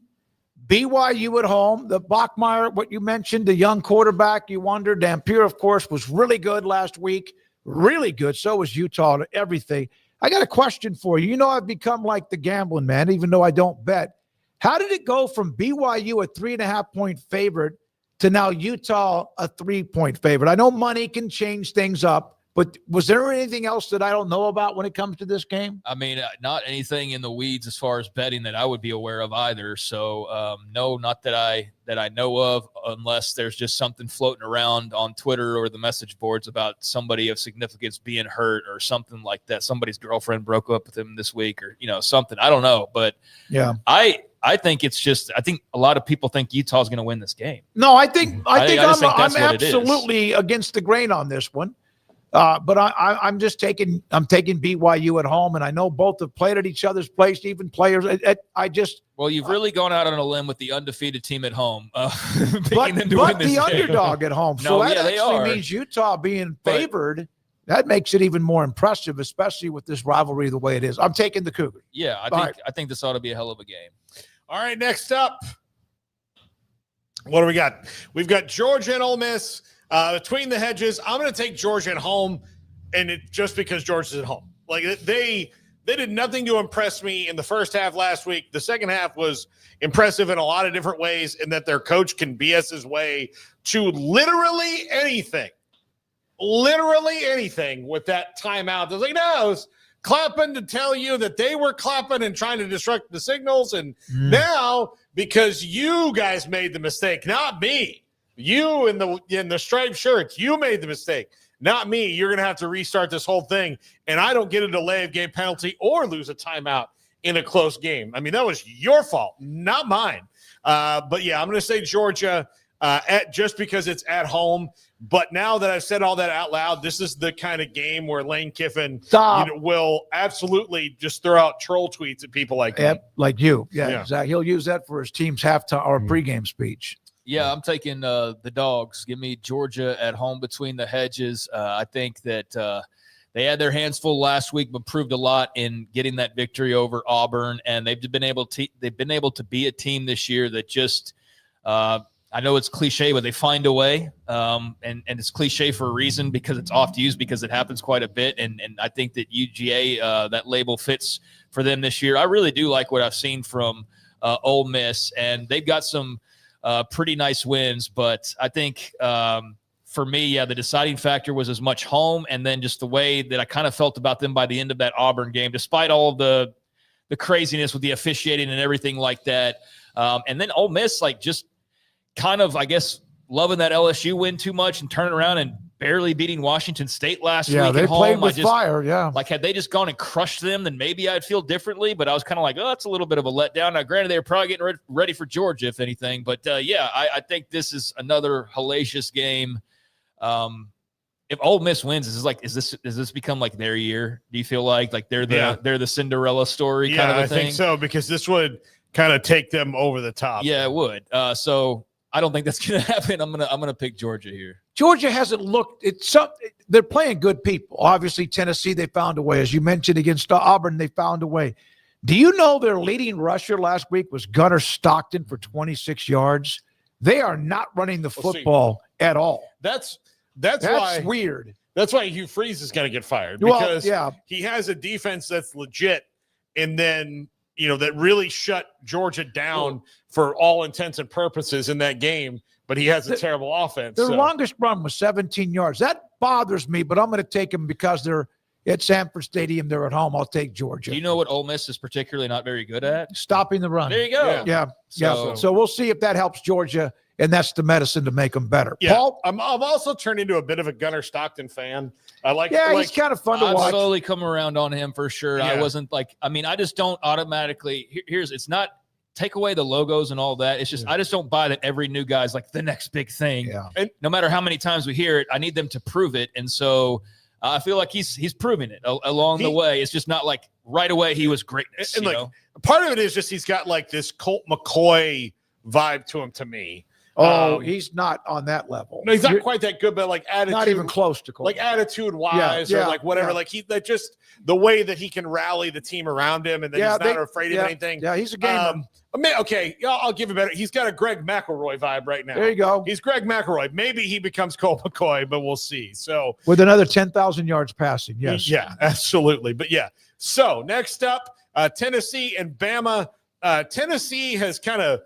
Speaker 4: BYU at home. The Bachmeier, what you mentioned, the young quarterback, you wondered. Napier, of course, was really good last week. Really good. So was Utah and everything. I got a question for you. I've become like the gambling man, even though I don't bet. How did it go from BYU a 3.5-point favorite to now Utah a 3-point favorite? I know money can change things up, but was there anything else that I don't know about when it comes to this game?
Speaker 6: I mean, not anything in the weeds as far as betting that I would be aware of either. So, no, not that I know of, unless there's just something floating around on Twitter or the message boards about somebody of significance being hurt or something like that. Somebody's girlfriend broke up with him this week or, something. I don't know. But yeah, I think it's just, I think a lot of people think Utah's going to win this game.
Speaker 4: No, I think I'm absolutely against the grain on this one. But I'm taking BYU at home, and I know both have played at each other's place, even players.
Speaker 6: Well, you've really gone out on a limb with the undefeated team at home,
Speaker 4: but the underdog at home. So that actually means Utah being favored. That makes it even more impressive, especially with this rivalry the way it is. I'm taking the Cougars.
Speaker 6: Yeah, I think this ought to be a hell of a game.
Speaker 5: All right, next up, what do we got? We've got Georgia and Ole Miss. Between the hedges, I'm going to take Georgia at home, and just because Georgia's at home. Like, they did nothing to impress me in the first half last week. The second half was impressive in a lot of different ways, in that their coach can BS his way to literally anything. literally anything with that timeout. They're like, no, it was clapping to tell you that they were clapping and trying to disrupt the signals. And now, because you guys made the mistake, not me, you in the striped shirts, you made the mistake, not me. You're going to have to restart this whole thing. And I don't get a delay of game penalty or lose a timeout in a close game. I mean, that was your fault, not mine. But yeah, I'm going to say Georgia just because it's at home. But now that I've said all that out loud, this is the kind of game where Lane Kiffin will absolutely just throw out troll tweets at people like me.
Speaker 4: Like you. Yeah, exactly. He'll use that for his team's halftime or pregame speech.
Speaker 6: Yeah, I'm taking the dogs. Give me Georgia at home between the hedges. I think that they had their hands full last week, but proved a lot in getting that victory over Auburn. And they've been able to be a team this year that just I know it's cliche, but they find a way. And it's cliche for a reason because it's oft used because it happens quite a bit. And I think that UGA, that label fits for them this year. I really do like what I've seen from Ole Miss, and they've got some pretty nice wins. But I think for me, the deciding factor was as much home and then just the way that I kind of felt about them by the end of that Auburn game, despite all of the craziness with the officiating and everything like that. And then Ole Miss, just kind of, I guess, loving that LSU win too much and turning around and barely beating Washington State last week.
Speaker 4: Yeah, they
Speaker 6: at home.
Speaker 4: played with fire, yeah.
Speaker 6: Had they just gone and crushed them, then maybe I'd feel differently. But I was kind of like, oh, that's a little bit of a letdown. Now, granted, they were probably getting ready for Georgia, if anything. But, I think this is another hellacious game. If Ole Miss wins, does this become their year? Do you feel like they're the Cinderella story kind of a thing? I think
Speaker 5: so, because this would kind of take them over the top.
Speaker 6: Yeah, it would. So I don't think that's going to happen. I'm gonna pick Georgia here.
Speaker 4: Georgia hasn't looked. They're playing good people. Obviously, Tennessee, they found a way. As you mentioned, against Auburn, they found a way. Do you know their leading rusher last week was Gunnar Stockton for 26 yards? They are not running the football at all.
Speaker 5: That's why
Speaker 4: weird.
Speaker 5: That's why Hugh Freeze is going to get fired, because he has a defense that's legit, and then that really shut Georgia down for all intents and purposes in that game. But he has a terrible offense.
Speaker 4: Their longest run was 17 yards. That bothers me, but I'm going to take them because they're at Sanford Stadium. They're at home. I'll take Georgia.
Speaker 6: Do you know what Ole Miss is particularly not very good at?
Speaker 4: Stopping the run.
Speaker 6: There you go.
Speaker 4: Yeah. So we'll see if that helps Georgia, and that's the medicine to make them better.
Speaker 5: Yeah.
Speaker 4: Paul?
Speaker 5: I'm also turned into a bit of a Gunnar Stockton fan.
Speaker 4: He's kind of fun to watch.
Speaker 6: I've slowly come around on him for sure.
Speaker 5: Yeah.
Speaker 6: I wasn't I just don't automatically it's not take away the logos and all that. It's just I just don't buy that every new guy's the next big thing.
Speaker 4: Yeah.
Speaker 6: And no matter how many times we hear it, I need them to prove it. And so I feel like he's proving it along the way. It's just not right away he was greatness.
Speaker 5: And part of it is just he's got this Colt McCoy vibe to him to me.
Speaker 4: He's not on that level.
Speaker 5: No, he's not quite that good, but attitude,
Speaker 4: not even close to Colt.
Speaker 5: Attitude wise, or whatever.
Speaker 4: Yeah.
Speaker 5: Just the way that he can rally the team around him, and that he's not afraid of anything.
Speaker 4: Yeah, he's a gamer.
Speaker 5: I'll give him better. He's got a Greg McElroy vibe right now.
Speaker 4: There you go.
Speaker 5: He's Greg McElroy. Maybe he becomes Colt McCoy, but we'll see. So
Speaker 4: with another 10,000 yards passing, yes.
Speaker 5: Yeah, absolutely. But so next up, Tennessee and Bama. Tennessee has kind of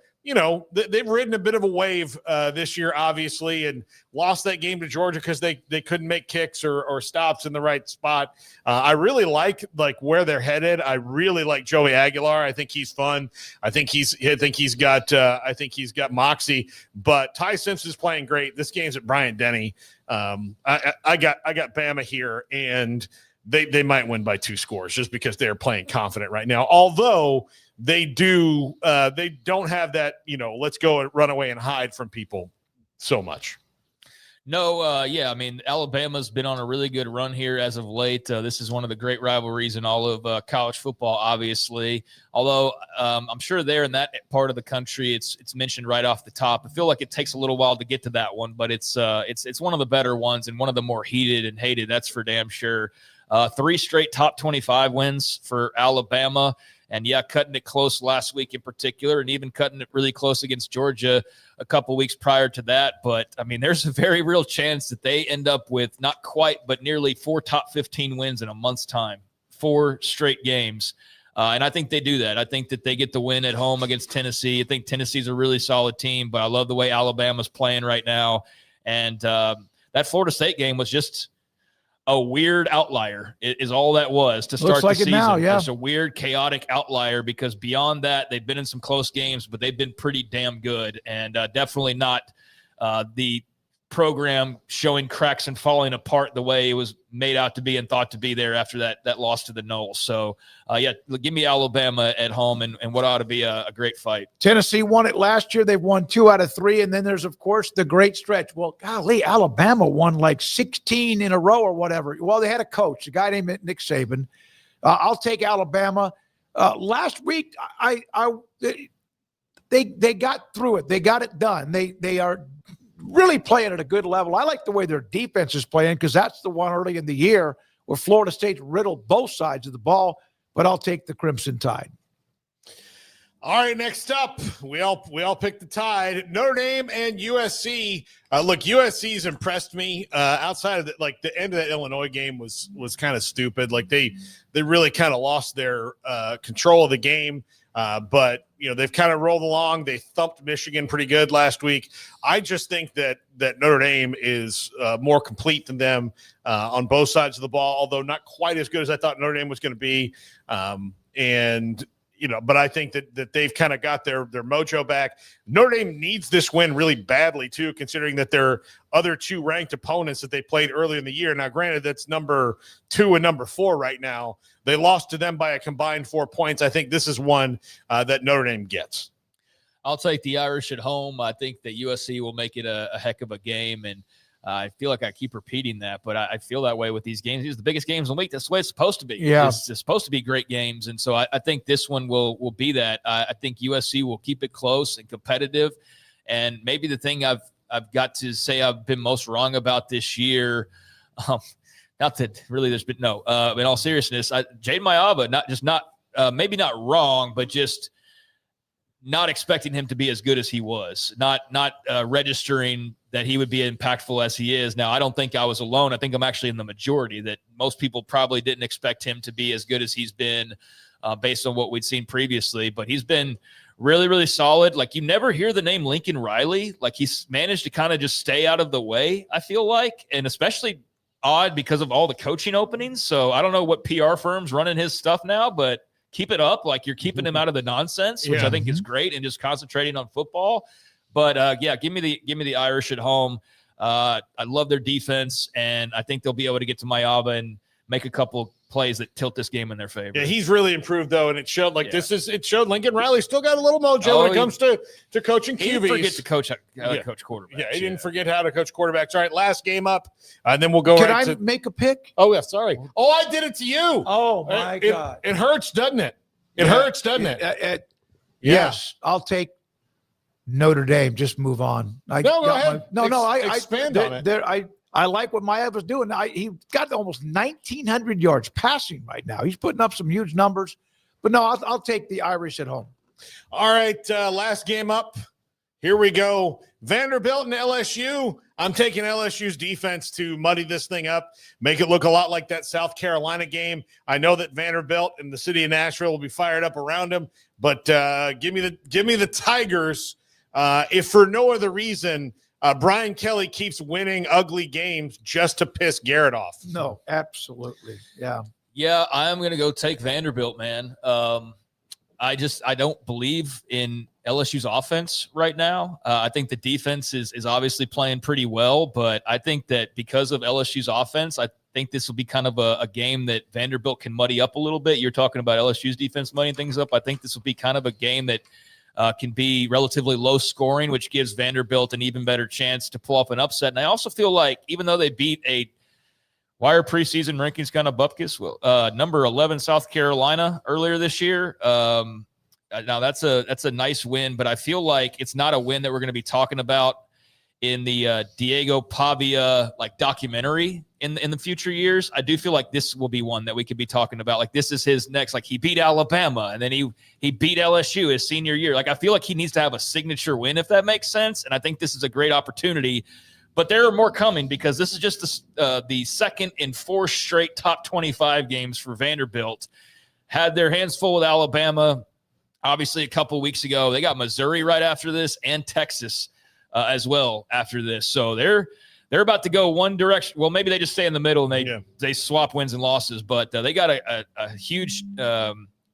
Speaker 5: they've ridden a bit of a wave this year, obviously, and lost that game to Georgia because they couldn't make kicks or stops in the right spot. I really like where they're headed. I really like Joey Aguilar. I think he's fun. I think he's got moxie. But Ty Simpson's playing great. This game's at Bryant-Denny. I got Bama here, and they might win by 2 scores just because they're playing confident right now. Although they don't have that, let's go and run away and hide from people so much.
Speaker 6: No, Alabama's been on a really good run here as of late. This is one of the great rivalries in all of college football, obviously. Although I'm sure there in that part of the country, it's mentioned right off the top. I feel like it takes a little while to get to that one, but it's one of the better ones and one of the more heated and hated. That's for damn sure. 3 straight top 25 wins for Alabama. And cutting it close last week in particular, and even cutting it really close against Georgia a couple weeks prior to that. But there's a very real chance that they end up with not quite, but nearly 4 top 15 wins in a month's time, 4 straight games. And I think they do that. I think that they get the win at home against Tennessee. I think Tennessee's a really solid team, but I love the way Alabama's playing right now. And that Florida State game was just a weird outlier. It is all that was to start
Speaker 4: Looks like
Speaker 6: the season.
Speaker 4: it now, yeah.
Speaker 6: It's a weird, chaotic outlier because beyond that, they've been in some close games, but they've been pretty damn good, and definitely not the program showing cracks and falling apart the way it was made out to be and thought to be there after that loss to the Knowles. So, give me Alabama at home and what ought to be a great fight.
Speaker 4: Tennessee won it last year. They've won 2 out of 3. And then there's, of course, the great stretch. Well, golly, Alabama won like 16 in a row or whatever. Well, they had a coach, a guy named Nick Saban. I'll take Alabama. Last week, they got through it. They got it done. They are really playing at a good level. I like the way their defense is playing because that's the one early in the year where Florida State riddled both sides of the ball, but I'll take the Crimson Tide.
Speaker 5: All right, next up, we all picked the Tide. Notre Dame and USC. Look, USC's impressed me. Outside of the end of that Illinois game was kind of stupid. Like they really kind of lost their control of the game. But they've kind of rolled along. They thumped Michigan pretty good last week. I just think that Notre Dame is more complete than them on both sides of the ball, although not quite as good as I thought Notre Dame was going to be. But I think that they've kind of got their mojo back. Notre Dame needs this win really badly too, considering that their other 2 ranked opponents that they played earlier in the year. Now, granted, that's number 2 and number 4 right now. They lost to them by a combined 4 points. I think this is one that Notre Dame gets.
Speaker 6: I'll take the Irish at home. I think that USC will make it a heck of a game, and I feel like I keep repeating that, but I feel that way with these games. These are the biggest games in the week. That's the way it's supposed to be.
Speaker 4: Yeah.
Speaker 6: It's supposed to be great games, and so I think this one will be that. I think USC will keep it close and competitive, and maybe the thing I've got to say I've been most wrong about this year, not that really there's been in all seriousness, Jade Mayava, maybe not wrong, but just not expecting him to be as good as he was, not registering that he would be impactful as he is. Now, I don't think I was alone. I think I'm actually in the majority that most people probably didn't expect him to be as good as he's been based on what we'd seen previously, but he's been really, really solid. Like, you never hear the name Lincoln Riley. Like, he's managed to kind of just stay out of the way, I feel like, and especially odd because of all the coaching openings. So I don't know what PR firm's running his stuff now, but keep it up. Like, you're keeping him out of the nonsense, which I think is great, and just concentrating on football. But give me the Irish at home. I love their defense, and I think they'll be able to get to Mayava and make a couple plays that tilt this game in their favor.
Speaker 5: Yeah, he's really improved though, and it showed it showed Lincoln Riley still got a little mojo when it comes to coaching QBs.
Speaker 6: He didn't forget to coach coach quarterbacks.
Speaker 5: Yeah, he didn't forget how to coach quarterbacks. All right, last game up, and then we'll go.
Speaker 4: Can I make a pick?
Speaker 5: Oh yeah, sorry. Oh, I did it to you.
Speaker 4: Oh my God,
Speaker 5: it hurts, doesn't it? It hurts, doesn't it?
Speaker 4: Yes, I'll take Notre Dame. Just move on.
Speaker 5: Go ahead. Expand on it.
Speaker 4: I like what Mayeva's doing. He got almost 1,900 yards passing right now. He's putting up some huge numbers. But no, I'll take the Irish at home.
Speaker 5: All right, last game up. Here we go. Vanderbilt and LSU. I'm taking LSU's defense to muddy this thing up, make it look a lot like that South Carolina game. I know that Vanderbilt and the city of Nashville will be fired up around them, but give me the Tigers. If for no other reason, Brian Kelly keeps winning ugly games just to piss Garrett off.
Speaker 4: No, absolutely. Yeah.
Speaker 6: Yeah, I'm going to go take Vanderbilt, man. I don't believe in LSU's offense right now. I think the defense is obviously playing pretty well, but I think that because of LSU's offense, I think this will be kind of a game that Vanderbilt can muddy up a little bit. You're talking about LSU's defense muddying things up. I think this will be kind of a game that can be relatively low scoring, which gives Vanderbilt an even better chance to pull off an upset. And I also feel like even though they beat why are preseason rankings kind of bupkis? Well, number 11 South Carolina earlier this year. Now that's a nice win, but I feel like it's not a win that we're going to be talking about in the Diego Pavia documentary in the future years. I do feel like this will be one that we could be talking about. Like, this is his next. Like, he beat Alabama and then he beat LSU his senior year. Like, I feel like he needs to have a signature win, if that makes sense. And I think this is a great opportunity. But there are more coming because this is just the second in 4 straight top 25 games for Vanderbilt. Had their hands full with Alabama, obviously, a couple of weeks ago. They got Missouri right after this and Texas as well after this. So they're they're about to go one direction. Well, maybe they just stay in the middle and they swap wins and losses, but they got a huge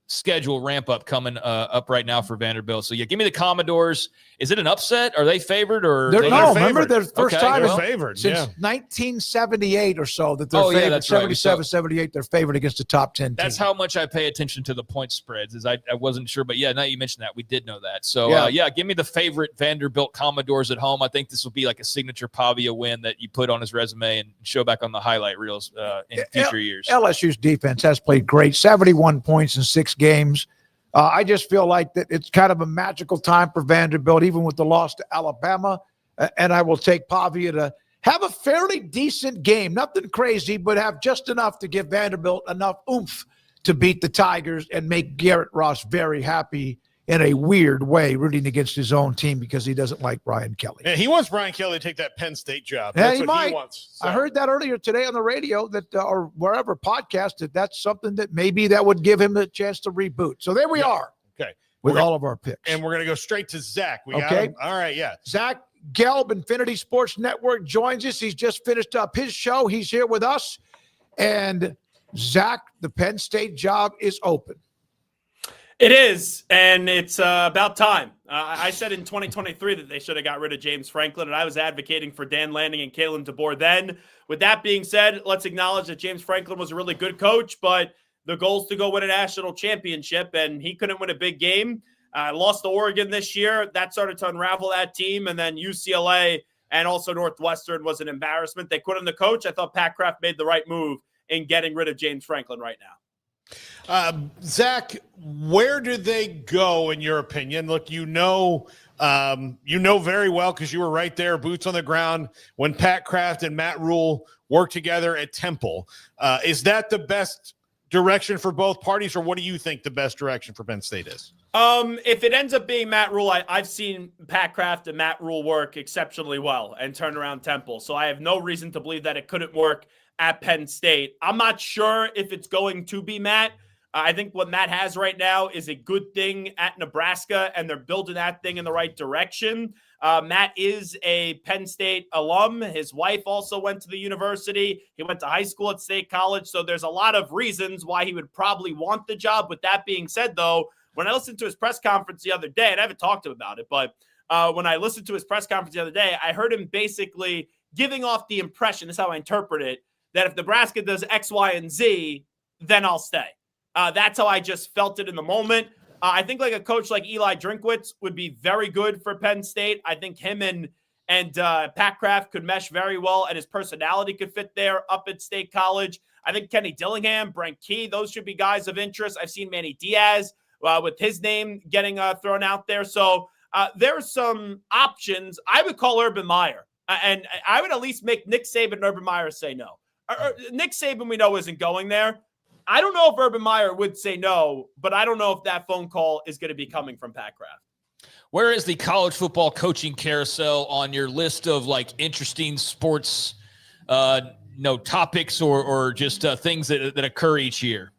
Speaker 6: schedule ramp up coming up right now for Vanderbilt. So yeah, give me the Commodores. Is it an upset? Are they favored or
Speaker 4: remember their first time
Speaker 5: favored
Speaker 4: since 1978 or so that they're
Speaker 6: yeah,
Speaker 4: favored.
Speaker 6: that's right.
Speaker 4: 77, 78, they're favored against the top 10 teams.
Speaker 6: That's how much I pay attention to the point spreads. Is I wasn't sure, but yeah, now you mentioned that, we did know that. So give me the favorite Vanderbilt Commodores at home. I think this will be like a signature Pavia win that you put on his resume and show back on the highlight reels in future years.
Speaker 4: LSU's defense has played great, 71 points in 6 games. I just feel like that it's kind of a magical time for Vanderbilt, even with the loss to Alabama. And I will take Pavia to have a fairly decent game. Nothing crazy, but have just enough to give Vanderbilt enough oomph to beat the Tigers and make Garrett Ross very happy in a weird way, rooting against his own team because he doesn't like Brian Kelly.
Speaker 5: Yeah, he wants Brian Kelly to take that Penn State job.
Speaker 4: Yeah,
Speaker 5: That's
Speaker 4: he
Speaker 5: what
Speaker 4: might.
Speaker 5: he wants. So.
Speaker 4: I heard that earlier today on the radio that or wherever podcast that's something that maybe that would give him a chance to reboot. So there we are.
Speaker 5: Okay.
Speaker 4: With all of our picks.
Speaker 5: And we're going to go straight to Zach. We got
Speaker 4: Okay.
Speaker 5: him. All right, yeah.
Speaker 4: Zach Gelb, Infinity Sports Network, joins us. He's just finished up his show. He's here with us. And Zach, the Penn State job is open.
Speaker 9: It is, and it's about time. I said in 2023 that they should have got rid of James Franklin, and I was advocating for Dan Lanning and Kalen DeBoer then. With that being said, let's acknowledge that James Franklin was a really good coach, but the goal is to go win a national championship, and he couldn't win a big game. Lost to Oregon this year. That started to unravel that team, and then UCLA and also Northwestern was an embarrassment. They quit on the coach. I thought Pat Kraft made the right move in getting rid of James Franklin right now.
Speaker 5: Zach, where do they go in your opinion? Look, you know very well because you were right there, boots on the ground, when Pat Kraft and Matt Rule worked together at Temple. Is that the best direction for both parties, or what do you think the best direction for Penn State is?
Speaker 9: If it ends up being Matt Rule, I've seen Pat Kraft and Matt Rule work exceptionally well and turn around Temple. So I have no reason to believe that it couldn't work at Penn State. I'm not sure if it's going to be Matt. I think what Matt has right now is a good thing at Nebraska, and they're building that thing in the right direction. Matt is a Penn State alum. His wife also went to the university. He went to high school at State College. So there's a lot of reasons why he would probably want the job. With that being said, though, when I listened to his press conference the other day, and I haven't talked to him about it, but when I listened to his press conference the other day, I heard him basically giving off the impression, this is how I interpret it, that if Nebraska does X, Y, and Z, then I'll stay. That's how I just felt it in the moment. I think like a coach like Eli Drinkwitz would be very good for Penn State. I think him and Pat Kraft could mesh very well, and his personality could fit there up at State College. I think Kenny Dillingham, Brent Key, those should be guys of interest. I've seen Manny Diaz with his name getting thrown out there. So there are some options. I would call Urban Meyer, and I would at least make Nick Saban and Urban Meyer say no. Nick Saban, we know, isn't going there. I don't know if Urban Meyer would say no, but I don't know if that phone call is going to be coming from Pat Kraft.
Speaker 6: Where is the college football coaching carousel on your list of like interesting sports topics or just things that occur each year?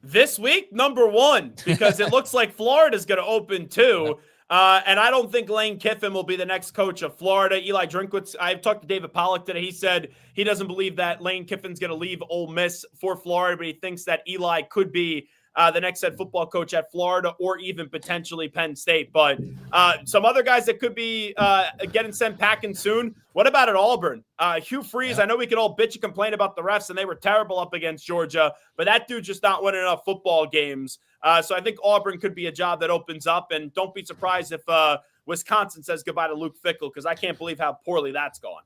Speaker 9: This week, number one, because it looks like Florida's going to open too. And I don't think Lane Kiffin will be the next coach of Florida. Eli Drinkwitz, I've talked to David Pollack today. He said he doesn't believe that Lane Kiffin's going to leave Ole Miss for Florida, but he thinks that Eli could be the next head football coach at Florida or even potentially Penn State. But some other guys that could be getting sent packing soon. What about at Auburn? Hugh Freeze, I know we could all bitch and complain about the refs, and they were terrible up against Georgia, but that dude's just not winning enough football games. So I think Auburn could be a job that opens up, and don't be surprised if Wisconsin says goodbye to Luke Fickell, because I can't believe how poorly that's gone.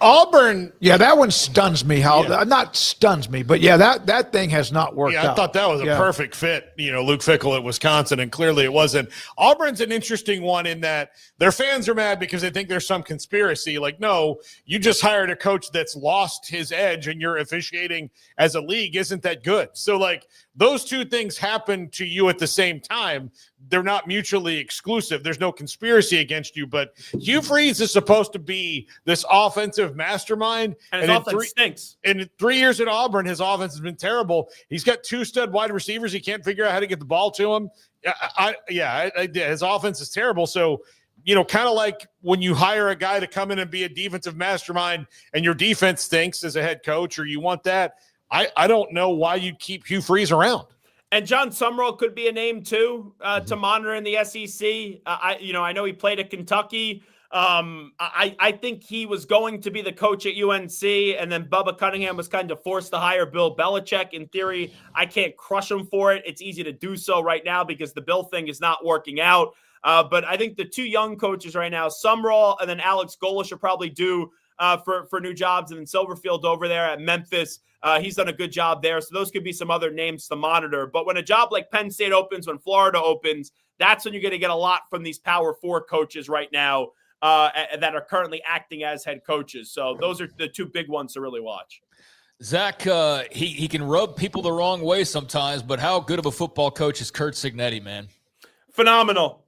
Speaker 5: Auburn.
Speaker 4: Yeah, that one stuns me. Not stuns me, but yeah, that thing has not worked out.
Speaker 5: I thought that was a perfect fit, Luke Fickell at Wisconsin, and clearly it wasn't. Auburn's an interesting one in that their fans are mad because they think there's some conspiracy. Like, no, you just hired a coach that's lost his edge, and you're officiating as a league isn't that good. So, like, those two things happen to you at the same time. They're not mutually exclusive. There's no conspiracy against you, but Hugh Freeze is supposed to be this offensive mastermind.
Speaker 9: And his offense stinks.
Speaker 5: In 3 years at Auburn, his offense has been terrible. He's got two stud wide receivers. He can't figure out how to get the ball to him. His offense is terrible. So, kind of like when you hire a guy to come in and be a defensive mastermind and your defense stinks as a head coach, or you want that. I don't know why you'd keep Hugh Freeze around.
Speaker 9: And John Summerall could be a name too to monitor in the SEC. I know he played at Kentucky. I think he was going to be the coach at UNC, and then Bubba Cunningham was kind of forced to hire Bill Belichick. In theory, I can't crush him for it. It's easy to do so right now because the Bill thing is not working out. But I think the two young coaches right now, Summerall and then Alex Golesh, are probably due for new jobs. And then Silverfield over there at Memphis, he's done a good job there. So those could be some other names to monitor. But when a job like Penn State opens, when Florida opens, that's when you're going to get a lot from these Power 4 coaches right now that are currently acting as head coaches. So those are the two big ones to really watch.
Speaker 12: Zach, he can rub people the wrong way sometimes, but how good of a football coach is Curt Cignetti, man?
Speaker 9: Phenomenal.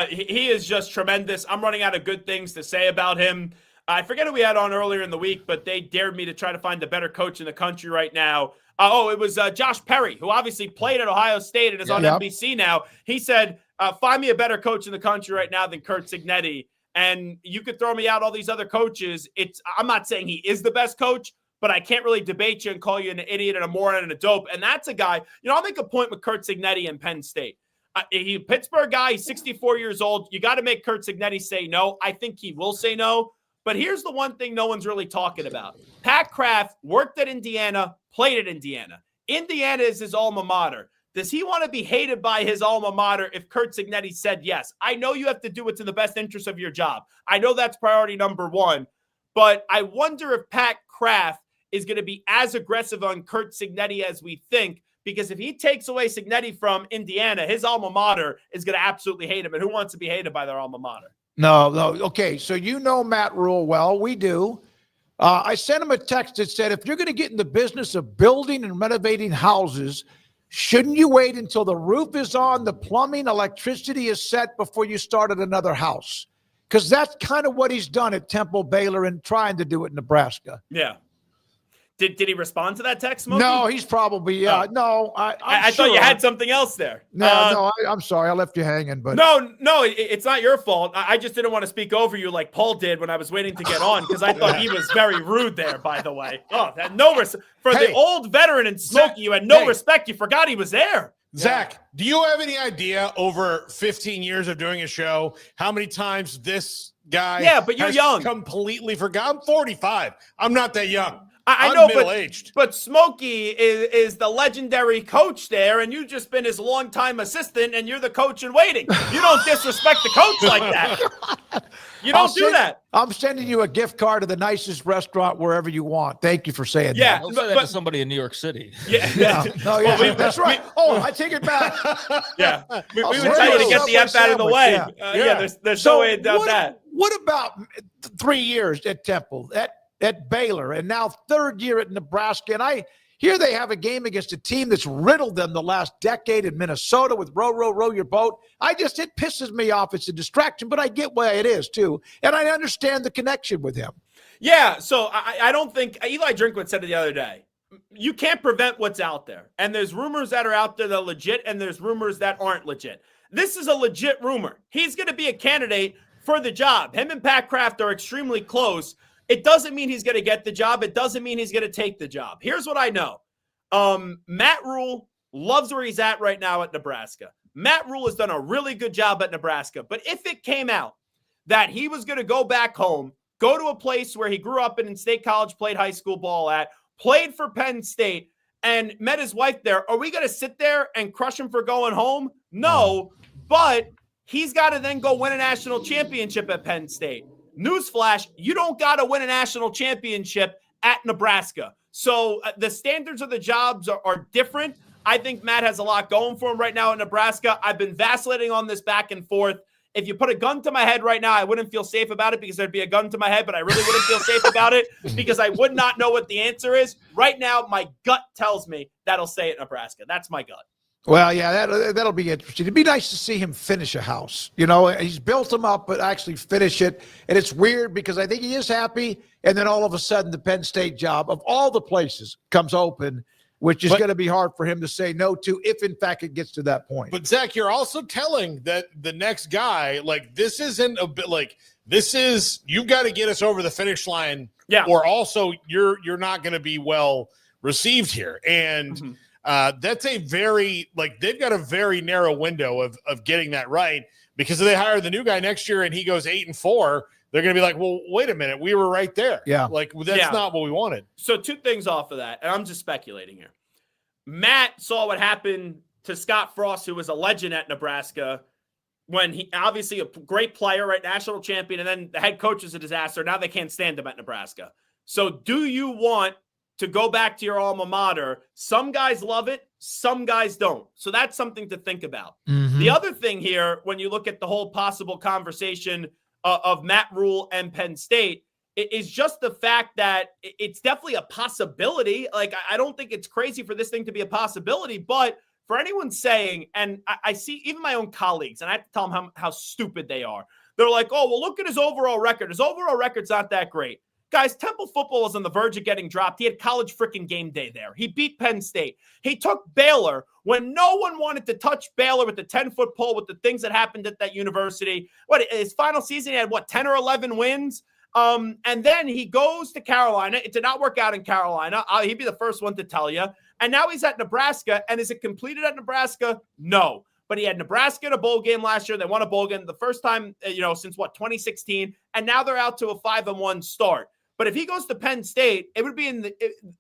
Speaker 9: He is just tremendous. I'm running out of good things to say about him. I forget who we had on earlier in the week, but they dared me to try to find a better coach in the country right now. It was Josh Perry, who obviously played at Ohio State and is on NBC now. He said, find me a better coach in the country right now than Curt Cignetti. And you could throw me out all these other coaches. I'm not saying he is the best coach, but I can't really debate you and call you an idiot and a moron and a dope. And that's a guy, I'll make a point with Curt Cignetti in Penn State. He's a Pittsburgh guy. He's 64 years old. You got to make Curt Cignetti say no. I think he will say no. But here's the one thing no one's really talking about. Pat Kraft worked at Indiana, played at Indiana. Indiana is his alma mater. Does he want to be hated by his alma mater if Curt Cignetti said yes? I know you have to do what's in the best interest of your job. I know that's priority number one. But I wonder if Pat Kraft is going to be as aggressive on Curt Cignetti as we think. Because if he takes away Cignetti from Indiana, his alma mater is going to absolutely hate him. And who wants to be hated by their alma mater?
Speaker 4: No. Okay, so Matt Rule well. We do. I sent him a text that said, if you're going to get in the business of building and renovating houses, shouldn't you wait until the roof is on, the plumbing, electricity is set before you start at another house? Because that's kind of what he's done at Temple, Baylor, and trying to do it in Nebraska.
Speaker 9: Yeah. Did he respond to that text, Smokey?
Speaker 4: No, he's probably no.
Speaker 9: I thought you had something else there.
Speaker 4: I'm sorry, I left you hanging. But
Speaker 9: no, it's not your fault. I just didn't want to speak over you like Paul did when I was waiting to get on because I thought he was very rude there. By the way, the old veteran and Smokey, you had no respect. You forgot he was there.
Speaker 5: Zach, do you have any idea over 15 years of doing a show how many times this guy?
Speaker 9: But you're young.
Speaker 5: Completely forgot. I'm 45. I'm not that young.
Speaker 9: I know, but Smokey is the legendary coach there, and you've just been his longtime assistant, and you're the coach in waiting. You don't disrespect the coach like that. You don't do that.
Speaker 4: I'm sending you a gift card to the nicest restaurant wherever you want. Thank you for saying that.
Speaker 12: Yeah, but to somebody in New York City.
Speaker 4: Yeah. That's right. I take it back.
Speaker 9: Yeah, we would tell you to get the F out of the way. There's no way about that.
Speaker 4: What about 3 years at Temple? At Baylor, and now third year at Nebraska. And I hear they have a game against a team that's riddled them the last decade in Minnesota with row your boat. It pisses me off. It's a distraction, but I get why it is too. And I understand the connection with him.
Speaker 9: Yeah, so I don't think Eli Drinkwitz said it the other day. You can't prevent what's out there. And there's rumors that are out there that are legit, and there's rumors that aren't legit. This is a legit rumor. He's going to be a candidate for the job. Him and Pat Kraft are extremely close. It doesn't mean he's going to get the job. It doesn't mean he's going to take the job. Here's what I know. Matt Rule loves where he's at right now at Nebraska. Matt Rule has done a really good job at Nebraska. But if it came out that he was going to go back home, go to a place where he grew up in State College, played high school ball at, played for Penn State, and met his wife there, are we going to sit there and crush him for going home? No, but he's got to then go win a national championship at Penn State. Newsflash, you don't got to win a national championship at Nebraska. So the standards of the jobs are different. I think Matt has a lot going for him right now at Nebraska. I've been vacillating on this back and forth. If you put a gun to my head right now, I wouldn't feel safe about it because there'd be a gun to my head, but I really wouldn't feel safe about it because I would not know what the answer is. Right now, my gut tells me that'll say it Nebraska. That's my gut.
Speaker 4: Well, yeah, that'll be interesting. It'd be nice to see him finish a house. He's built them up, but actually finish it. And it's weird because I think he is happy. And then all of a sudden, the Penn State job of all the places comes open. which is going to be hard for him to say no to if, in fact, it gets to that point.
Speaker 5: But, Zach, you're also telling that the next guy, like, this isn't a bit like this is – you've got to get us over the finish line, or also you're not going to be well received here. And that's a very – like, they've got a very narrow window of getting that right, because if they hire the new guy next year and he goes 8-4 – they're going to be like, well, wait a minute. We were right there.
Speaker 4: Yeah.
Speaker 5: Like, that's not what we wanted.
Speaker 9: So 2 things off of that, and I'm just speculating here. Matt saw what happened to Scott Frost, who was a legend at Nebraska, when he obviously a great player, right? National champion, and then the head coach is a disaster. Now they can't stand him at Nebraska. So do you want to go back to your alma mater? Some guys love it. Some guys don't. So that's something to think about. The other thing here, when you look at the whole possible conversation of Matt Rule and Penn State, is just the fact that it's definitely a possibility. Like, I don't think it's crazy for this thing to be a possibility, but for anyone saying, and I see even my own colleagues, and I have to tell them how stupid they are. They're like, oh, well, look at his overall record. His overall record's not that great. Guys, Temple football was on the verge of getting dropped. He had college freaking game day there. He beat Penn State. He took Baylor when no one wanted to touch Baylor with the 10-foot pole, with the things that happened at that university. His final season, he had 10 or 11 wins? And then he goes to Carolina. It did not work out in Carolina. He'd be the first one to tell you. And now he's at Nebraska. And is it completed at Nebraska? No. But he had Nebraska in a bowl game last year. They won a bowl game the first time, since 2016. And now they're out to a 5-1 start. But if he goes to Penn State, it would be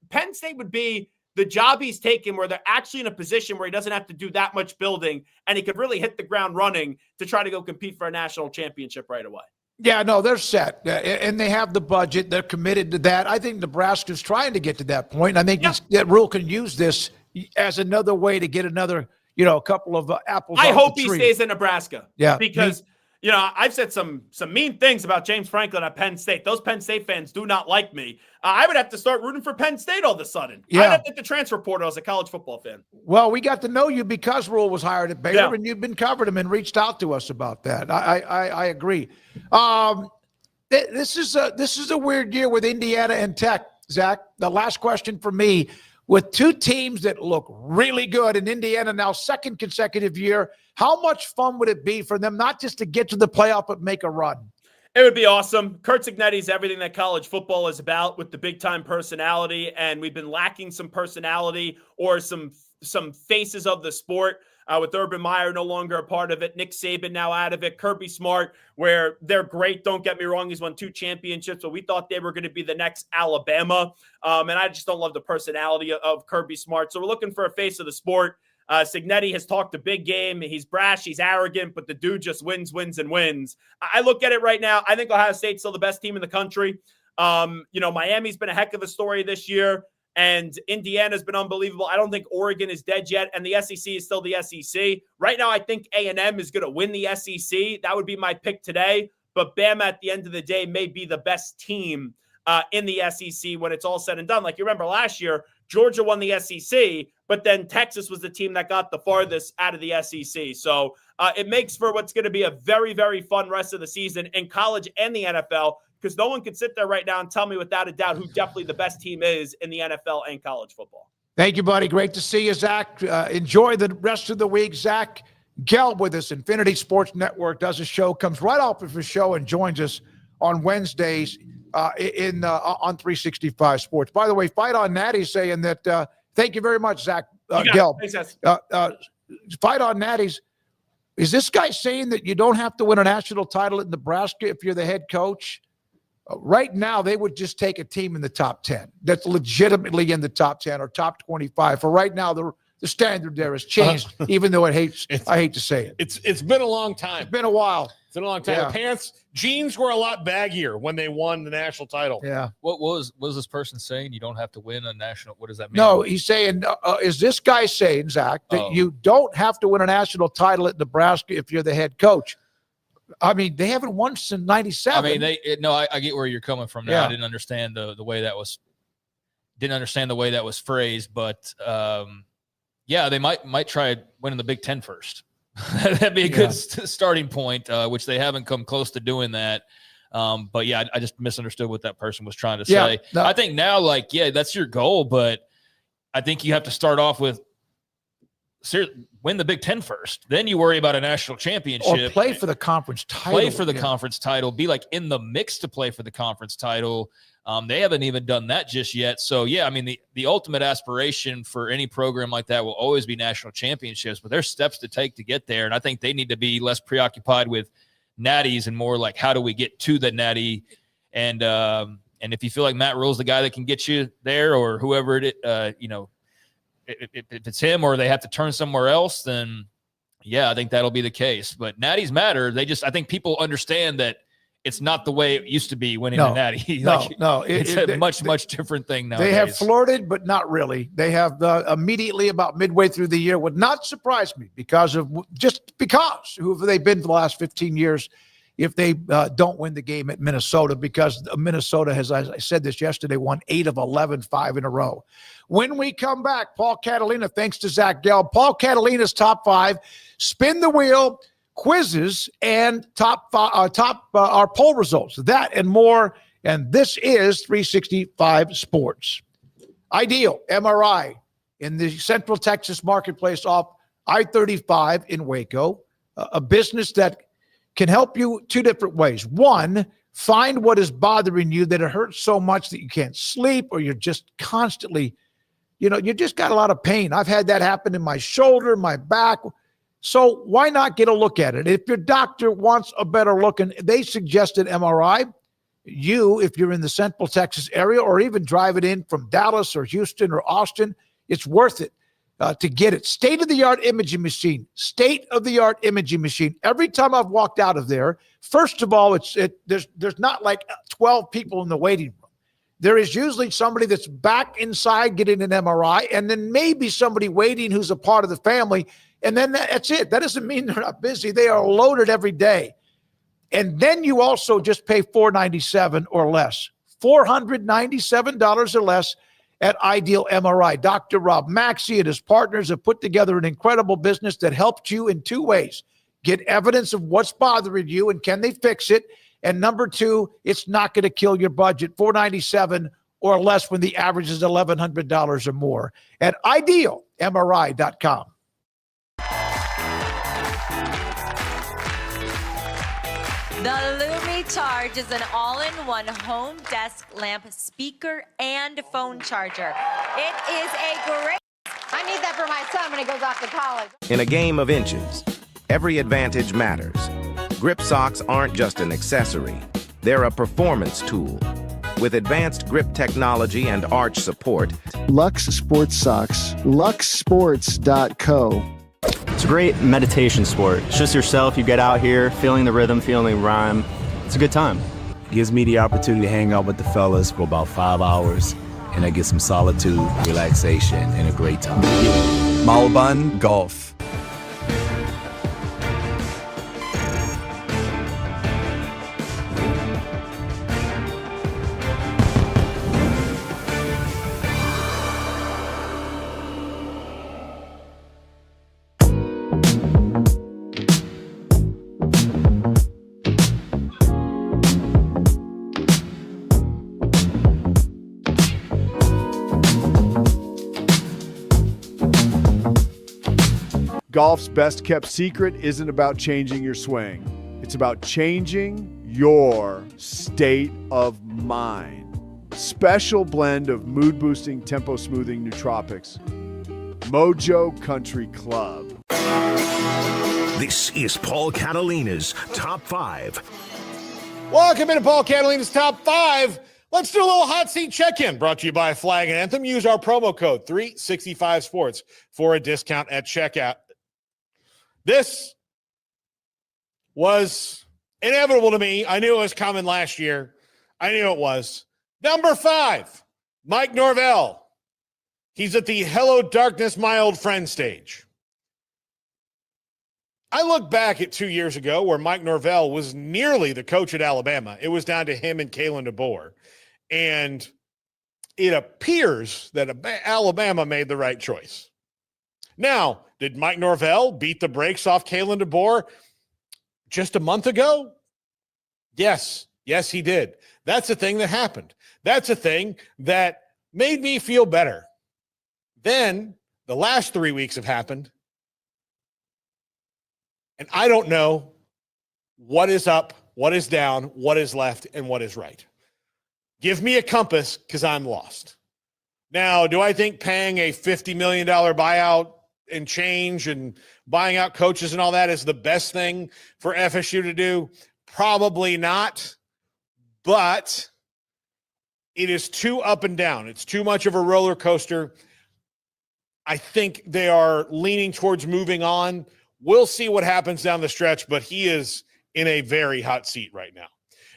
Speaker 9: Penn State would be the job he's taken, where they're actually in a position where he doesn't have to do that much building, and he could really hit the ground running to try to go compete for a national championship right away.
Speaker 4: Yeah, no, they're set, and they have the budget. They're committed to that. I think Nebraska's trying to get to that point. I think that Rule can use this as another way to get another, a couple of apples.
Speaker 9: I hope he stays in Nebraska.
Speaker 4: Yeah,
Speaker 9: because I've said some mean things about James Franklin at Penn State. Those Penn State fans do not like me. I would have to start rooting for Penn State all of a sudden.
Speaker 4: Yeah.
Speaker 9: I'd have to hit the transfer portal as a college football fan.
Speaker 4: Well, we got to know you because Rule was hired at Baylor, and you've been covering him and reached out to us about that. I agree. This is a weird year with Indiana and Tech, Zach. The last question for me. With 2 teams that look really good, in Indiana now 2nd consecutive year, how much fun would it be for them not just to get to the playoff but make a run?
Speaker 9: It would be awesome. Kurt Cignetti's everything that college football is about, with the big-time personality, and we've been lacking some personality or some faces of the sport. With Urban Meyer no longer a part of it, Nick Saban now out of it, Kirby Smart, where they're great. Don't get me wrong. He's won 2 championships, but we thought they were going to be the next Alabama. And I just don't love the personality of Kirby Smart. So we're looking for a face of the sport. Signetti has talked a big game. He's brash. He's arrogant, but the dude just wins. I look at it right now. I think Ohio State's still the best team in the country. Miami's been a heck of a story this year. And Indiana's been unbelievable. I don't think Oregon is dead yet, and the SEC is still the SEC. Right now, I think A&M is going to win the SEC. That would be my pick today. But Bama, at the end of the day, may be the best team in the SEC when it's all said and done. Like, you remember last year, Georgia won the SEC, but then Texas was the team that got the farthest out of the SEC. So it makes for what's going to be a very, very fun rest of the season in college and the NFL, because no one can sit there right now and tell me without a doubt who definitely the best team is in the NFL and college football.
Speaker 4: Thank you, buddy. Great to see you, Zach. Enjoy the rest of the week. Zach Gelb with us, Infinity Sports Network, does a show, comes right off of his show and joins us on Wednesdays on 365 Sports. By the way, Fight on Natty saying that, thank you very much, Zach Gelb. Fight on Natty's. Is this guy saying that you don't have to win a national title at Nebraska if you're the head coach? Right now, they would just take a team in the top 10 that's legitimately in the top 10 or top 25. For right now, the standard there has changed, even though I hate to say it.
Speaker 5: It's been a long time.
Speaker 4: It's been a while.
Speaker 5: It's been a long time.
Speaker 4: Yeah.
Speaker 5: Jeans were a lot baggier when they won the national title.
Speaker 4: Yeah.
Speaker 6: What was this person saying? You don't have to win a national. What does that mean?
Speaker 4: No, he's saying, is this guy saying, Zach, that you don't have to win a national title at Nebraska if you're the head coach? I mean, they haven't won since '97.
Speaker 6: I mean, I get where you're coming from now.
Speaker 4: Yeah.
Speaker 6: I didn't understand the way that was phrased, but they might try winning the Big Ten first. That'd be a good starting point, which they haven't come close to doing that. But yeah, I just misunderstood what that person was trying to say.
Speaker 4: No.
Speaker 6: I think now, that's your goal, but I think you have to start off with win the Big Ten first. Then you worry about a national championship.
Speaker 4: Or play for the conference title.
Speaker 6: Play for the conference title. Be like in the mix to play for the conference title. They haven't even done that just yet. So, yeah, I mean, the ultimate aspiration for any program like that will always be national championships, but there's steps to take to get there. And I think they need to be less preoccupied with natties and more like, how do we get to the natty? And if you feel like Matt Rule's the guy that can get you there, or whoever if it's him or they have to turn somewhere else, then yeah, I think that'll be the case. But natties matter. I think people understand that it's not the way it used to be winning a natty. It's a much different thing now.
Speaker 4: They have flirted, but not really. They have immediately about midway through the year would not surprise me because who have they been for the last 15 years if they don't win the game at Minnesota, because Minnesota has, as I said this yesterday, won 8 of 11, 5 in a row. When we come back, Paul Catalina, thanks to Zach Gell, Paul Catalina's top 5, spin the wheel, quizzes, and our poll results. That and more. And this is 365 Sports. Ideal MRI in the Central Texas marketplace off I-35 in Waco, a business that can help you 2 different ways. One, find what is bothering you that it hurts so much that you can't sleep, or you're just constantly, you just got a lot of pain. I've had that happen in my shoulder, my back. So why not get a look at it? If your doctor wants a better look and they suggested MRI, if you're in the Central Texas area, or even drive it in from Dallas or Houston or Austin, it's worth it to get it. State-of-the-art imaging machine. State-of-the-art imaging machine. Every time I've walked out of there, first of all, there's not like 12 people in the waiting room. There is usually somebody that's back inside getting an MRI, and then maybe somebody waiting who's a part of the family. And then that's it. That doesn't mean they're not busy. They are loaded every day. And then you also just pay $497 or less. $497 or less at Ideal MRI. Dr. Rob Maxey and his partners have put together an incredible business that helped you in 2 ways. Get evidence of what's bothering you and can they fix it? And number 2, it's not going to kill your budget. $497 or less when the average is $1,100 or more at idealmri.com.
Speaker 11: The Lumi Charge is an all-in-one home desk lamp, speaker, and phone charger. It is a great...
Speaker 14: I need that for my son when he goes off to college.
Speaker 15: In a game of inches, every advantage matters. Grip socks aren't just an accessory. They're a performance tool. With advanced grip technology and arch support,
Speaker 16: Lux Sports Socks, luxsports.co.
Speaker 25: It's a great meditation sport. It's just yourself. You get out here, feeling the rhythm, feeling the rhyme. It's a good time.
Speaker 26: Gives me the opportunity to hang out with the fellas for about 5 hours, and I get some solitude, relaxation, and a great time.
Speaker 27: Malban Golf.
Speaker 28: Golf's best kept secret isn't about changing your swing. It's about changing your state of mind. Special blend of mood boosting, tempo smoothing nootropics. Mojo Country Club.
Speaker 2: This is Paul Catalina's Top 5.
Speaker 5: Welcome into Paul Catalina's Top 5. Let's do a little hot seat check-in brought to you by Flag Anthem. Use our promo code 365sports for a discount at checkout. This was inevitable to me. I knew it was coming last year. I knew it was. Number 5, Mike Norvell. He's at the Hello Darkness, My Old Friend stage. I look back at 2 years ago where Mike Norvell was nearly the coach at Alabama. It was down to him and Kalen DeBoer. And it appears that Alabama made the right choice. Now, did Mike Norvell beat the brakes off Kalen DeBoer just a month ago? Yes, he did. That's the thing that happened. That's the thing that made me feel better Then the last 3 weeks have happened, and I don't know what is up, what is down, what is left, and what is right. Give me a compass because I'm lost. Now, do I think paying a $50 million buyout and change and buying out coaches and all that is the best thing for FSU to do? Probably not, but it is too up and down. It's too much of a roller coaster. I think they are leaning towards moving on. We'll see what happens down the stretch, but he is in a very hot seat right now.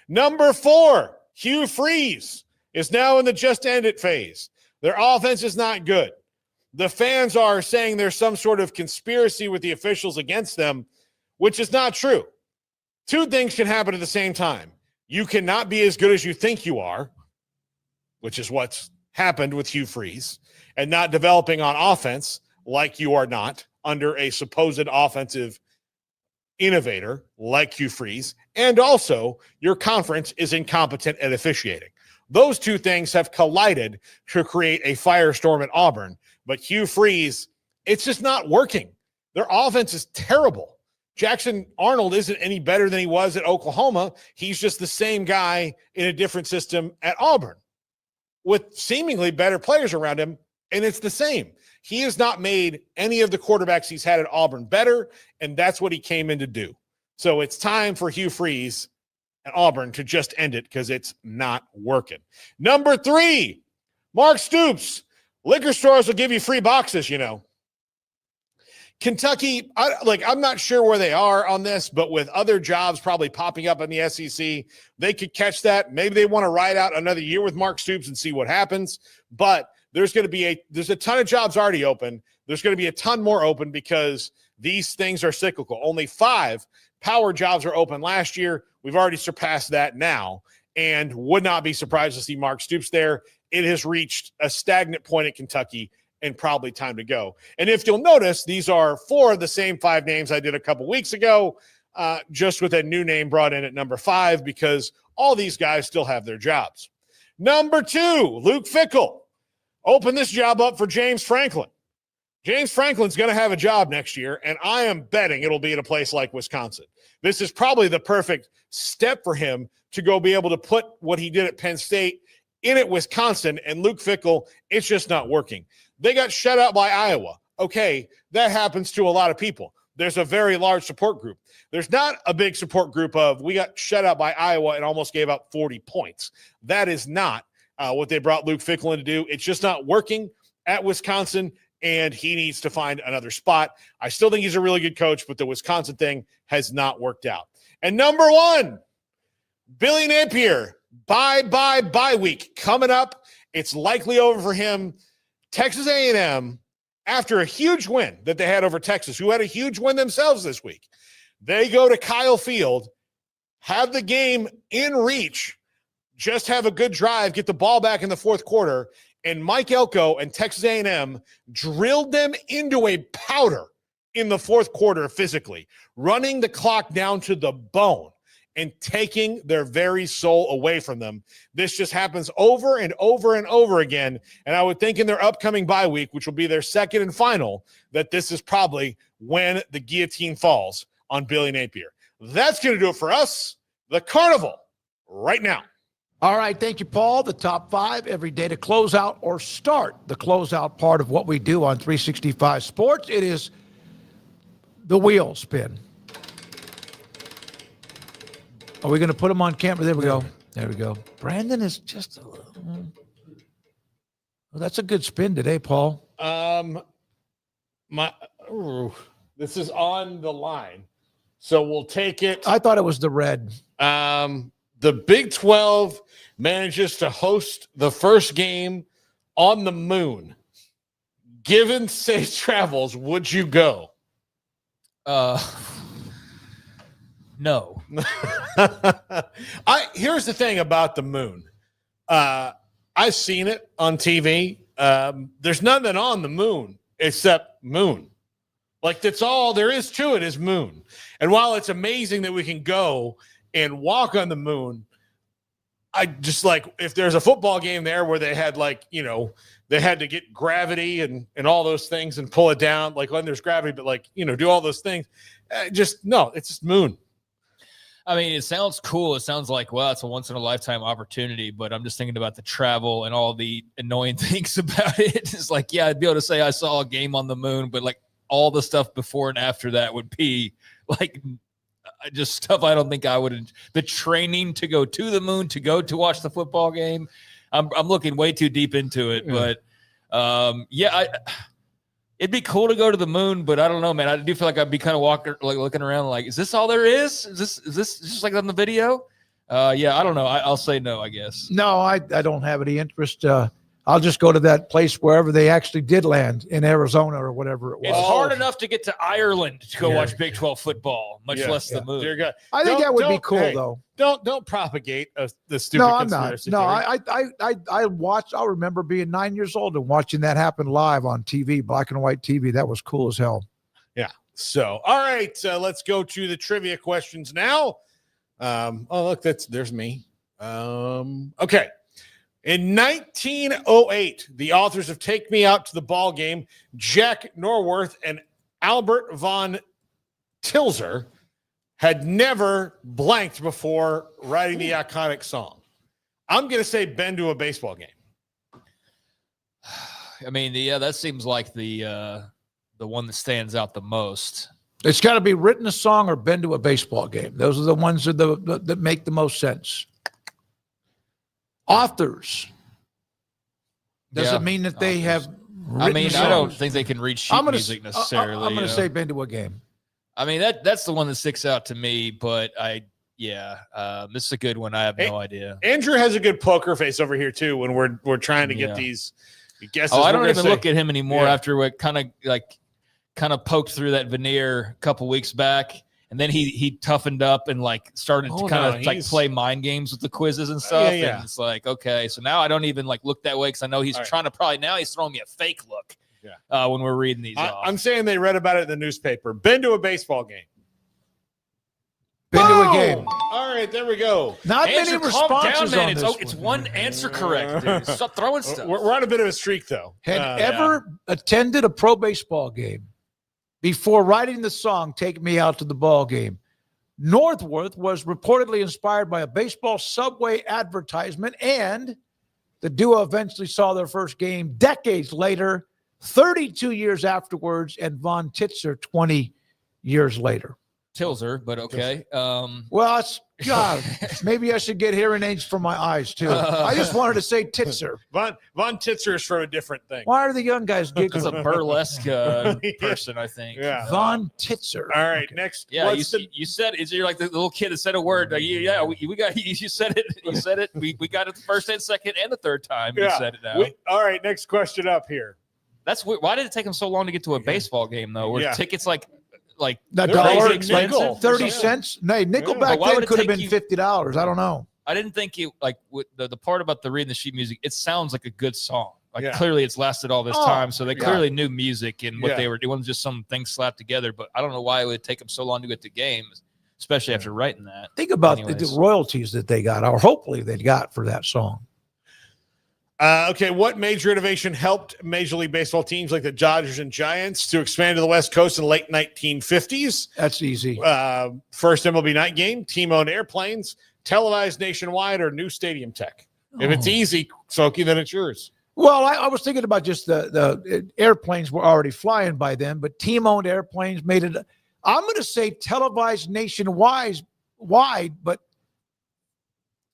Speaker 5: Number 4, Hugh Freeze is now in the just end it phase. Their offense is not good. The fans are saying there's some sort of conspiracy with the officials against them, which is not true. 2 things can happen at the same time. You cannot be as good as you think you are, which is what's happened with Hugh Freeze, and not developing on offense like you are not under a supposed offensive innovator like Hugh Freeze, and also your conference is incompetent at officiating. Those 2 things have collided to create a firestorm at Auburn, but Hugh Freeze, it's just not working. Their offense is terrible. Jackson Arnold isn't any better than he was at Oklahoma. He's just the same guy in a different system at Auburn with seemingly better players around him, and it's the same. He has not made any of the quarterbacks he's had at Auburn better, and that's what he came in to do. So it's time for Hugh Freeze at Auburn to just end it because it's not working. Number 3, Mark Stoops. Liquor stores will give you free boxes, you know. Kentucky, I'm not sure where they are on this, but with other jobs probably popping up in the SEC, they could catch that. Maybe they want to ride out another year with Mark Stoops and see what happens. But there's a ton of jobs already open. There's going to be a ton more open because these things are cyclical. Only 5 power jobs are open last year. We've already surpassed that now, and would not be surprised to see Mark Stoops there. It has reached a stagnant point at Kentucky and probably time to go. And if you'll notice, these are 4 of the same 5 names I did a couple weeks ago, just with a new name brought in at number 5 because all these guys still have their jobs. Number 2, Luke Fickell. Open this job up for James Franklin. James Franklin's going to have a job next year, and I am betting it'll be at a place like Wisconsin. This is probably the perfect step for him to go be able to put what he did at Penn State in at Wisconsin, and Luke Fickell, it's just not working. They got shut out by Iowa. Okay, that happens to a lot of people. There's a very large support group. There's not a big support group of we got shut out by Iowa and almost gave up 40 points. That is not what they brought Luke Fickell in to do. It's just not working at Wisconsin, and he needs to find another spot. I still think he's a really good coach, but the Wisconsin thing has not worked out. And number 1, Billy Napier, bye week coming up. It's likely over for him. Texas A&M, after a huge win that they had over Texas, who had a huge win themselves this week, they go to Kyle Field, have the game in reach, just have a good drive, get the ball back in the 4th quarter, and Mike Elko and Texas A&M drilled them into a powder in the 4th quarter physically, running the clock down to the bone and taking their very soul away from them. This just happens over and over and over again. And I would think in their upcoming bye week, which will be their 2nd and final, that this is probably when the guillotine falls on Billy Napier. That's going to do it for us, the Carnival, right now.
Speaker 4: All right, thank you, Paul. The top 5 every day to close out or start the closeout part of what we do on 365 Sports. It is the wheel spin. Are we going to put them on camera? There we go. There we go. Brandon is just a little. Well, that's a good spin today, Paul.
Speaker 5: This is on the line, so we'll take it.
Speaker 4: I thought it was the red.
Speaker 5: The Big 12 manages to host the first game on the moon. Given safe travels, would you go?
Speaker 6: No.
Speaker 5: Here's the thing about the moon. I've seen it on TV. There's nothing on the moon except moon. Like, that's all there is to it is moon. And while it's amazing that we can go and walk on the moon, I just like if there's a football game there where they had like, you know, they had to get gravity and all those things and pull it down, like when there's gravity, but like, you know, do all those things. It's just moon.
Speaker 6: I mean, it sounds cool. It sounds like, well, it's a once in a lifetime opportunity, but I'm just thinking about the travel and all the annoying things about it. It's like, yeah, I'd be able to say I saw a game on the moon, but like all the stuff before and after that would be like just stuff I don't think I would. The training to go to the moon, to go to watch the football game. I'm looking way too deep into it, but it'd be cool to go to the moon, but I don't know, man. I do feel like I'd be kind of looking around like, is this all there is? Is this just like on the video? I don't know. I'll say no, I guess.
Speaker 4: No, I don't have any interest. I'll just go to that place wherever they actually did land in Arizona or whatever it was.
Speaker 6: It's hard enough to get to Ireland to go watch Big 12 football, much less the moon.
Speaker 5: Dear God.
Speaker 4: I think that would be cool, though.
Speaker 5: Don't propagate the stupid conspiracy
Speaker 4: theory.
Speaker 5: I
Speaker 4: remember being 9 years old and watching that happen live on TV, black and white TV. That was cool as hell.
Speaker 5: Yeah. So, all right, let's go to the trivia questions now. Look, there's me. Okay. In 1908, the authors of Take Me Out to the Ball Game, Jack Norworth and Albert von Tilzer, had never blanked before writing the iconic song. I'm going to say been to a baseball game.
Speaker 6: I mean, that seems like the one that stands out the most.
Speaker 4: It's got to be written a song or been to a baseball game. Those are the ones that make the most sense. Authors. Doesn't mean that they have written songs.
Speaker 6: I don't think they can read sheet music necessarily.
Speaker 4: I'm going to say been to a game.
Speaker 6: I mean, that's the one that sticks out to me, but this is a good one. I have no idea.
Speaker 5: Andrew has a good poker face over here too when we're trying to get these guesses.
Speaker 6: I don't even look at him anymore after what kind of poked through that veneer a couple weeks back. And then he toughened up and like started to play mind games with the quizzes and stuff. And it's like, okay, so now I don't even like look that way because I know he's trying to he's throwing me a fake look when we're reading these off.
Speaker 5: I'm saying they read about it in the newspaper. Been to a baseball game.
Speaker 4: Been to a game.
Speaker 5: All right, there we go.
Speaker 4: Not many responses on this.
Speaker 6: It's one answer correct, dude. Stop throwing stuff.
Speaker 5: We're on a bit of a streak, though.
Speaker 4: Had ever attended a pro baseball game before writing the song Take Me Out to the Ball Game. Northworth was reportedly inspired by a baseball Subway advertisement, and the duo eventually saw their first game decades later, 32 years afterwards, and Von Titzer 20 years later.
Speaker 6: Tilzer, but okay.
Speaker 4: Well, God, maybe I should get hearing aids for my eyes too. I just wanted to say Titzer.
Speaker 5: Von Titzer is from a different thing.
Speaker 4: Why are the young guys giggling?
Speaker 6: It's a burlesque person, I think.
Speaker 5: Yeah.
Speaker 4: Von Titzer.
Speaker 5: All right, next.
Speaker 6: Yeah, you said it. You're like the little kid that said a word. We got you said it. You said it. We got it the first and second and the third time. You said it now.
Speaker 5: All right, next question up here.
Speaker 6: That's why did it take him so long to get to a baseball game though? Were tickets like
Speaker 4: $1,
Speaker 5: nickel,
Speaker 4: 30 cents. No, nickel back then could have been $50. I don't know.
Speaker 6: I didn't think it with the part about the reading the sheet music. It sounds like a good song. Clearly it's lasted all this time, so they clearly knew music and what they were doing. It wasn't just some things slapped together. But I don't know why it would take them so long to get to games, especially after writing that.
Speaker 4: Think about the royalties that they got, or hopefully they got for that song.
Speaker 5: Okay, what major innovation helped Major League Baseball teams like the Dodgers and Giants to expand to the West Coast in the late 1950s?
Speaker 4: That's easy.
Speaker 5: First MLB night game, team-owned airplanes, televised nationwide, or new stadium tech? If it's easy, Soki, then it's yours.
Speaker 4: Well, I was thinking about just the airplanes were already flying by then, but team-owned airplanes made it. I'm going to say televised nationwide, but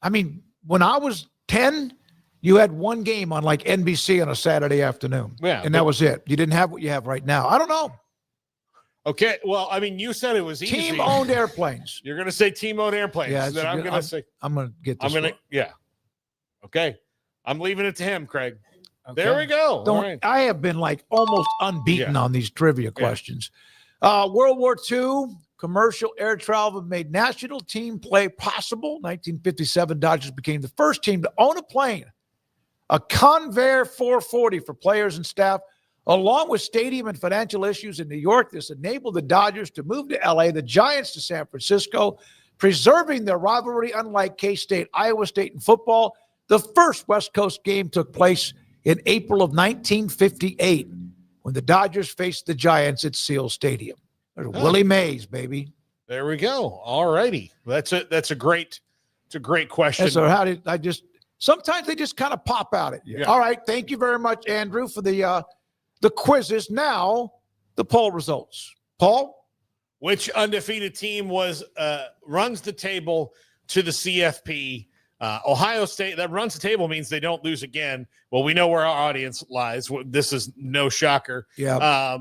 Speaker 4: I mean, when I was 10, you had one game on like NBC on a Saturday afternoon.
Speaker 5: Yeah.
Speaker 4: And that was it. You didn't have what you have right now. I don't know.
Speaker 5: Okay. Well, I mean, you said it was easy.
Speaker 4: Team-owned airplanes.
Speaker 5: You're going to say team-owned airplanes.
Speaker 4: Yeah.
Speaker 5: Then I'm going to say.
Speaker 4: I'm going to get this.
Speaker 5: Yeah. Okay. I'm leaving it to him, Craig. Okay. There we go.
Speaker 4: I have been like almost unbeaten on these trivia questions. World War II. Commercial air travel made national team play possible. 1957, Dodgers became the first team to own a plane. A Convair 440 for players and staff, along with stadium and financial issues in New York. This enabled the Dodgers to move to LA, the Giants to San Francisco, preserving their rivalry. Unlike K-State, Iowa State in football, the first West Coast game took place in April of 1958 when the Dodgers faced the Giants at Seal Stadium. There's Willie Mays, baby.
Speaker 5: There we go. All righty. That's a great question.
Speaker 4: And so how did I just sometimes they just kind of pop out at you. Yeah. All right. Thank you very much, Andrew, for the quizzes. Now the poll results. Paul?
Speaker 5: Which undefeated team runs the table to the CFP? Ohio State. That runs the table means they don't lose again. Well, we know where our audience lies. This is no shocker.
Speaker 4: Yeah.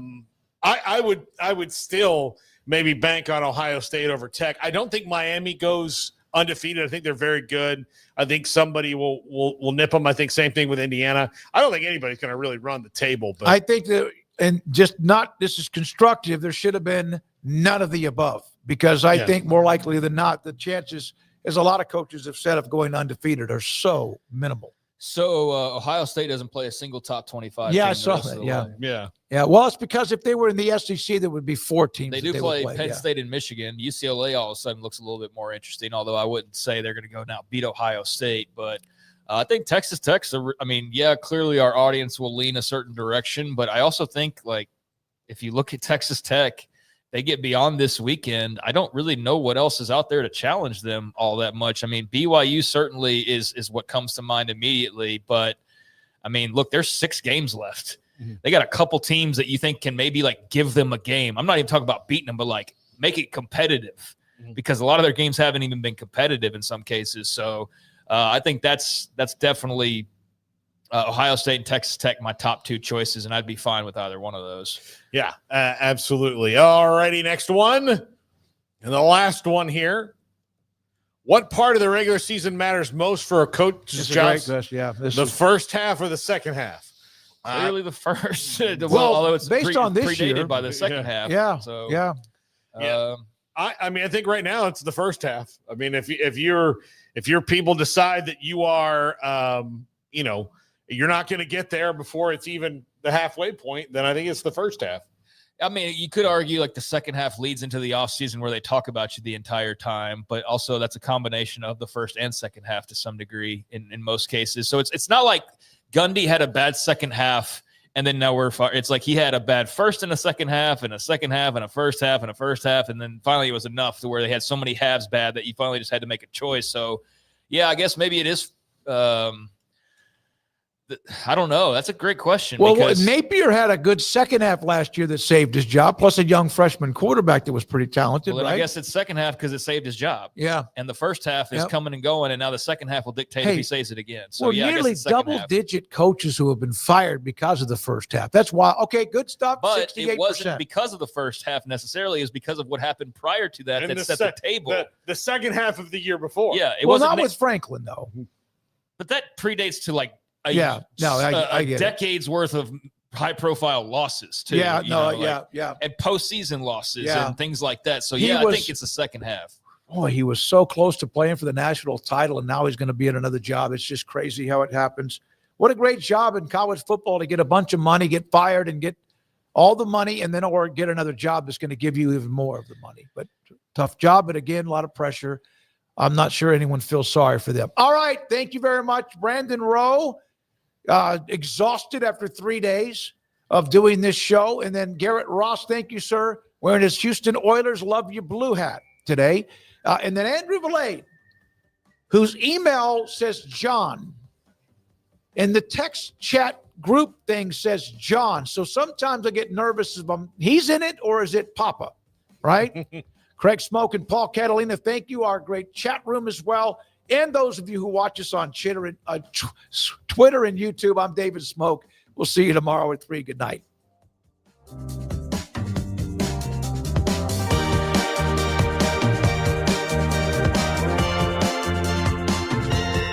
Speaker 5: I would still maybe bank on Ohio State over Tech. I don't think Miami goes undefeated. I think they're very good. I think somebody will nip them. I think same thing with Indiana. I don't think anybody's going to really run the table. But
Speaker 4: I think that, and just not, this is constructive, there should have been none of the above, because I think more likely than not, the chances, as a lot of coaches have said, of going undefeated are so minimal.
Speaker 6: So Ohio State doesn't play a single top 25.
Speaker 4: Yeah,
Speaker 6: team
Speaker 4: I saw that.
Speaker 5: Yeah.
Speaker 4: Well, it's because if they were in the SEC, there would be 4 teams.
Speaker 6: They do play Penn State and Michigan. UCLA all of a sudden looks a little bit more interesting, although I wouldn't say they're going to go now beat Ohio State. But I think Texas Tech, clearly our audience will lean a certain direction. But I also think, like, if you look at Texas Tech, they get beyond this weekend, I don't really know what else is out there to challenge them all that much. I mean, BYU certainly is what comes to mind immediately. But, I mean, look, there's 6 games left. Mm-hmm. They got a couple teams that you think can maybe, like, give them a game. I'm not even talking about beating them, but, like, make it competitive, because a lot of their games haven't even been competitive in some cases. So I think that's definitely Ohio State and Texas Tech, my top 2 choices, and I'd be fine with either one of those.
Speaker 5: Yeah, absolutely. All righty, next one. And the last one here. What part of the regular season matters most for a coach's job? The first half or the second half?
Speaker 6: Clearly the first.
Speaker 4: Although it's based on this
Speaker 6: predated
Speaker 4: year
Speaker 6: by the second half.
Speaker 4: Yeah.
Speaker 6: So
Speaker 5: I think right now it's the first half. I mean, if your people decide that you are, you're not going to get there before it's even the halfway point, then I think it's the first half.
Speaker 6: I mean, you could argue like the second half leads into the offseason where they talk about you the entire time, but also that's a combination of the first and second half to some degree in most cases. So it's not like Gundy had a bad second half and then now it's like he had a bad first and a second half and a second half and a first half and a first half, and then finally it was enough to where they had so many halves bad that you finally just had to make a choice. So, yeah, I guess maybe it is I don't know. That's a great question.
Speaker 4: Well, Napier had a good second half last year that saved his job, plus a young freshman quarterback that was pretty talented, right?
Speaker 6: I guess it's second half because it saved his job.
Speaker 4: Yeah.
Speaker 6: And the first half is coming and going, and now the second half will dictate if he says it again. So,
Speaker 4: nearly double-digit coaches who have been fired because of the first half. That's why, good stuff,
Speaker 6: but
Speaker 4: 68%.
Speaker 6: It wasn't because of the first half necessarily. It was because of what happened prior to that that set the table.
Speaker 5: The second half of the year before.
Speaker 6: Yeah.
Speaker 4: It wasn't not with Franklin, though.
Speaker 6: But that predates to, like, I
Speaker 4: get
Speaker 6: decades worth of high-profile losses too.
Speaker 4: Yeah,
Speaker 6: and postseason losses and things like that. So I think it's the second half.
Speaker 4: Boy, he was so close to playing for the national title, and now he's going to be in another job. It's just crazy how it happens. What a great job in college football to get a bunch of money, get fired, and get all the money, and then or get another job that's going to give you even more of the money. But tough job, but again, a lot of pressure. I'm not sure anyone feels sorry for them. All right, thank you very much, Brandon Rowe. Exhausted after 3 days of doing this show. And then Garrett Ross, thank you, sir, wearing his Houston Oilers Love You Blue hat today. And then Andrew Valade, whose email says John, and the text chat group thing says John. So sometimes I get nervous if he's in it or is it Papa, right? Craig Smoak and Paul Catalina, thank you. Our great chat room as well. And those of you who watch us on Twitter and YouTube, I'm David Smoak. We'll see you tomorrow at 3. Good night.